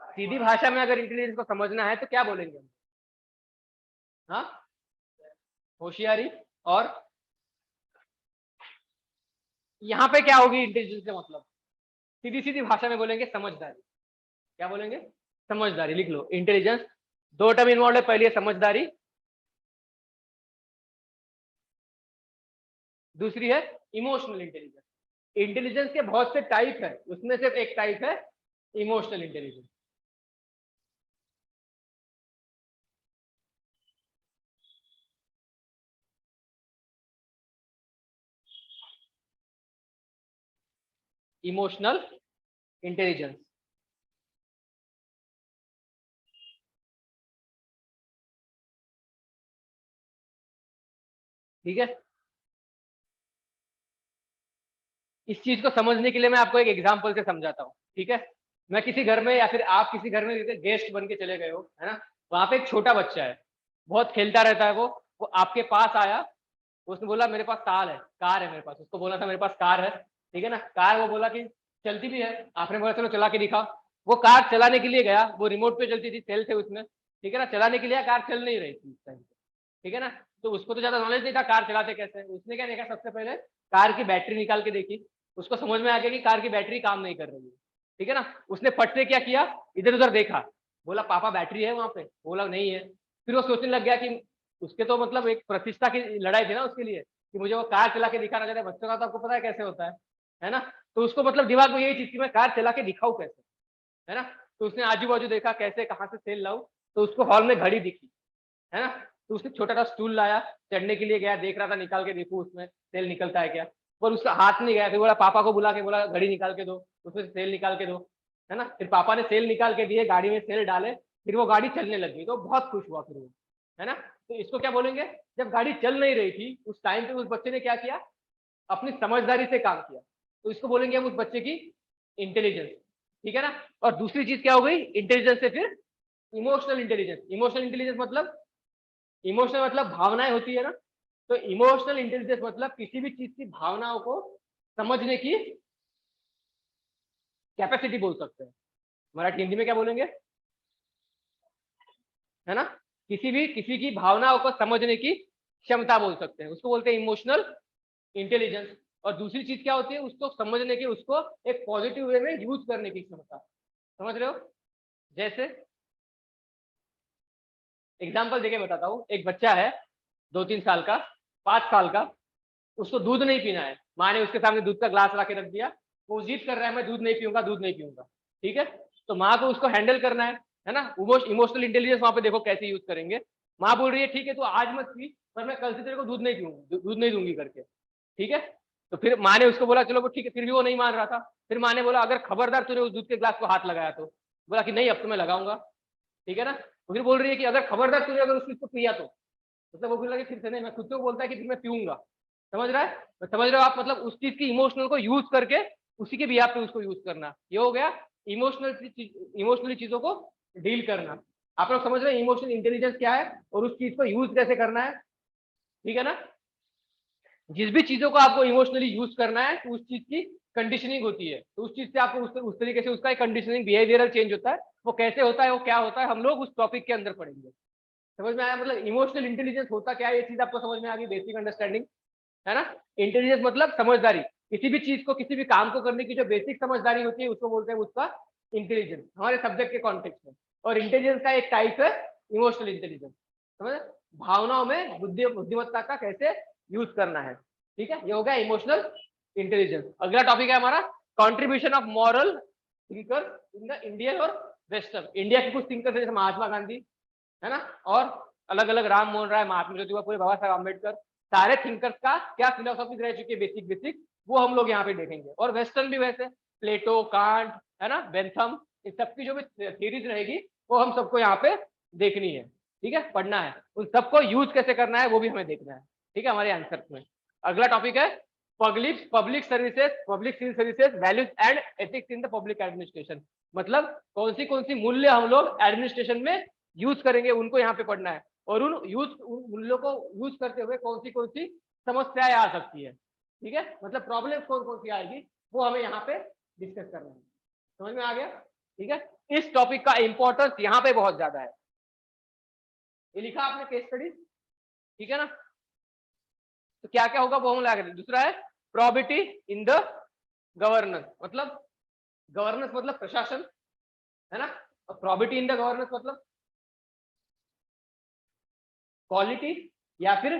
सीधी भाषा में अगर इंटेलिजेंस को समझना है तो क्या बोलेंगे हम? हाँ, होशियारी। और यहाँ पे क्या होगी इंटेलिजेंस का मतलब? सीधी सीधी भाषा में बोलेंगे समझदारी। क्या बोलेंगे? समझदारी। लिख लो इंटेलिजेंस, दो टर्म इन्वॉल्व है, पहली है समझदारी, दूसरी है इमोशनल इंटेलिजेंस। इंटेलिजेंस के बहुत से टाइप है, उसमें से एक टाइप है इमोशनल इंटेलिजेंस। इमोशनल इंटेलिजेंस, ठीक है। इस चीज को समझने के लिए मैं आपको एक एग्जांपल से समझाता हूँ, ठीक है। मैं किसी घर में या फिर आप किसी घर में गेस्ट बन के चले गए हो, है ना, वहां पे एक छोटा बच्चा है, बहुत खेलता रहता है, वो आपके पास आया, उसने बोला मेरे पास कार है मेरे पास, उसको बोला था मेरे पास कार है, ठीक है ना, कार वो बोला कि चलती भी है, आपने बोला चलो चला के दिखाओ। वो कार चलाने के लिए गया, वो रिमोट पे चलती थी, सेल थे उसमें, ठीक है ना, चलाने के लिए कार चल नहीं रही थी उस टाइम, ठीक है ना। तो उसको तो ज्यादा नॉलेज नहीं था कार चलाते कैसे, उसने क्या देखा, सबसे पहले कार की बैटरी निकाल के देखी, उसको समझ में आ गया कि कार की बैटरी काम नहीं कर रही है, ठीक है ना। उसने फट से क्या किया, इधर उधर देखा, बोला पापा बैटरी है वहां पे, बोला नहीं है। फिर वो सोचने लग गया कि उसके तो मतलब एक प्रतिष्ठा की लड़ाई थी ना उसके लिए, कि मुझे वो कार चला के दिखाना चाहता है, बच्चों का तो आपको पता है कैसे होता है ना। तो उसको मतलब दिमाग में यही चीज की मैं कार चला के दिखाऊं कैसे, है ना। तो उसने आजू बाजू देखा कैसे कहाँ से सेल लाऊं, तो उसको हॉल में घड़ी दिखी, है ना। तो उसने छोटा सा स्टूल लाया, चढ़ने के लिए गया, देख रहा था निकाल के देखू उसमें तेल निकलता है क्या, पर उसका हाथ नहीं गया, फिर बोला पापा को बुला के बोला घड़ी निकाल के दो, उसमें से तेल निकाल के दो, है ना। फिर पापा ने तेल निकाल के दिए, गाड़ी में तेल डाले, फिर वो गाड़ी चलने लगी, तो बहुत खुश हुआ फिर वो, है ना। तो इसको क्या बोलेंगे, जब गाड़ी चल नहीं रही थी उस टाइम पे उस बच्चे ने क्या किया, अपनी समझदारी से काम किया, तो इसको बोलेंगे हम उस बच्चे की इंटेलिजेंस, ठीक है ना। और दूसरी चीज क्या हो गई इंटेलिजेंस से, फिर इमोशनल इंटेलिजेंस। इमोशनल इंटेलिजेंस मतलब, इमोशनल मतलब भावनाएं होती है ना, तो इमोशनल इंटेलिजेंस मतलब किसी भी चीज की भावनाओं को समझने की कैपेसिटी बोल सकते हैं। मराठी हिंदी में क्या बोलेंगे, है ना, किसी की भावनाओं को समझने की क्षमता बोल सकते हैं, उसको बोलते हैं इमोशनल इंटेलिजेंस। और दूसरी चीज क्या होती है, उसको समझने की, उसको एक पॉजिटिव वे में यूज करने की क्षमता, समझ रहे हो। जैसे एग्जाम्पल देके बताता हूँ, एक बच्चा है 2-3 साल का, 5 साल का, उसको दूध नहीं पीना है, माँ ने उसके सामने दूध का ग्लास ला के रख दिया, वो जिद कर रहा है मैं दूध नहीं पीऊंगा, दूध नहीं पीऊंगा, ठीक है। तो माँ को उसको हैंडल करना है ना। इमोशनल इंटेलिजेंस वहां पे देखो कैसे यूज करेंगे। माँ बोल रही है ठीक है तो आज मत पी, पर मैं कल से तेरे को दूध नहीं पीऊंगी, दूध नहीं दूंगी करके, ठीक है। तो फिर माँ ने उसको बोला चलो वो ठीक है, फिर भी वो नहीं मान रहा था। फिर माँ ने बोला अगर खबरदार तूने उस दूध के ग्लास को हाथ लगाया तो, बोला कि नहीं अब तो मैं लगाऊंगा, ठीक है ना। तो फिर बोल रही है कि अगर खबरदार तूने अगर उस चीज को पिया तो, मतलब वो बोल रहा है कि फिर से नहीं, मैं खुद को बोलता है कि फिर मैं पीऊंगा, समझ रहा है, समझ रहे हो आप, मतलब उस चीज की इमोशनल को यूज करके उसी के बिहाफ पे उसको यूज करना, ये हो गया इमोशनली चीजों को डील करना। आप लोग समझ रहे हैं इमोशनल इंटेलिजेंस क्या है और उस चीज को यूज कैसे करना है, ठीक है ना। जिस भी चीजों को आपको इमोशनली यूज करना है तो उस चीज की कंडीशनिंग होती है, तो उस चीज से आपको उस तरीके से उसका एक कंडीशनिंग बिहेवियरल चेंज होता है। वो कैसे होता है, वो क्या होता है, हम लोग उस टॉपिक के अंदर पढ़ेंगे। समझ में आया, मतलब इमोशनल इंटेलिजेंस होता क्या है, ये चीज आपको समझ में आ गई, बेसिक अंडरस्टैंडिंग है ना। इंटेलिजेंस मतलब समझदारी, किसी भी चीज को, किसी भी काम को करने की जो बेसिक समझदारी होती है उसको बोलते हैं उसका इंटेलिजेंस, हमारे सब्जेक्ट के कॉन्टेक्स्ट में। और इंटेलिजेंस का एक टाइप है इमोशनल इंटेलिजेंस, समझ, भावनाओं में बुद्धिमत्ता का कैसे यूज करना है, ठीक है। ये हो गया इमोशनल इंटेलिजेंस। अगला टॉपिक है हमारा contribution of moral thinker in the Indian और वेस्टर्न। इंडिया के कुछ थिंकर जैसे महात्मा गांधी है ना, और अलग अलग राम मोहन राय, महात्मा ज्योतिबा फुले, बाबा साहब अम्बेडकर, सारे थिंकर्स का क्या फिलोसॉफी रह चुकी है बेसिक बेसिक, वो हम लोग यहाँ पे देखेंगे। और वेस्टर्न भी वैसे प्लेटो, कांट है ना, बेंथम, इन सबकी जो भी थ्योरीज रहेगी वो हम सबको यहाँ पे देखनी है, ठीक है, पढ़ना है। उन सबको यूज कैसे करना है वो भी हमें देखना है, ठीक है, हमारे आंसर में। अगला टॉपिक है public services, public civil services, values and ethics in the public administration. मतलब कौन सी मूल्य हम लोग एडमिनिस्ट्रेशन में यूज करेंगे, उनको यहाँ पे पढ़ना है। और उन मूल्यों को यूज करते हुए कौन सी समस्याएं आ सकती है, ठीक है, मतलब प्रॉब्लम कौन सी आएगी वो हमें यहाँ पे डिस्कस करना है। समझ में आ गया, ठीक है। इस टॉपिक का इंपॉर्टेंस यहाँ पे बहुत ज्यादा है। ये लिखा आपने केस स्टडी, ठीक है ना। तो क्या क्या होगा वो हम लगा। दूसरा है प्रोबेबिलिटी इन द गवर्नेंस, मतलब गवर्नेंस मतलब प्रशासन है ना, और प्रोबेबिलिटी इन द गवर्नेंस मतलब क्वालिटी या फिर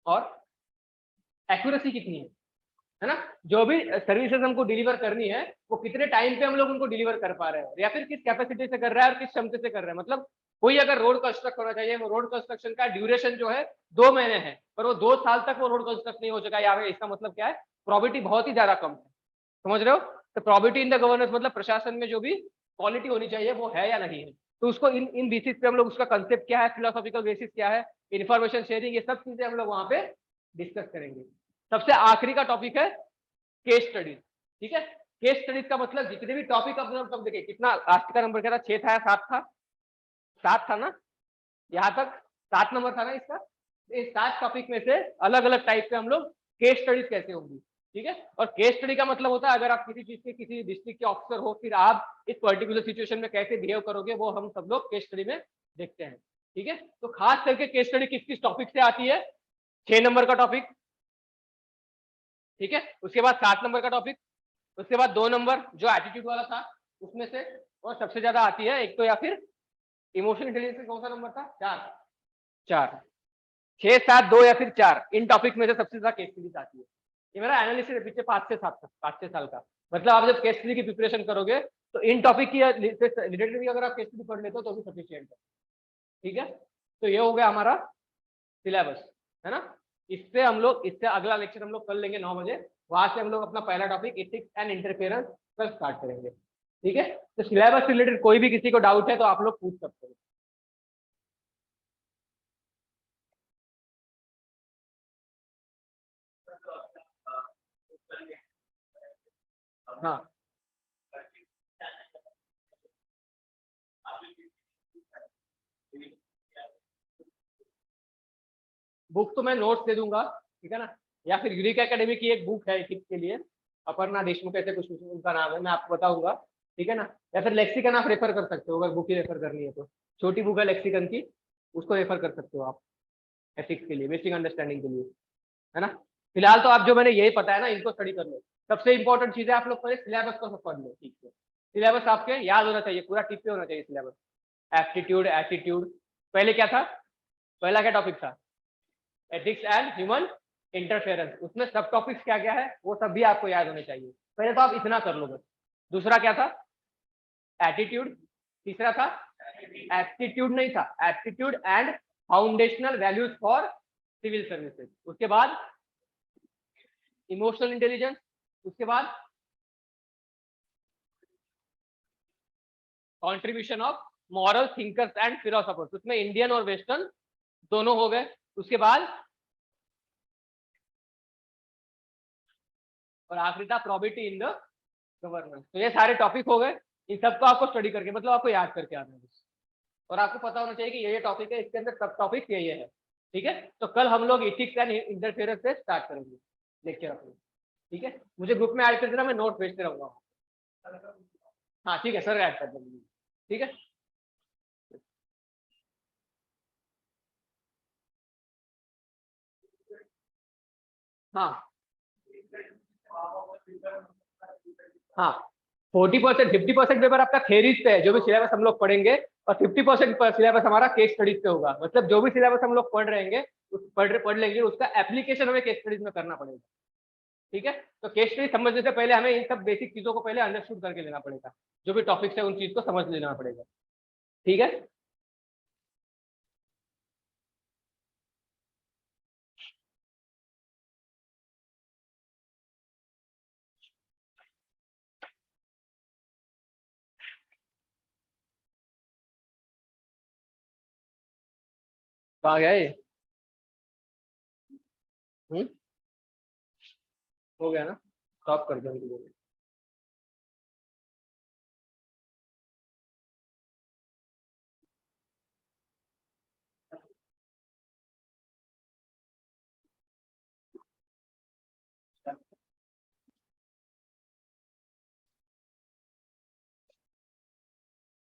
और एक्यूरेसी कितनी है ना, जो भी सर्विसेज हमको डिलीवर करनी है वो कितने टाइम पे हम लोग उनको डिलीवर कर पा रहे हैं, या फिर किस कैपेसिटी से कर रहा है और किस क्षमता से कर रहे हैं। मतलब कोई अगर रोड कंस्ट्रक्ट होना चाहिए, वो रोड कंस्ट्रक्शन का ड्यूरेशन जो है 2 महीने है, पर वो 2 साल तक वो रोड कंस्ट्रक्ट नहीं हो सका, या फिर इसका मतलब क्या है, प्रोबेबिलिटी बहुत ही ज्यादा कम है। समझ रहे हो, तो प्रोबेबिलिटी इन द गवर्नेंस मतलब प्रशासन में जो भी क्वालिटी होनी चाहिए वो है या नहीं है। तो उसको इन बेसिस पे हम लोग, उसका कंसेप्ट क्या है, फिलोसॉफिकल बेसिस क्या है, इन्फॉर्मेशन शेयरिंग, ये सब चीजें हम लोग वहां पे डिस्कस करेंगे। सबसे आखिरी का टॉपिक है केस स्टडीज, ठीक है। केस स्टडीज का मतलब जितने भी टॉपिक अपने सब देखिए, कितना लास्ट का नंबर क्या था, 6 था या 7 था, 7 था ना, यहाँ तक 7 नंबर था ना इसका। इस 7 टॉपिक में से अलग अलग टाइप के हम लोग केस स्टडीज कैसे होंगी, ठीक है। और केस स्टडी का मतलब होता है अगर आप किसी चीज के, किसी डिस्ट्रिक्ट के ऑफिसर हो, फिर आप इस पर्टिकुलर सिचुएशन में कैसे बिहेव करोगे, वो हम सब लोग केस स्टडी में देखते हैं, ठीक है। तो खास करके केस स्टडी किस किस टॉपिक से आती है, 6 नंबर का टॉपिक, ठीक है, उसके बाद 7 नंबर का टॉपिक, उसके बाद 2 नंबर जो एटीट्यूड वाला था उसमें से, और सबसे ज्यादा आती है एक तो, या फिर इमोशनल इंटेलिजेंस कौन सा नंबर था, 4, 6, 7, 2 या फिर 4, इन टॉपिक में से सबसे ज्यादा केस स्टडीज आती है। ये मेरा एनालिसिस है पीछे 5 से साल का। मतलब आप जब केस स्टडी की प्रिपरेशन करोगे तो इन टॉपिक की रिलेटेड भी अगर आप केस स्टडी पढ़ लेते हो तो भी सफिशिएंट है, ठीक है। तो ये हो गया हमारा सिलेबस, है ना। इससे हम लोग, इससे अगला लेक्चर हम लोग कर लेंगे 9 बजे, वहां से हम लोग अपना पहला टॉपिक एथिक्स एंड इंटरफेरेंस पर स्टार्ट करेंगे, ठीक है। तो सिलेबस रिलेटेड कोई भी किसी को डाउट है तो आप लोग पूछ सकते हो। हाँ, बुक तो मैं नोट्स दे दूंगा, ठीक है ना, या फिर यूनिक एकेडमी की एक बुक है एथिक्स के लिए, अपर्णा देशमुख ऐसे कुछ उनका नाम है, मैं आपको बताऊंगा, ठीक है ना। या फिर लेक्सिकन आप रेफर कर सकते हो, अगर बुक ही रेफर करनी है तो छोटी बुक है लेक्सिकन की, उसको रेफर कर सकते हो आप एथिक्स के लिए, बेसिक अंडरस्टैंडिंग के लिए, है ना। फिलहाल तो आप जो मैंने यही पता है ना, इनको स्टडी कर लो। सबसे इंपॉर्टेंट चीज है आप लोग पहले सिलेबस को पढ़ लो ठीक से, सिलेबस आपके याद होना चाहिए, पूरा टिप पे होना चाहिए सिलेबस। एप्टीट्यूड, एटीट्यूड, पहले क्या था, पहला क्या टॉपिक था, एथिक्स एंड ह्यूमन इंटरफेरेंस, उसमें सब टॉपिक्स क्या क्या है वो सब भी आपको याद होने चाहिए। पहले तो आप इतना कर लो बस। दूसरा क्या था, एटीट्यूड। तीसरा था एप्टीट्यूड, नहीं था, aptitude and foundational values for civil services. उसके बाद इमोशनल इंटेलिजेंस, उसके बाद contribution of moral thinkers and philosophers, उसमें इंडियन और वेस्टर्न दोनों हो गए। उसके बाद और आखिरी था प्रोबेबिलिटी इन द गवर्नेंस। तो ये सारे टॉपिक हो गए, इन सबको आपको स्टडी करके मतलब आपको याद करके आना है, और आपको पता होना चाहिए कि ये टॉपिक है, इसके अंदर सब टॉपिक ये है। ठीक है, तो कल हम लोग इथिक्स एंड इंटरफेरेंस से स्टार्ट करेंगे लेक्चर अपने। ठीक है, मुझे ग्रुप में ऐड कर देना, मैं नोट भेजते रहूंगा। हाँ ठीक है सर, ऐड कर देंगे। ठीक है, हाँ हाँ, 40% 50% पेपर आपका थेरीज पे है, जो भी सिलेबस हम लोग पढ़ेंगे, और 50% सिलेबस हमारा केस स्टडीज पे होगा। मतलब जो भी सिलेबस हम लोग पढ़ रहेंगे, पढ़ लेंगे, उसका एप्लीकेशन हमें केस स्टडीज में करना पड़ेगा। ठीक है, तो केस स्टडी समझने से पहले हमें इन सब बेसिक चीजों को पहले अंडरस्टूड करके लेना पड़ेगा, जो भी टॉपिक्स है उन चीज को समझ लेना पड़ेगा। ठीक है, तो आ गया ये। हम्म, हो गया ना, स्टॉप कर दो।